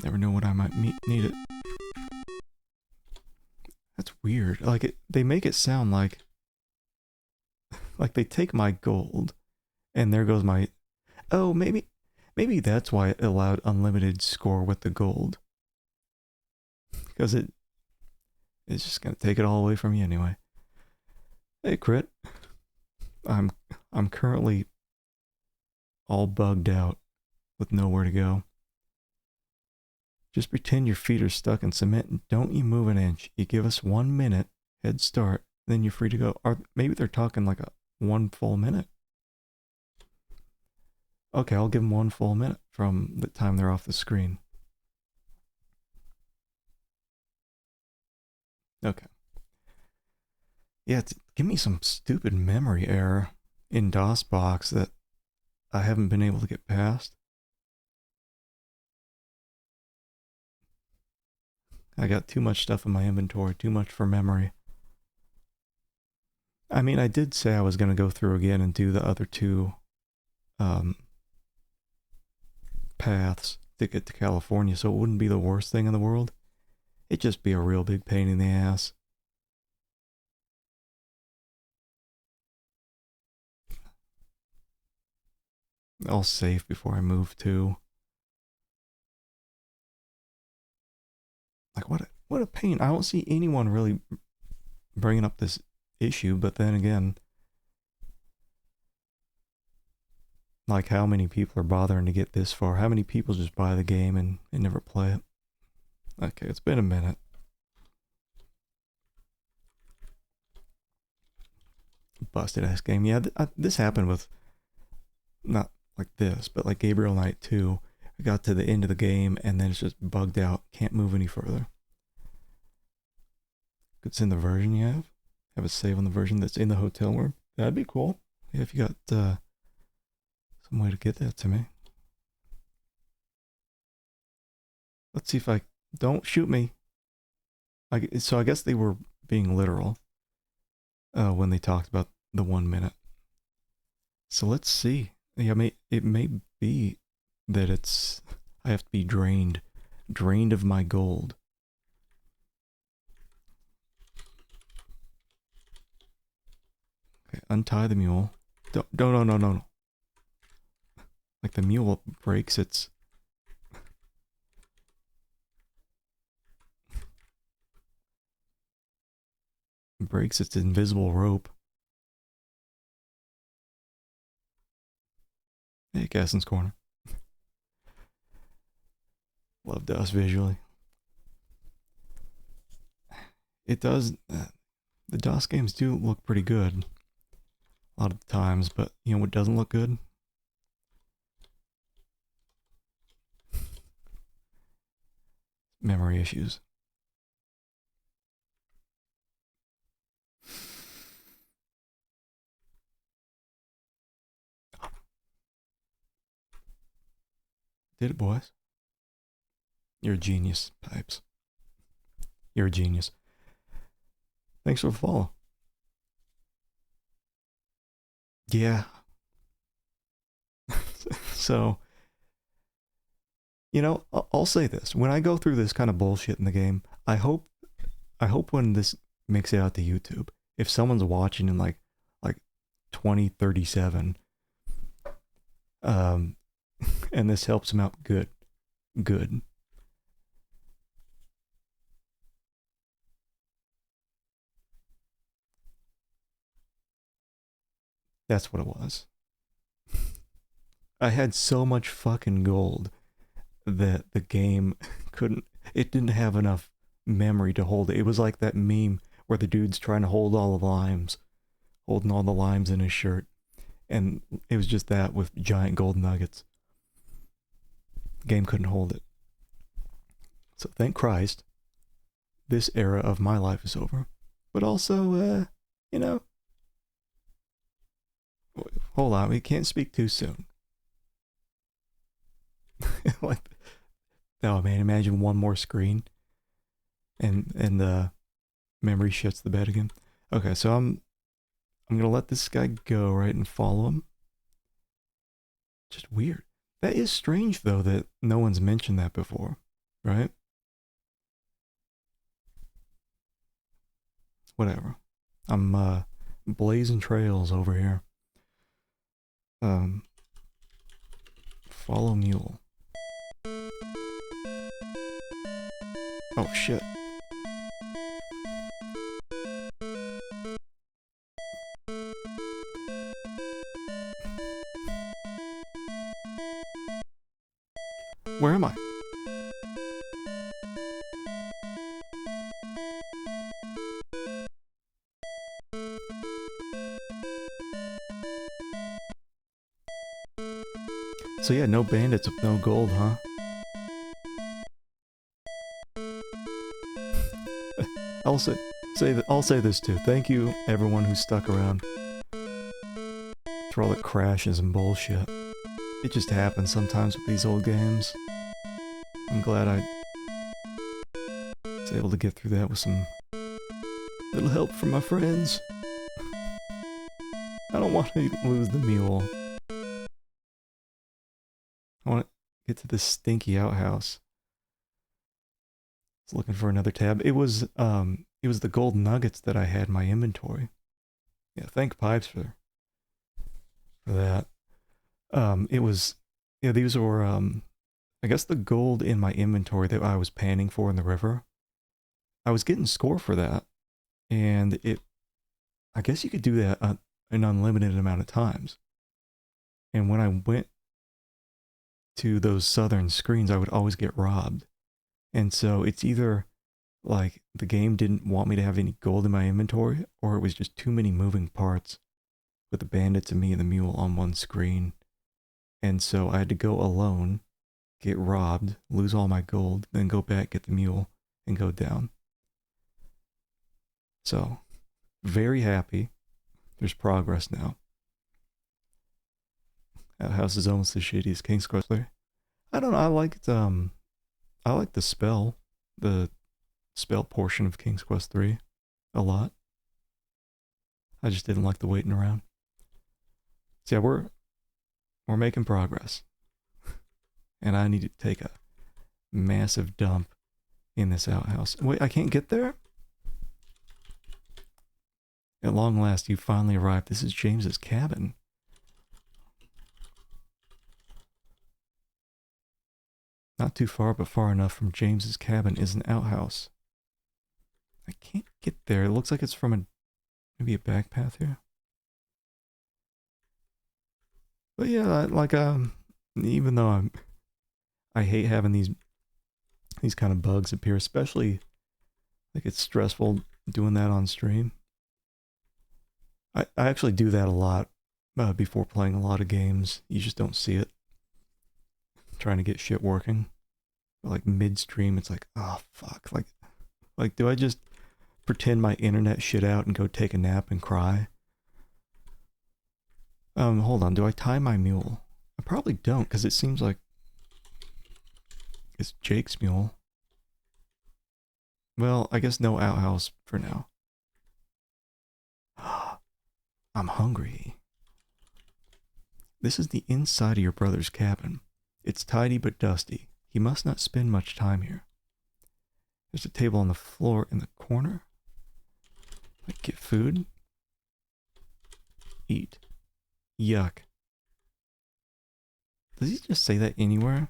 Never know when I might need it. That's weird. Like, they make it sound like they take my gold and there goes my... Oh, maybe that's why it allowed unlimited score with the gold. Because it's just gonna take it all away from you anyway. Hey, crit. I'm currently all bugged out with nowhere to go. Just pretend your feet are stuck in cement and don't you move an inch. You give us 1 minute head start, then you're free to go. Or maybe they're talking like a 1 full minute. Okay, I'll give them 1 full minute from the time they're off the screen. Okay. Yeah, give me some stupid memory error in DOSBox that I haven't been able to get past. I got too much stuff in my inventory, too much for memory. I mean, I did say I was going to go through again and do the other 2 paths to get to California, so it wouldn't be the worst thing in the world. It'd just be a real big pain in the ass. I'll save before I move too. Like, what a pain. I don't see anyone really bringing up this issue, but then again, like, how many people are bothering to get this far? How many people just buy the game and never play it? Okay, it's been a minute. busted ass game. Yeah, this happened with, not like this, but like Gabriel Knight 2. I got to the end of the game and then it's just bugged out. Can't move any further. Could send the version you have. Have a save on the version that's in the hotel room. That'd be cool. Yeah, if you got some way to get that to me. Let's see if I... Don't shoot me. So I guess they were being literal when they talked about the 1 minute. So let's see. Yeah, it may be that it's... I have to be drained of my gold. Okay, untie the mule. No. Like the mule breaks its... breaks its invisible rope. Hey, Cassin's Corner. Love DOS visually. It does... the DOS games do look pretty good. A lot of the times, but you know what doesn't look good? Memory issues. Did it, boys? You're a genius, Pipes. You're a genius. Thanks for the follow. Yeah. So, you know, I'll say this. When I go through this kind of bullshit in the game, I hope when this makes it out to YouTube, if someone's watching in like 2037, and this helps them out, good. That's what it was. I had so much fucking gold that the game it didn't have enough memory to hold it. It was like that meme where the dude's trying to hold all the limes, holding all the limes in his shirt. And it was just that with giant gold nuggets. The game couldn't hold it. So thank Christ, this era of my life is over. But also, you know, hold on, we can't speak too soon. Like, oh man, imagine one more screen and the memory shits the bed again. Okay, so I'm gonna let this guy go, right, and follow him. Just weird. That is strange though that no one's mentioned that before, right? Whatever. I'm blazing trails over here. Follow mule. Oh shit. Where am I? So yeah, no bandits with no gold, huh? I'll say this too. Thank you everyone who stuck around through all the crashes and bullshit. It just happens sometimes with these old games. I'm glad I was able to get through that with some little help from my friends. I don't want to lose the mule. I want to get to this stinky outhouse. I was looking for another tab. It was the gold nuggets that I had in my inventory. Yeah, thank Pipes for that. It was, yeah, these were, I guess the gold in my inventory that I was panning for in the river. I was getting score for that. And I guess you could do that an unlimited amount of times. And when I went to those southern screens, I would always get robbed. And so it's either like the game didn't want me to have any gold in my inventory, or it was just too many moving parts with the bandits and me and the mule on one screen. And so I had to go alone, get robbed, lose all my gold, then go back, get the mule, and go down. So, very happy. There's progress now. That house is almost as shitty as King's Quest 3. I don't know, I like the spell portion of King's Quest 3 a lot. I just didn't like the waiting around. So yeah, we're making progress. And I need to take a massive dump in this outhouse. Wait, I can't get there? At long last, you finally arrived. This is James's cabin. Not too far, but far enough from James's cabin is an outhouse. I can't get there. It looks like it's from maybe a back path here. But yeah, like even though I hate having these kind of bugs appear, especially like it's stressful doing that on stream. I actually do that a lot before playing a lot of games. You just don't see it. Trying to get shit working. But like midstream, it's like, oh fuck. Like do I just pretend my internet shit out and go take a nap and cry? Hold on, do I tie my mule? I probably don't, because it seems like it's Jake's mule. Well, I guess no outhouse for now. I'm hungry. This is the inside of your brother's cabin. It's tidy but dusty. He must not spend much time here. There's a table on the floor in the corner. Like, get food. Eat. Yuck. Does he just say that anywhere?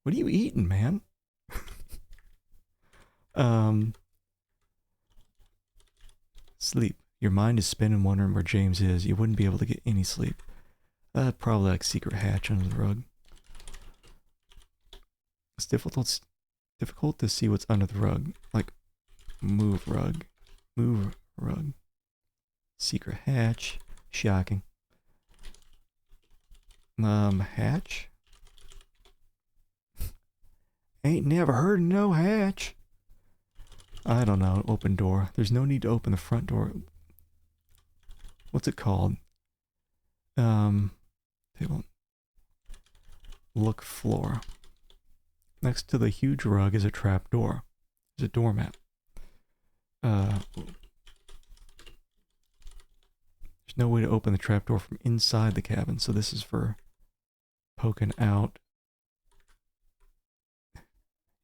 What are you eating, man? Sleep. Your mind is spinning wondering where James is. You wouldn't be able to get any sleep. Probably like secret hatch under the rug. It's difficult to see what's under the rug. Like, move rug. Move rug. Secret hatch. Shocking. Hatch? Ain't never heard of no hatch. I don't know. Open door. There's no need to open the front door. What's it called? Table. Look floor. Next to the huge rug is a trap door. There's a doormat. There's no way to open the trap door from inside the cabin, so this is for poking out.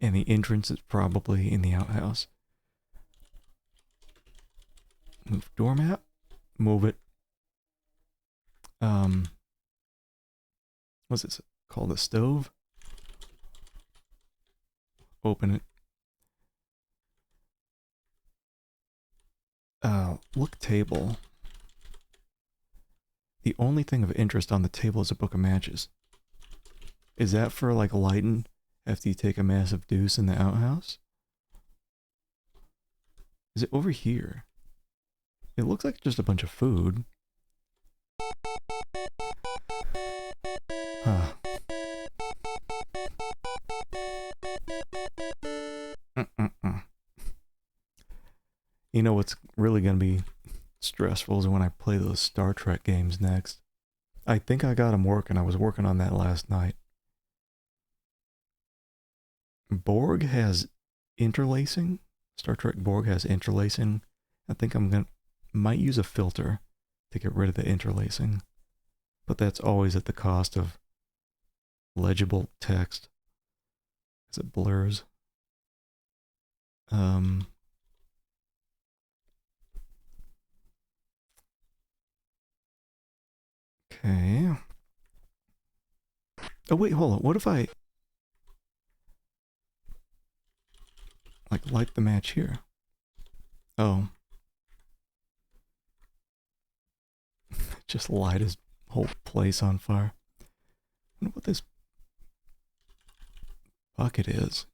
And the entrance is probably in the outhouse. Move doormat. Move it. What's this called? A stove? Open it. Look table. The only thing of interest on the table is a book of matches. Is that for like lighting after you take a massive deuce in the outhouse? Is it over here? It looks like just a bunch of food. Huh. You know what's really gonna be stressful is when I play those Star Trek games next. I think I got them working. I was working on that last night. Borg has interlacing. Star Trek Borg has interlacing. I think might use a filter to get rid of the interlacing. But that's always at the cost of legible text. As it blurs. Okay. Oh wait, hold on. What if I like light the match here? Oh. Just light his whole place on fire. I wonder what this bucket is.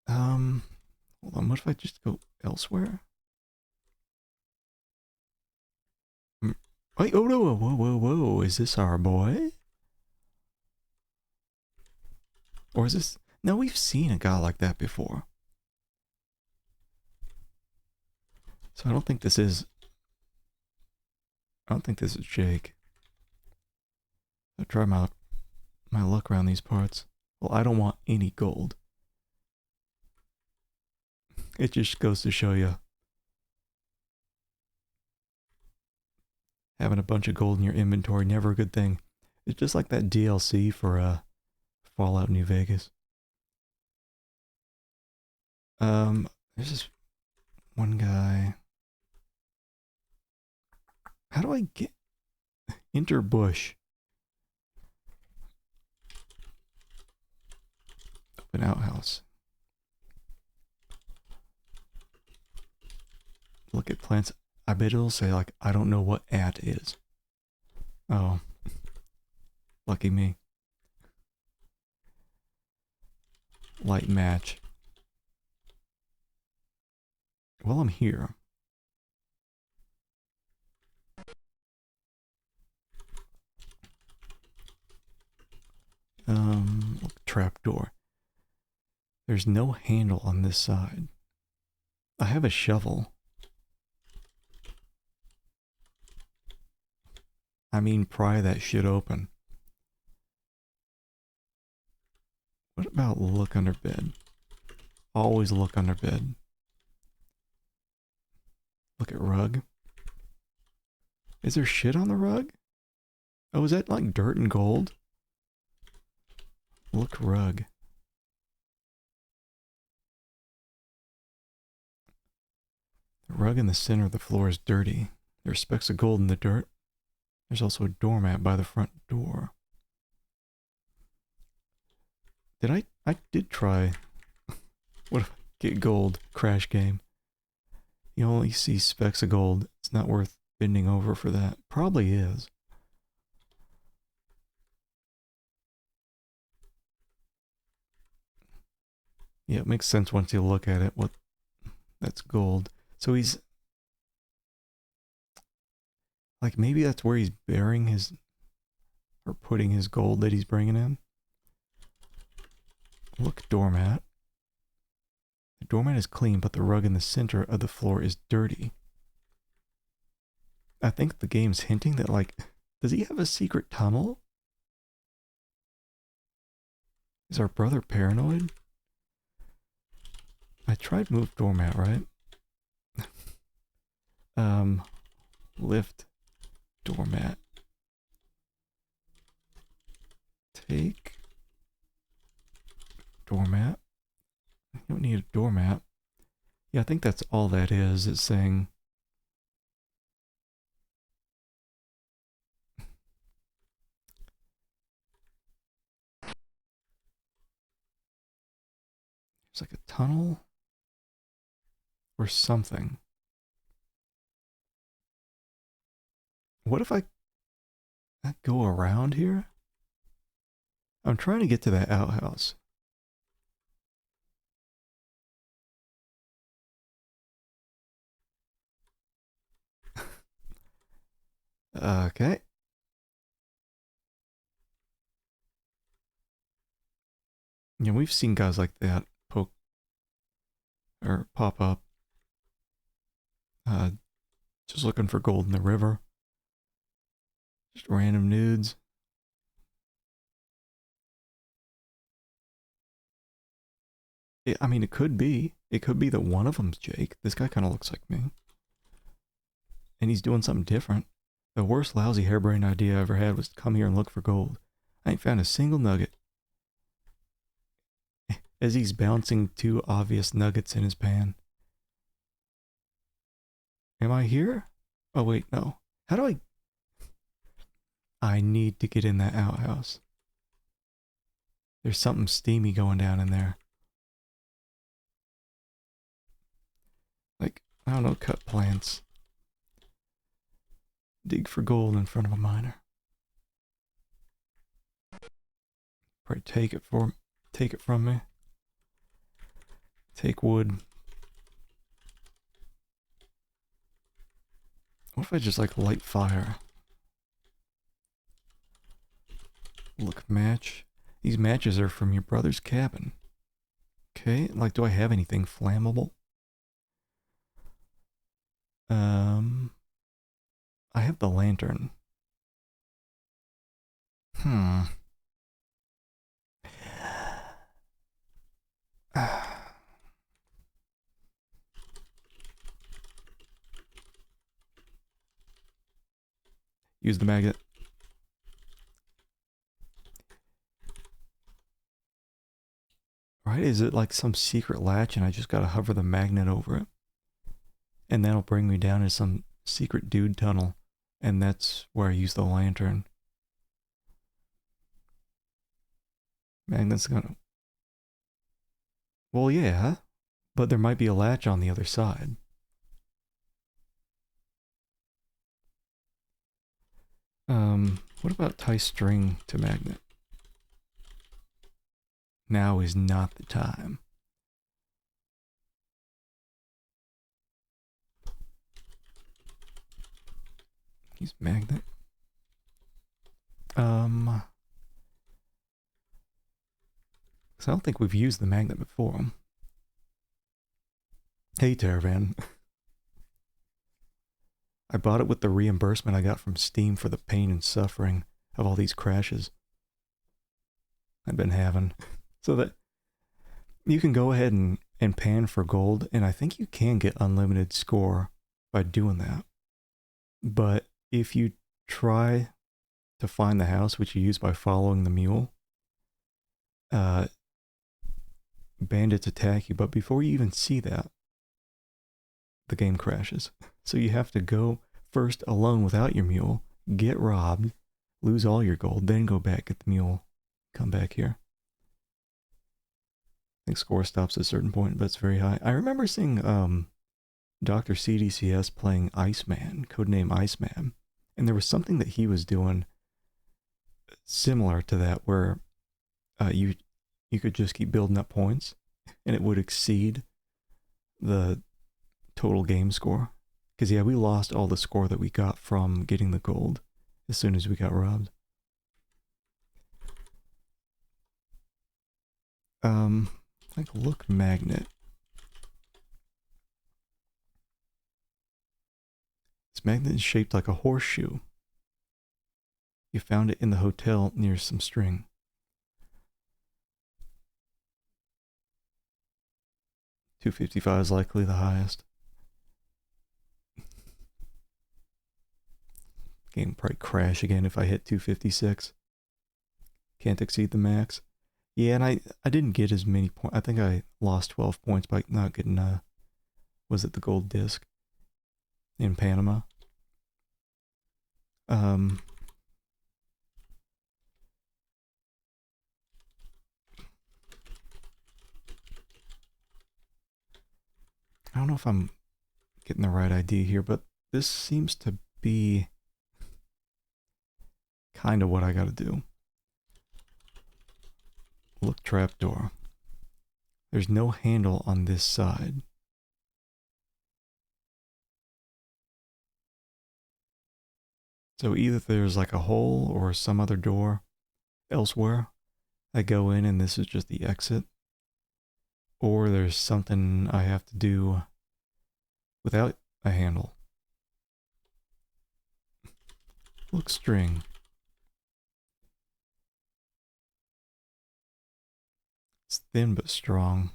Hold on, what if I just go elsewhere? Wait, oh no, whoa, whoa, whoa, is this our boy? Or is this... No, we've seen a guy like that before. So I don't think this is... I don't think this is Jake. I'll try my luck around these parts. Well, I don't want any gold. It just goes to show you. Having a bunch of gold in your inventory, never a good thing. It's just like that DLC for Fallout New Vegas. There's this one guy. How do I get... Enter bush. Open outhouse. Look at plants. I bet it'll say, like, I don't know what at is. Oh. Lucky me. Light match. Well, I'm here. Look, trapdoor. There's no handle on this side. I have a shovel. I mean, pry that shit open. What about look under bed? Always look under bed. Look at rug. Is there shit on the rug? Oh, is that like dirt and gold? Look rug. The rug in the center of the floor is dirty. There are specks of gold in the dirt. There's also a doormat by the front door. I did try. What if I get gold? Crash game. You only see specks of gold. It's not worth bending over for that. Probably is. Yeah, it makes sense once you look at it. What? That's gold. So he's... Like, maybe that's where he's burying his... Or putting his gold that he's bringing in. Look, doormat. The doormat is clean, but the rug in the center of the floor is dirty. I think the game's hinting that, like... Does he have a secret tunnel? Is our brother paranoid? I tried move doormat, right? Lift doormat. Take doormat. You don't need a doormat. Yeah, I think that's all that is. It's saying... It's like a tunnel or something. What if I go around here? I'm trying to get to that outhouse. Okay. Yeah, we've seen guys like that poke or pop up. Just looking for gold in the river. Just random nudes. I mean, it could be. It could be that one of them's Jake. This guy kind of looks like me. And he's doing something different. The worst lousy harebrained idea I ever had was to come here and look for gold. I ain't found a single nugget. As he's bouncing two obvious nuggets in his pan. Am I here? Oh wait, no. How do I... I need to get in that outhouse. There's something steamy going down in there. Like, I don't know, cut plants. Dig for gold in front of a miner. Probably take it from me. Take wood. What if I just like light fire? Look, match. These matches are from your brother's cabin. Okay, like, do I have anything flammable? I have the lantern. Hmm. Use the magnet. Right? Is it like some secret latch and I just gotta hover the magnet over it? And that'll bring me down to some secret dude tunnel. And that's where I use the lantern. Magnet's gonna... Well, yeah. But there might be a latch on the other side. What about tie string to magnet? Now is not the time. Use magnet. Because I don't think we've used the magnet before. Hey, Taravan. I bought it with the reimbursement I got from Steam for the pain and suffering of all these crashes I've been having. So that you can go ahead and pan for gold, and I think you can get unlimited score by doing that. But if you try to find the house, which you use by following the mule, bandits attack you, but before you even see that, the game crashes. So you have to go first alone without your mule, get robbed, lose all your gold, then go back, get the mule, come back here. I think score stops at a certain point, but it's very high. I remember seeing Dr. CDCS playing Iceman, codename Iceman, and there was something that he was doing similar to that where you could just keep building up points and it would exceed the total game score. Because yeah, we lost all the score that we got from getting the gold as soon as we got robbed. Like look magnet. This magnet is shaped like a horseshoe. You found it in the hotel near some string. $255 is likely the highest. Game probably crash again if I hit 256. Can't exceed the max. Yeah, and I didn't get as many points. I think I lost 12 points by not getting, was it the gold disc in Panama? I don't know if I'm getting the right idea here, but this seems to be kind of what I gotta do. Look, trapdoor. There's no handle on this side. So either there's like a hole or some other door elsewhere. I go in and this is just the exit. Or there's something I have to do without a handle. Look, string. It's thin but strong.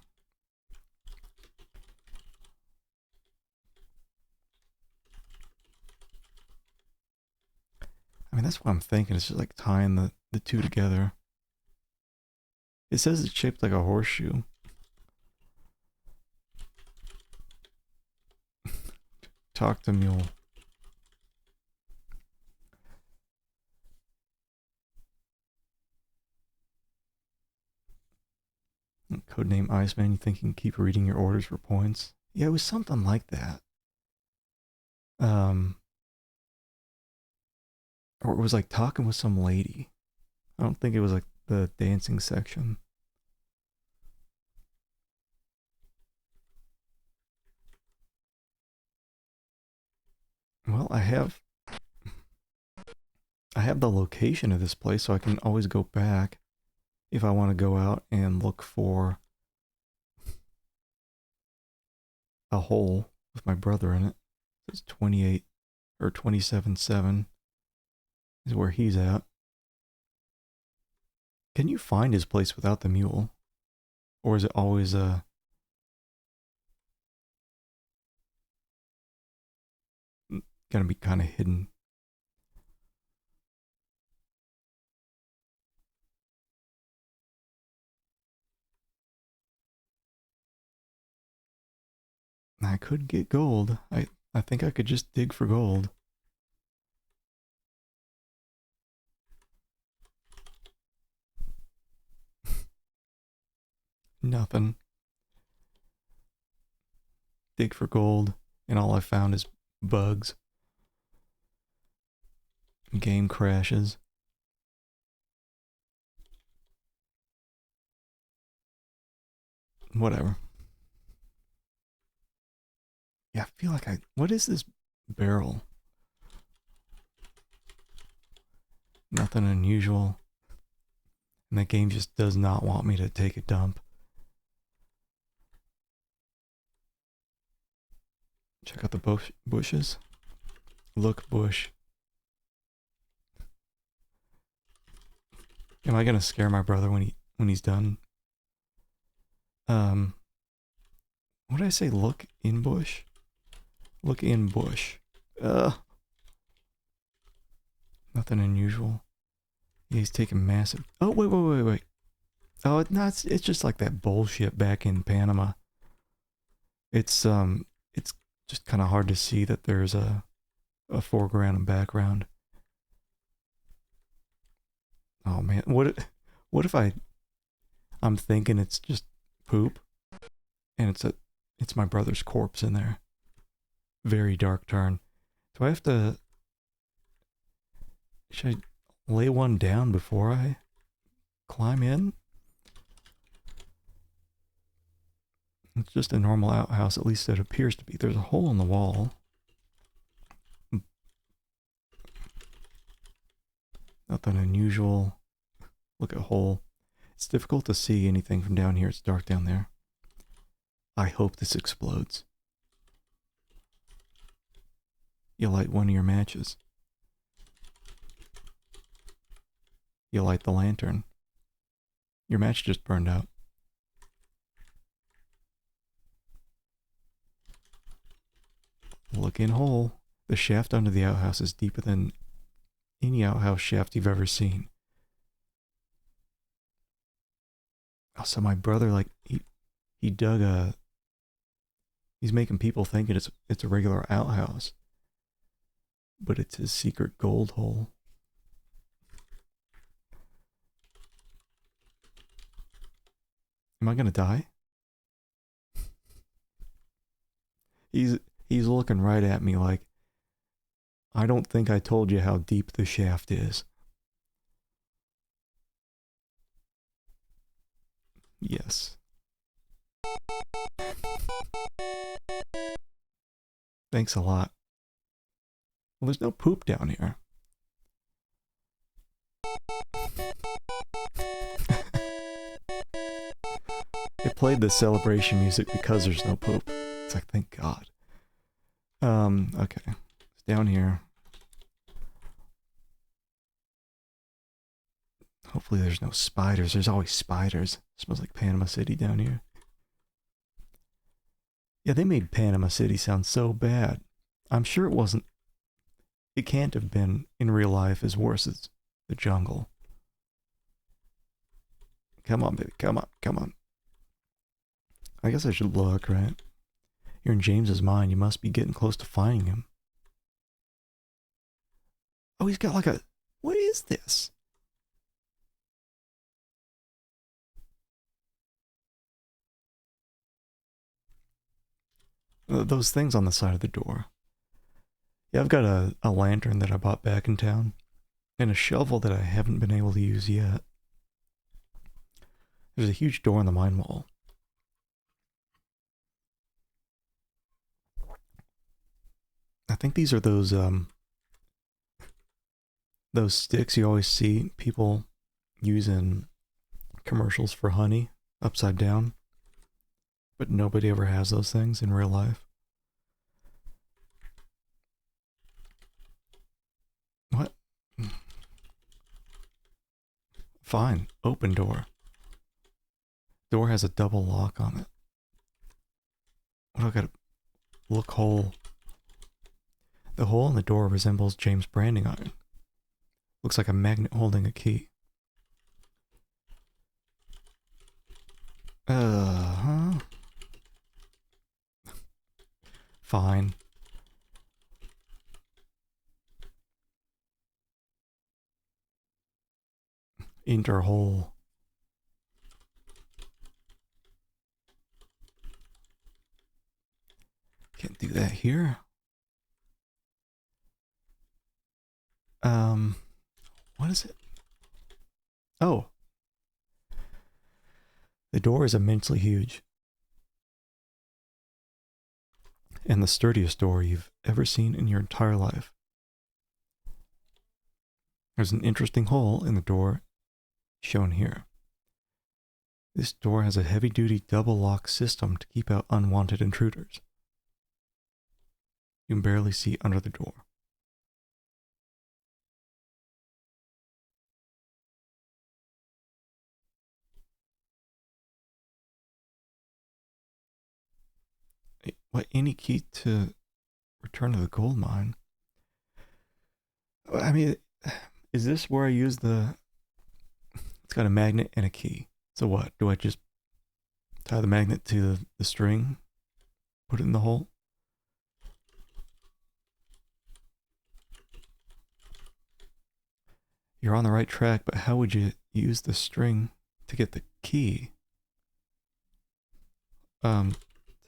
I mean, that's what I'm thinking. It's just like tying the two together. It says it's shaped like a horseshoe. Talk to mule. Codename Iceman, you think you can keep reading your orders for points? Yeah, it was something like that. Or it was like talking with some lady. I don't think it was like the dancing section. Well, I have I have the location of this place, so I can always go back if I want to go out and look for a hole with my brother in it. It's 28 or 27.7 is where he's at. Can you find his place without the mule? Or is it always gonna be kind of hidden? I could get gold. I think I could just dig for gold. Nothing. Dig for gold, and all I found is bugs. Game crashes. Whatever. Yeah, I feel like what is this barrel? Nothing unusual. And that game just does not want me to take a dump. Check out the bushes. Look, bush. Am I gonna scare my brother when he's done? What did I say? Look in bush? Look in bush. Nothing unusual. Yeah, he's taking massive. Oh, wait. Oh, no, it's just like that bullshit back in Panama. It's just kind of hard to see that there's a foreground and background. Oh man, what if I'm thinking it's just poop, and it's my brother's corpse in there. Very dark turn. Do I have to? Should I lay one down before I climb in? It's just a normal outhouse, at least it appears to be. There's a hole in the wall. Nothing unusual. Look at hole. It's difficult to see anything from down here. It's dark down there. I hope this explodes. You light one of your matches. You light the lantern. Your match just burned out. Look in hole. The shaft under the outhouse is deeper than any outhouse shaft you've ever seen. Oh, so my brother, like, he dug a... He's making people think it's a regular outhouse. But it's his secret gold hole. Am I gonna die? He's looking right at me like, I don't think I told you how deep the shaft is. Yes. Thanks a lot. Well, there's no poop down here. It played the celebration music because there's no poop. It's like, thank God. Okay. It's down here. Hopefully there's no spiders. There's always spiders. It smells like Panama City down here. Yeah, they made Panama City sound so bad. I'm sure it wasn't. It can't have been in real life as worse as the jungle. Come on, baby. Come on. I guess I should look, right? You're in James's mind. You must be getting close to finding him. Oh, he's got like a... What is this? Those things on the side of the door. Yeah, I've got a lantern that I bought back in town. And a shovel that I haven't been able to use yet. There's a huge door in the mine wall. I think these are those, those sticks you always see people use in commercials for honey upside down, but nobody ever has those things in real life. What? Fine. Open door. Door has a double lock on it. What do I gotta look hole? The hole in the door resembles James' branding iron. Looks like a magnet holding a key. Huh? Fine. Enter hole. Can't do that here. What is it? Oh. The door is immensely huge. And the sturdiest door you've ever seen in your entire life. There's an interesting hole in the door shown here. This door has a heavy-duty double lock system to keep out unwanted intruders. You can barely see under the door. What, any key to return to the gold mine? I mean, is this where I use the... It's got a magnet and a key. So what? Do I just tie the magnet to the string? Put it in the hole? You're on the right track, but how would you use the string to get the key?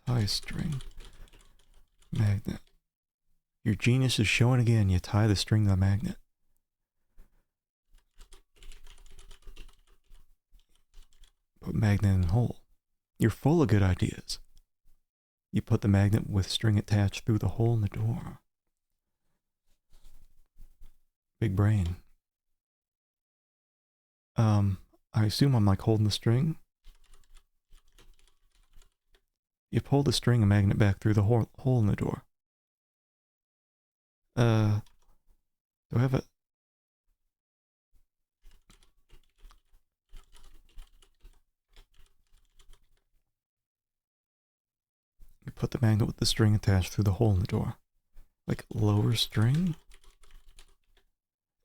Tie string. Magnet. Your genius is showing again. You tie the string to the magnet. Put magnet in the hole. You're full of good ideas. You put the magnet with string attached through the hole in the door. Big brain. I assume I'm like holding the string. You pull the string and magnet back through the hole in the door. Do I have a... You put the magnet with the string attached through the hole in the door. Like lower string?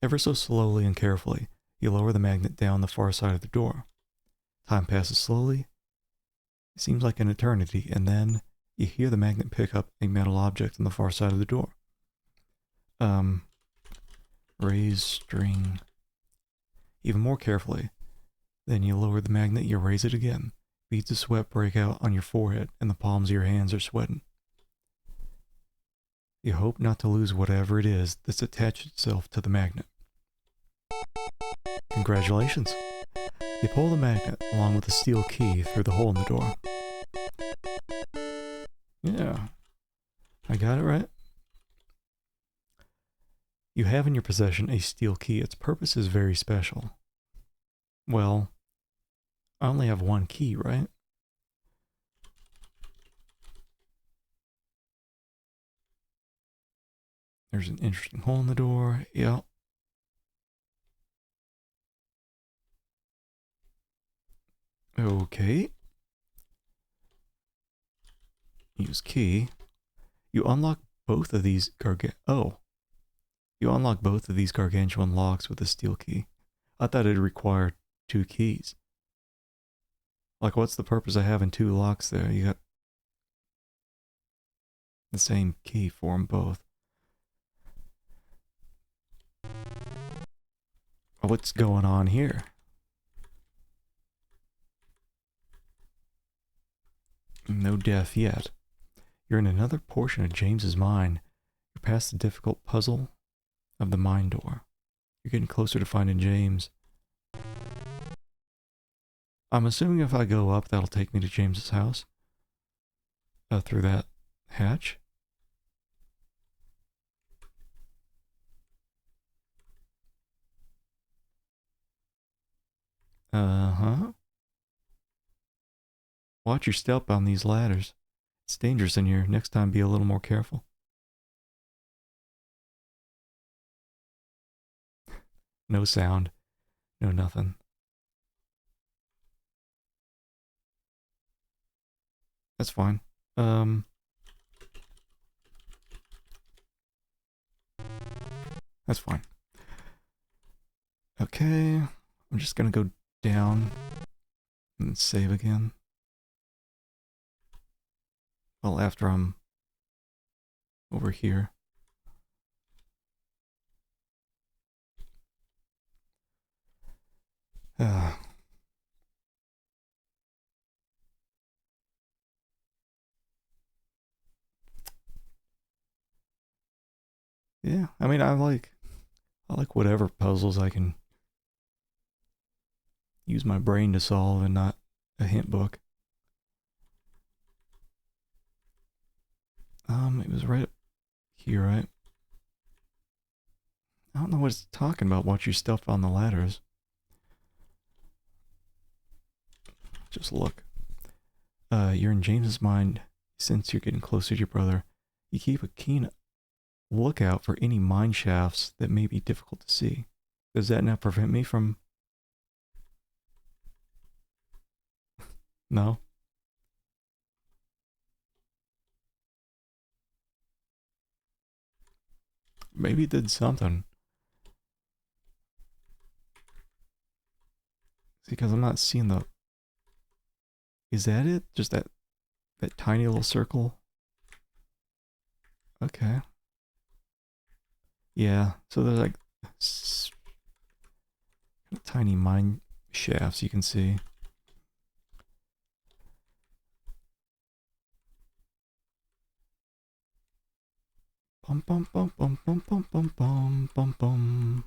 Ever so slowly and carefully, you lower the magnet down the far side of the door. Time passes slowly. It seems like an eternity, and then you hear the magnet pick up a metal object on the far side of the door. Raise string. Even more carefully. Then you lower the magnet, you raise it again. Beads of sweat break out on your forehead, and the palms of your hands are sweating. You hope not to lose whatever it is that's attached itself to the magnet. Congratulations. You pull the magnet along with the steel key through the hole in the door. Yeah. I got it right. You have in your possession a steel key. Its purpose is very special. Well, I only have one key, right? There's an interesting hole in the door. Yeah. Okay. Use key. You unlock both of these You unlock both of these gargantuan locks with a steel key. I thought it'd require 2 keys. Like, what's the purpose of having 2 locks there? You got the same key for them both. What's going on here? No death yet. You're in another portion of James's mine. You're past the difficult puzzle of the mine door. You're getting closer to finding James. I'm assuming if I go up, that'll take me to James's house. Through that hatch. Uh-huh. Watch your step on these ladders. It's dangerous in here. Next time, be a little more careful. No sound. No nothing. That's fine. Um, that's fine. Okay. I'm just gonna go down and save again. Well, after I'm over here. Uh, yeah, I mean, I like whatever puzzles I can use my brain to solve and not a hint book. It was right up here, right? I don't know what it's talking about. Watch your stuff on the ladders. Just look. You're in James's mind since you're getting closer to your brother. You keep a keen lookout for any mine shafts that may be difficult to see. Does that not prevent me from... No? Maybe it did something. Because I'm not seeing the... Is that it? Just that tiny little circle? Okay. Yeah, so there's like tiny mine shafts you can see. Bum bum bum bum bum bum bum bum bum bum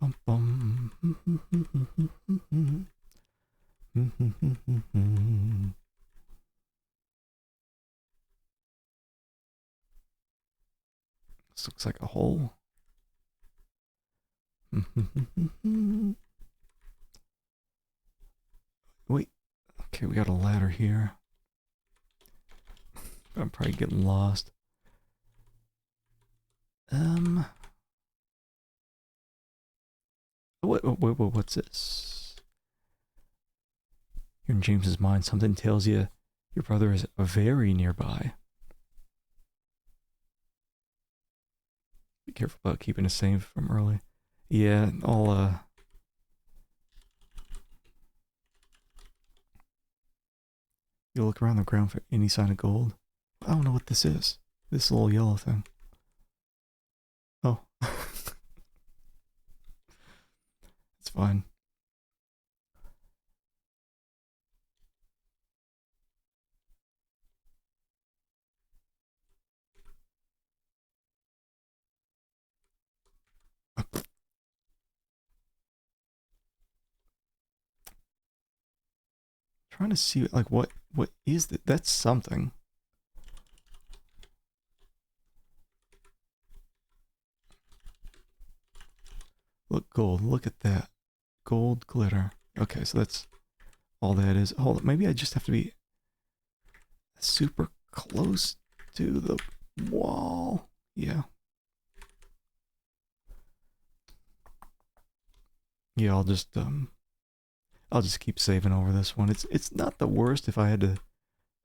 bum bum. This looks like a hole. Wait. Okay, we got a ladder here. I'm probably getting lost. What's this? You're in James's mind. Something tells you your brother is very nearby. Be careful about keeping a save from early. Yeah, you look around the ground for any sign of gold. I don't know what this is. This little yellow thing. Oh. It's fine. Trying to see like what is that? That's something. Look, gold. Look at that. Gold glitter. Okay, so that's all that is. Hold on. Maybe I just have to be super close to the wall. Yeah. Yeah, I'll just keep saving over this one. It's not the worst if I had to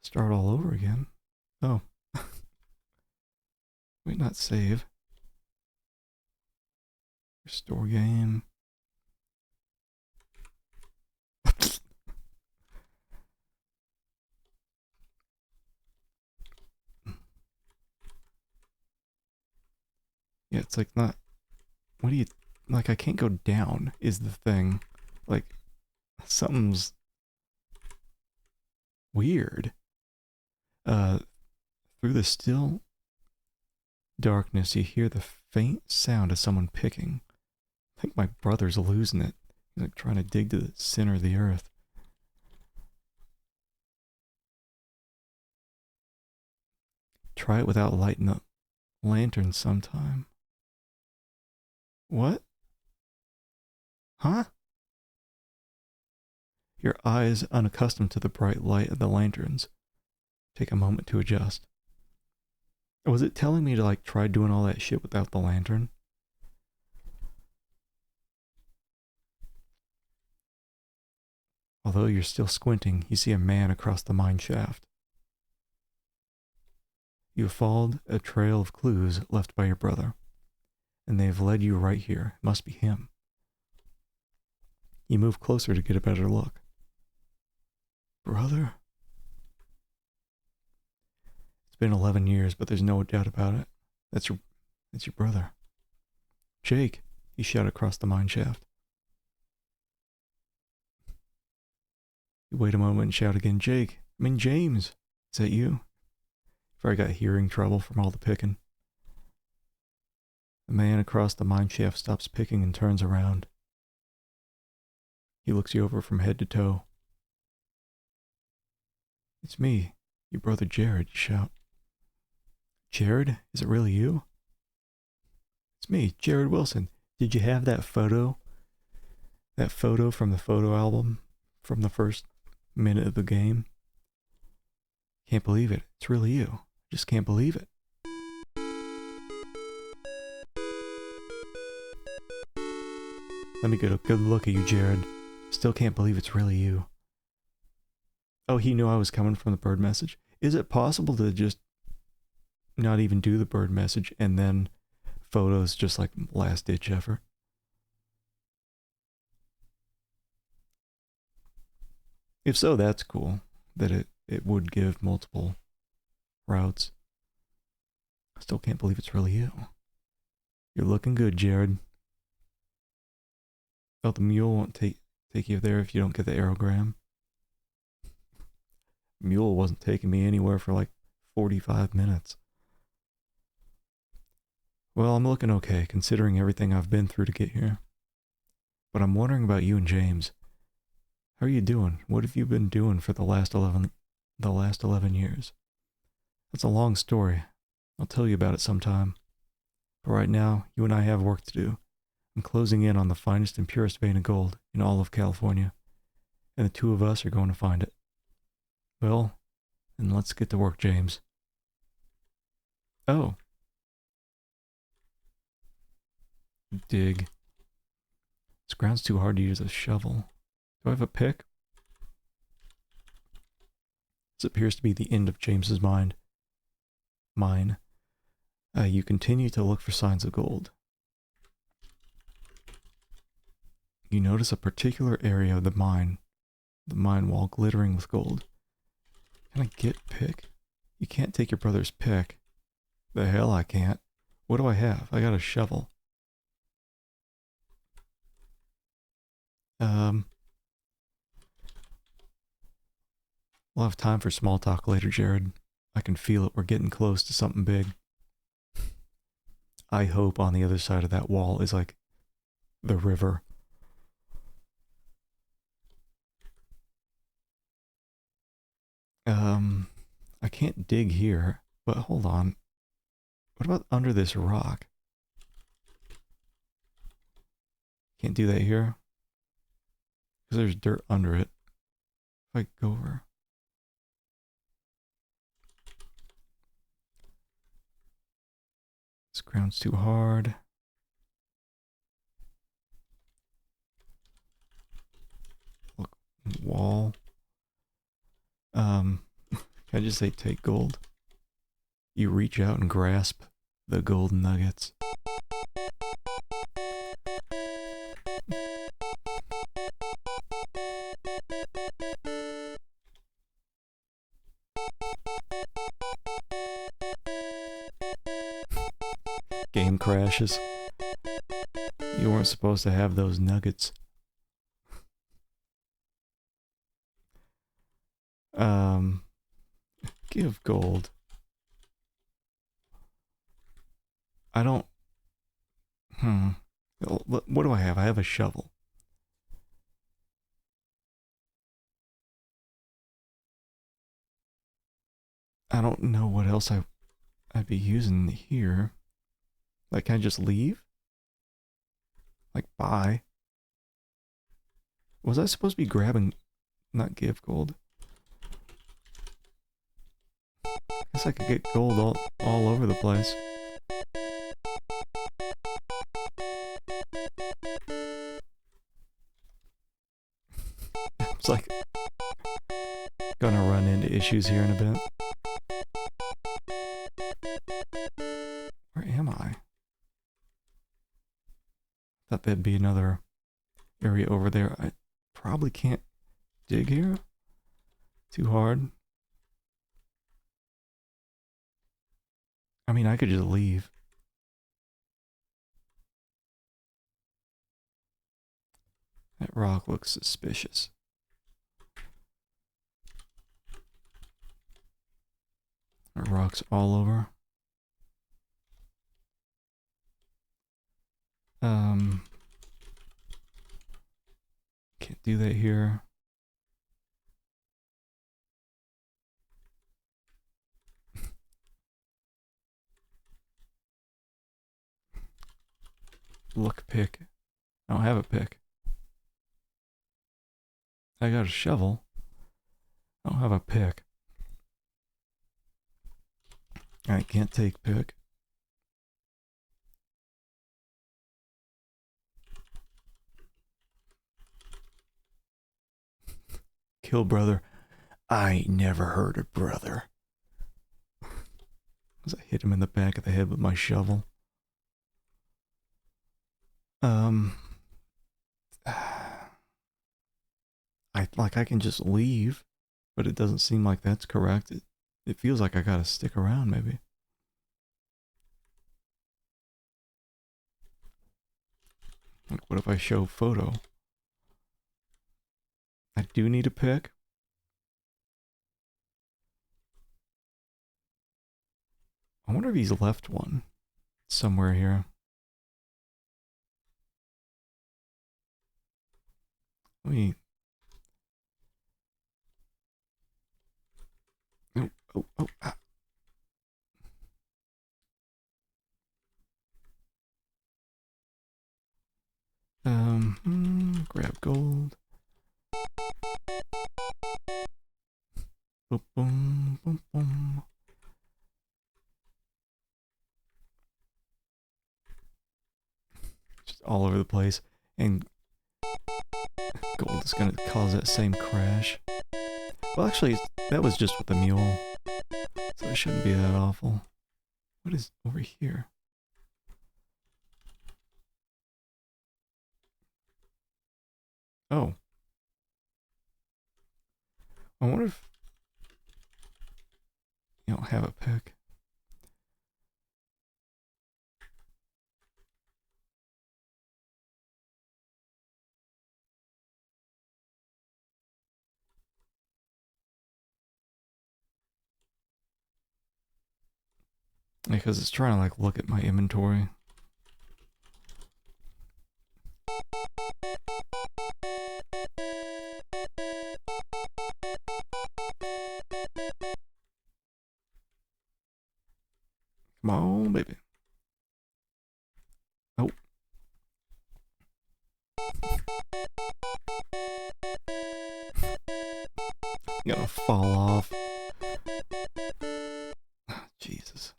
start all over again. Oh. Wait, not save. Restore game. Yeah, it's like not... What do you... Like, I can't go down is the thing. Like, something's weird. Through the still darkness, you hear the faint sound of someone picking. I think my brother's losing it. He's like trying to dig to the center of the earth. Try it without lighting the lantern sometime. What? Huh? Your eyes unaccustomed to the bright light of the lanterns. Take a moment to adjust. Was it telling me to like try doing all that shit without the lantern? Although you're still squinting, you see a man across the mine shaft. You have followed a trail of clues left by your brother, and they have led you right here. It must be him. You move closer to get a better look. Brother? It's been 11 years, but there's no doubt about it. That's your brother. Jake, he shouted across the mine shaft. You wait a moment and shout again, James, is that you? Before I got hearing trouble from all the picking. The man across the mine shaft stops picking and turns around. He looks you over from head to toe. It's me, your brother Jared, you shout. Jared? Is it really you? It's me, Jared Wilson. Did you have that photo? That photo from the photo album from the first minute of the game? Can't believe it. It's really you. Just can't believe it. Let me get a good look at you, Jared. Still can't believe it's really you. Oh, he knew I was coming from the bird message? Is it possible to just not even do the bird message and then photos just like last ditch effort? If so, that's cool that it would give multiple routes. I still can't believe it's really you. You're looking good, Jared. Oh, the mule won't take you there if you don't get the aerogram. Mule wasn't taking me anywhere for like 45 minutes. Well, I'm looking okay, considering everything I've been through to get here. But I'm wondering about you and James. How are you doing? What have you been doing for the last 11 years? That's a long story. I'll tell you about it sometime. But right now, you and I have work to do. I'm closing in on the finest and purest vein of gold in all of California, and the two of us are going to find it. Well, then let's get to work, James. Oh. Dig. This ground's too hard to use a shovel. Do I have a pick? This appears to be the end of James's mine. You continue to look for signs of gold. You notice a particular area of the mine wall glittering with gold. Can I get pick? You can't take your brother's pick. The hell I can't. What do I have? I got a shovel. We'll have time for small talk later, Jared. I can feel it. We're getting close to something big. I hope on the other side of that wall is like the river. I can't dig here, but hold on. What about under this rock? Can't do that here? Because there's dirt under it. If I go over. This ground's too hard. Look, wall. Can I just say take gold? You reach out and grasp the gold nuggets. Game crashes. You weren't supposed to have those nuggets. Give gold. I don't... What do I have? I have a shovel. I don't know what else I'd be using here. Like, can I just leave? Like, bye. Was I supposed to be grabbing Not give gold. Guess I could get gold all over the place. It's like gonna run into issues here in a bit. Where am I? Thought there'd be another area over there. I probably can't dig here. Too hard. I mean, I could just leave. That rock looks suspicious. There are rocks all over. Can't do that here. Look, pick. I don't have a pick. I got a shovel. I don't have a pick. I can't take pick. Kill brother. I ain't never heard of brother. As I hit him in the back of the head with my shovel. I can just leave, but it doesn't seem like that's correct. It feels like I gotta stick around, maybe. Like, what if I show photo? I do need a pick. I wonder if he's left one somewhere here. Let me... Ah. Grab gold. Boom, boom, boom, boom. Just all over the place. And gold is gonna cause that same crash. Well, actually, that was just with the mule. So it shouldn't be that awful. What is over here? Oh. I wonder if you don't have a pick. Because it's trying to like look at my inventory. Come on, baby. Oh. Gonna fall off. Jesus.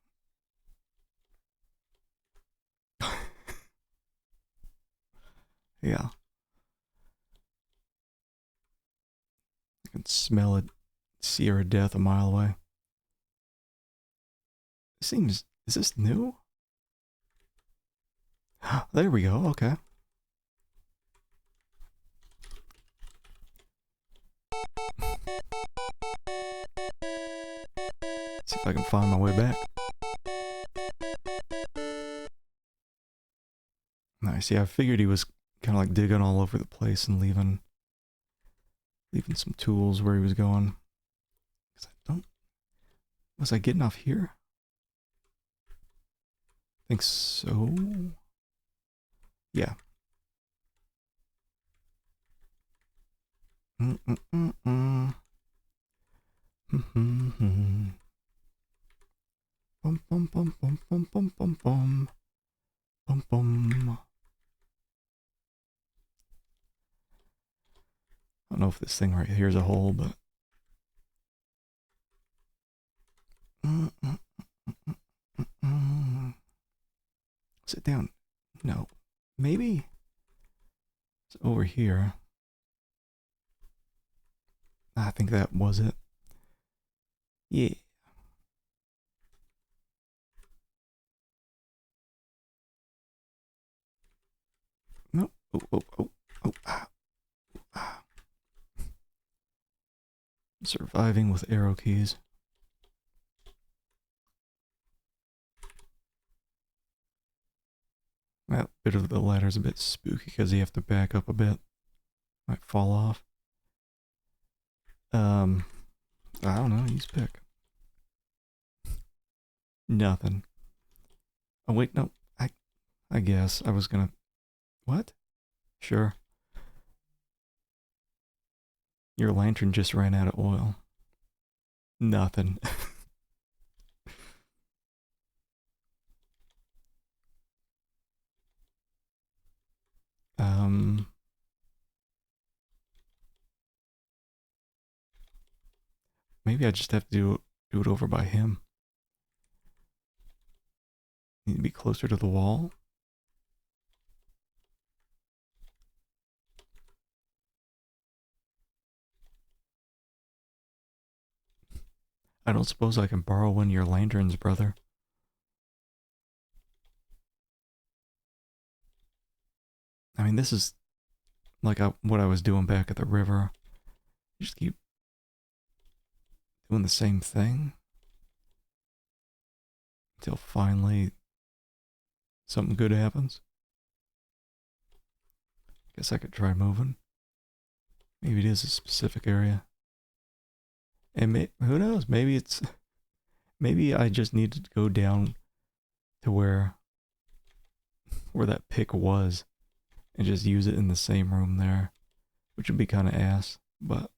Yeah. I can smell it. Sierra death a mile away. It seems... Is this new? There we go. Okay. See if I can find my way back. Nice. Yeah, I figured he was kind of like digging all over the place and leaving some tools where he was going. 'Cause I don't... Was I getting off here? I think so. Yeah. Bum bum bum bum bum bum bum bum bum bum. I don't know if this thing right here is a hole, but... Sit down. No. Maybe it's over here. I think that was it. Yeah. No. Oh. Ah. Surviving with arrow keys. That bit of the ladder's a bit spooky because you have to back up a bit. Might fall off. I don't know, use pick. Nothing. Oh wait, no. I guess I was gonna... What? Sure. Your lantern just ran out of oil. Nothing. Maybe I just have to do it over by him. Need to be closer to the wall. I don't suppose I can borrow one of your lanterns, brother. I mean, this is like what I was doing back at the river. You just keep doing the same thing until finally something good happens. Guess I could try moving. Maybe it is a specific area. And who knows? Maybe I just needed to go down to where that pick was and just use it in the same room there, which would be kind of ass, but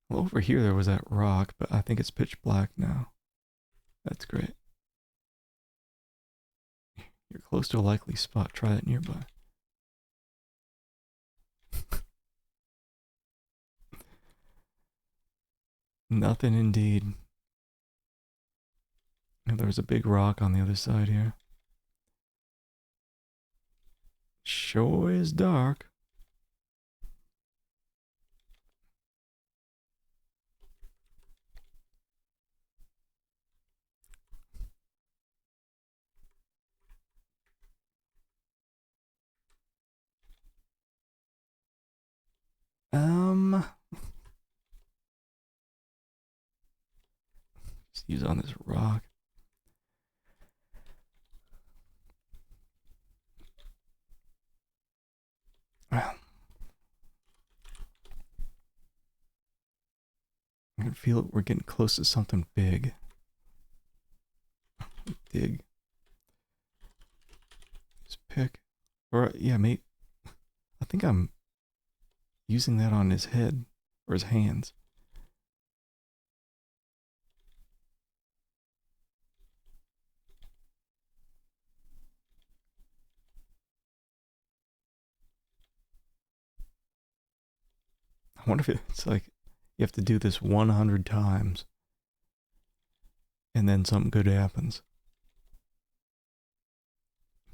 well, over here there was that rock, but I think it's pitch black now. That's great. You're close to a likely spot. Try that nearby. Nothing indeed. And there's a big rock on the other side here. Sure is dark. Just use on this rock. Well, I can feel it. We're getting close to something big. Dig. Just pick. Or, yeah, mate. I think I'm using that on his head or his hands. I wonder if it's like you have to do this 100 times and then something good happens.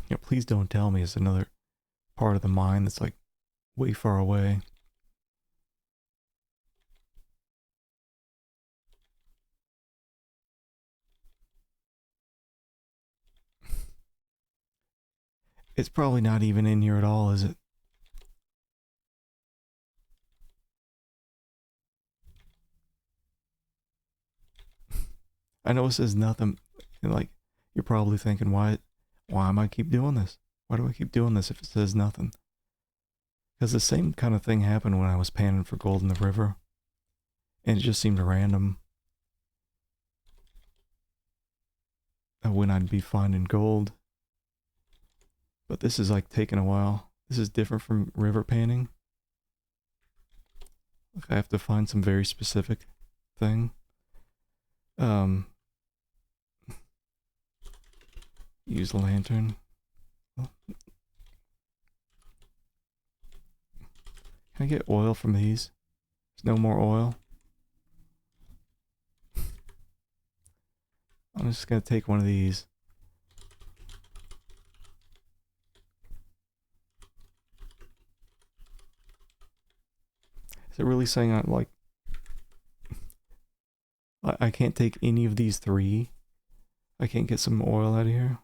You know, please don't tell me it's another part of the mine that's like way far away. It's probably not even in here at all, is it? I know it says nothing. And like, you're probably thinking, why am I keep doing this? Why do I keep doing this if it says nothing? Because the same kind of thing happened when I was panning for gold in the river. And it just seemed random. When I'd be finding gold. But this is like taking a while. This is different from river painting. Like I have to find some very specific thing. Use the lantern. Can I get oil from these? There's no more oil. I'm just gonna take one of these. Is it really saying I'm like... I can't take any of these three? I can't get some oil out of here?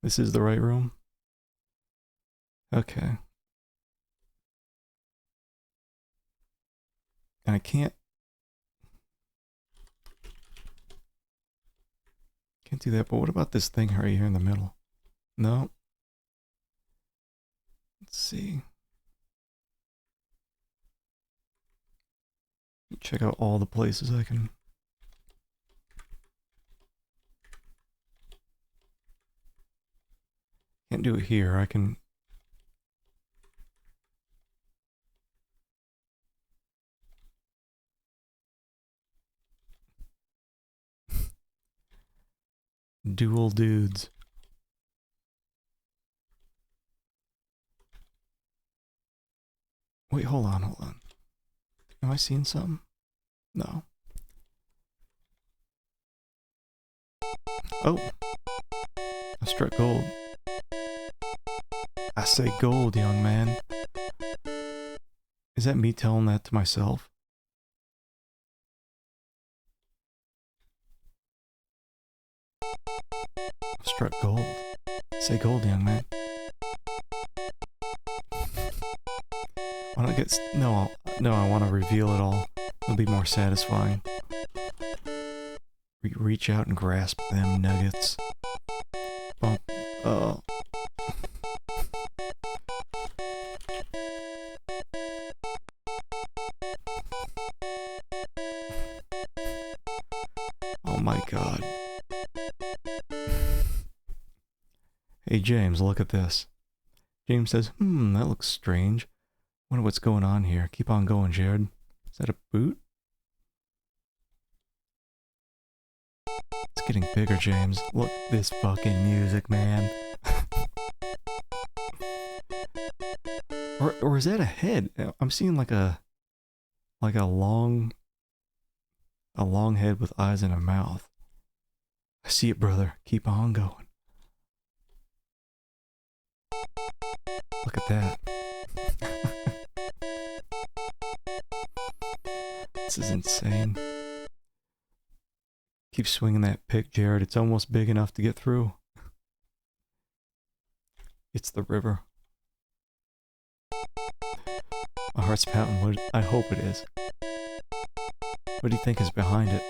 This is the right room? Okay. And I can't do that, but what about this thing right here in the middle? No. Let's see. Check out all the places I can... Can't do it here, I can... Dual dudes. Wait, hold on. Am I seeing something? No. Oh! I struck gold. I say gold, young man. Is that me telling that to myself? I struck gold. Say gold, young man. Why don't I get... No, I want to reveal it all. It'll be more satisfying. Reach out and grasp them nuggets. Bump. Oh. Oh my god. Hey James, look at this. James says, that looks strange. Wonder what's going on here. Keep on going, Jared. Is that a boot? It's getting bigger, James. Look at this fucking music, man. or is that a head? I'm seeing like a long head with eyes and a mouth. I see it, brother. Keep on going. Look at that. This is insane. Keep swinging that pick, Jared. It's almost big enough to get through. It's the river. My heart's pounding. I hope it is. What do you think is behind it?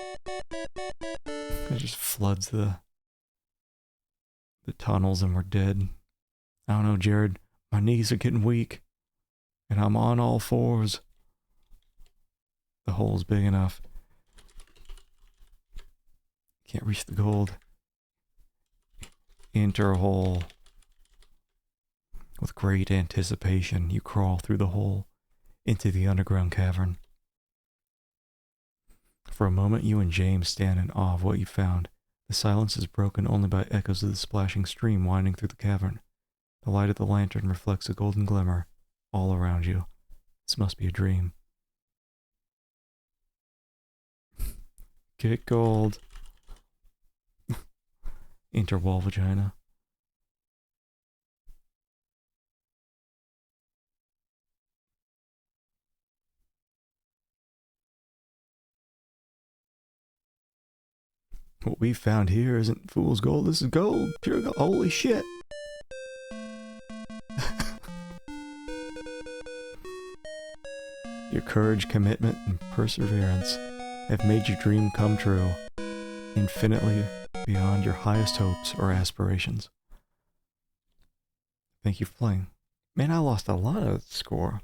It just floods the tunnels and we're dead. I don't know, Jared. My knees are getting weak. And I'm on all fours. The hole's big enough. Can't reach the gold. Enter a hole. With great anticipation, you crawl through the hole into the underground cavern. For a moment, you and James stand in awe of what you found. The silence is broken only by echoes of the splashing stream winding through the cavern. The light of the lantern reflects a golden glimmer all around you. This must be a dream. Get gold. Enter wall vagina. What we found here isn't fool's gold, this is gold. Pure gold. Holy shit. Your courage, commitment, and perseverance have made your dream come true, infinitely beyond your highest hopes or aspirations. Thank you for playing. Man, I lost a lot of score.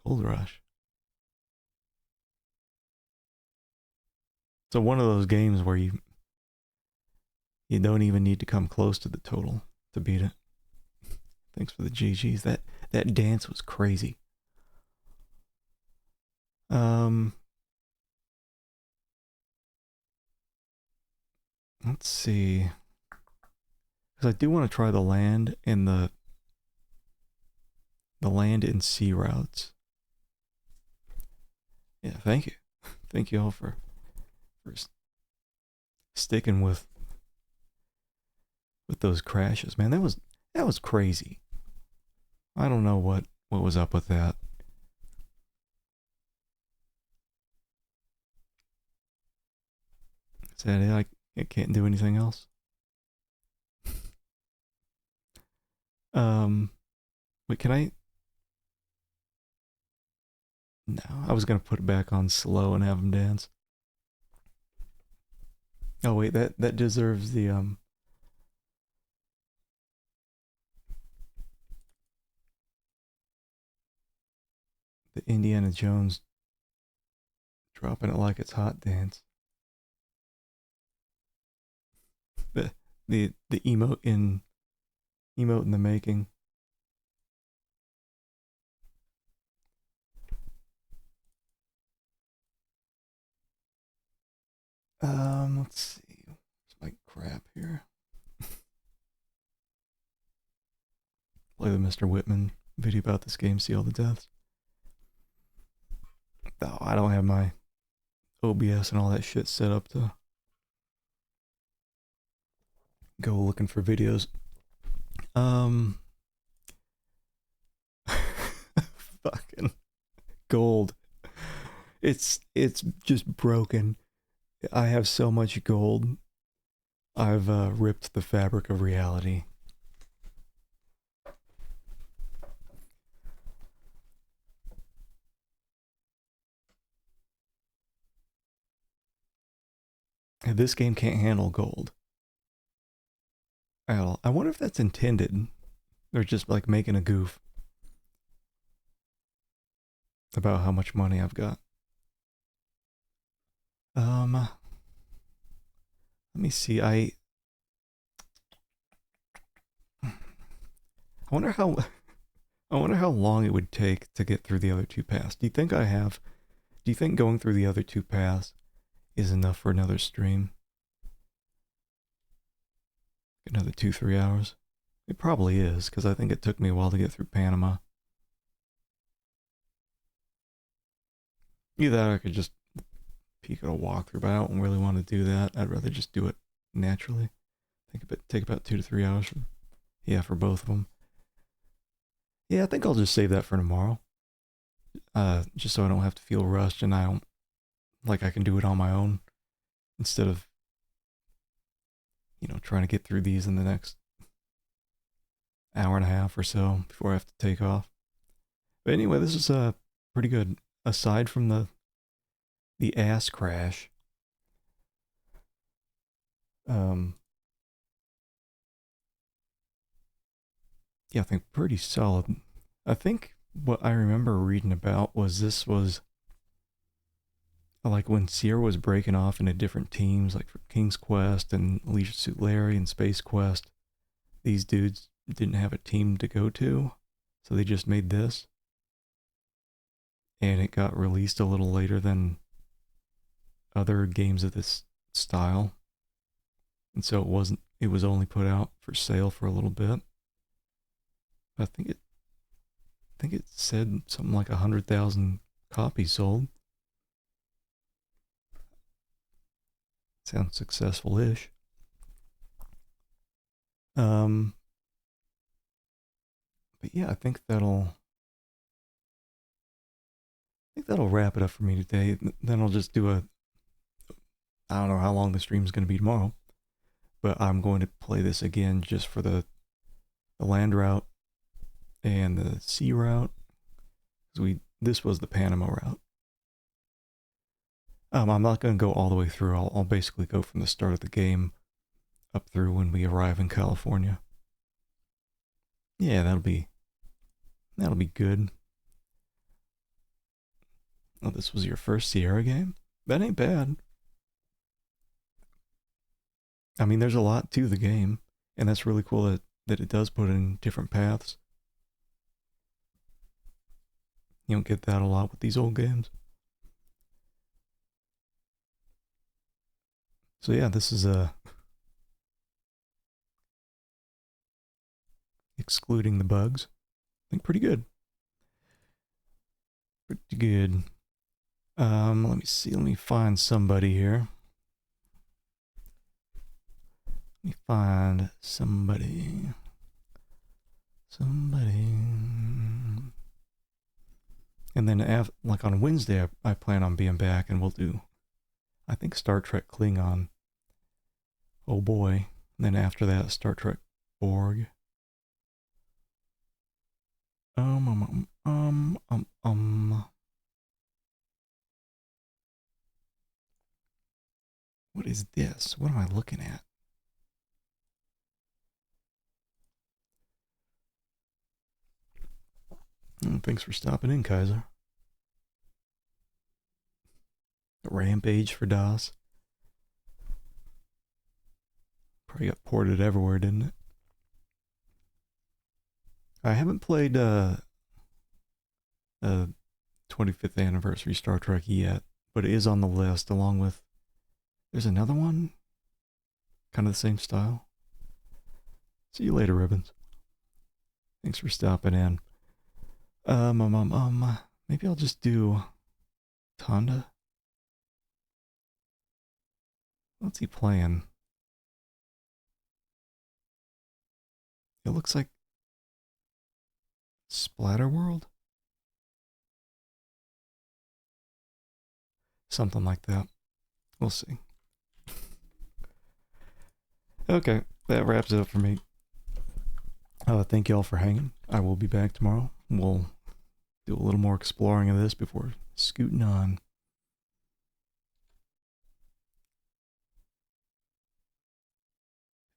Gold Rush. So one of those games where you don't even need to come close to the total to beat it. Thanks for the GGs. That dance was crazy. Let's see. Because I do want to try the land and the land and sea routes. Yeah, thank you. Thank you all for sticking with those crashes. Man, that was crazy. I don't know what was up with that. Is that it? I can't do anything else. Wait, can I? No, I was gonna put it back on slow and have him dance. Oh wait, that deserves the Indiana Jones dropping it like it's hot dance. The emote in the making. Let's see. Where's my crap here? Play the Mr. Whitman video about this game, see all the deaths. Oh, I don't have my OBS and all that shit set up to go looking for videos. Fucking gold. It's just broken. I have so much gold. I've ripped the fabric of reality. This game can't handle gold at all. I wonder if that's intended. They're just like making a goof about how much money I've got. Let me see. I wonder how long it would take to get through the other two paths. Do you think going through the other two paths is enough for another stream? Another 2-3 hours? It probably is, because I think it took me a while to get through Panama. Either that or I could just peek at a walkthrough, but I don't really want to do that. I'd rather just do it naturally. I think it take about 2 to 3 hours for both of them. Yeah, I think I'll just save that for tomorrow. Just so I don't have to feel rushed and I can do it on my own instead of trying to get through these in the next hour and a half or so before I have to take off. But anyway, this is pretty good. Aside from the ass crash, yeah, I think pretty solid. I think what I remember reading about was this was like when Sierra was breaking off into different teams, like for King's Quest and Leisure Suit Larry and Space Quest. These dudes didn't have a team to go to, so they just made this. And it got released a little later than other games of this style. And so it was only put out for sale for a little bit. I think it said something like 100,000 copies sold. Sounds successful-ish. But yeah, I think that'll wrap it up for me today. Then I'll just do I don't know how long the stream's going to be tomorrow, but I'm going to play this again just for the land route and the sea route. This was the Panama route. I'm not going to go all the way through. I'll basically go from the start of the game up through when we arrive in California. Yeah, that'll be good. Oh, this was your first Sierra game? That ain't bad. I mean, there's a lot to the game, and that's really cool that it does put in different paths. You don't get that a lot with these old games. So yeah, this is excluding the bugs. I think pretty good. Pretty good. Let me see. Let me find somebody here. Let me find somebody. And then, like on Wednesday, I plan on being back, and we'll do, I think, Star Trek Klingon. Oh boy. And then after that, Star Trek Borg. What is this? What am I looking at? Oh, thanks for stopping in, Kaiser. Rampage for DOS. Probably got ported everywhere, didn't it? I haven't played 25th anniversary Star Trek yet, but it is on the list along with, there's another one, kind of the same style. See you later, Ribbons. Thanks for stopping in. Maybe I'll just do Tonda. What's he playing? It looks like Splatter World? Something like that. We'll see. Okay, that wraps it up for me. Thank you all for hanging. I will be back tomorrow. We'll do a little more exploring of this before scooting on.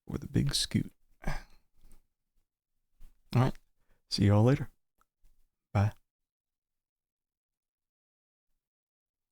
For the big scoot. Alright, see you all later.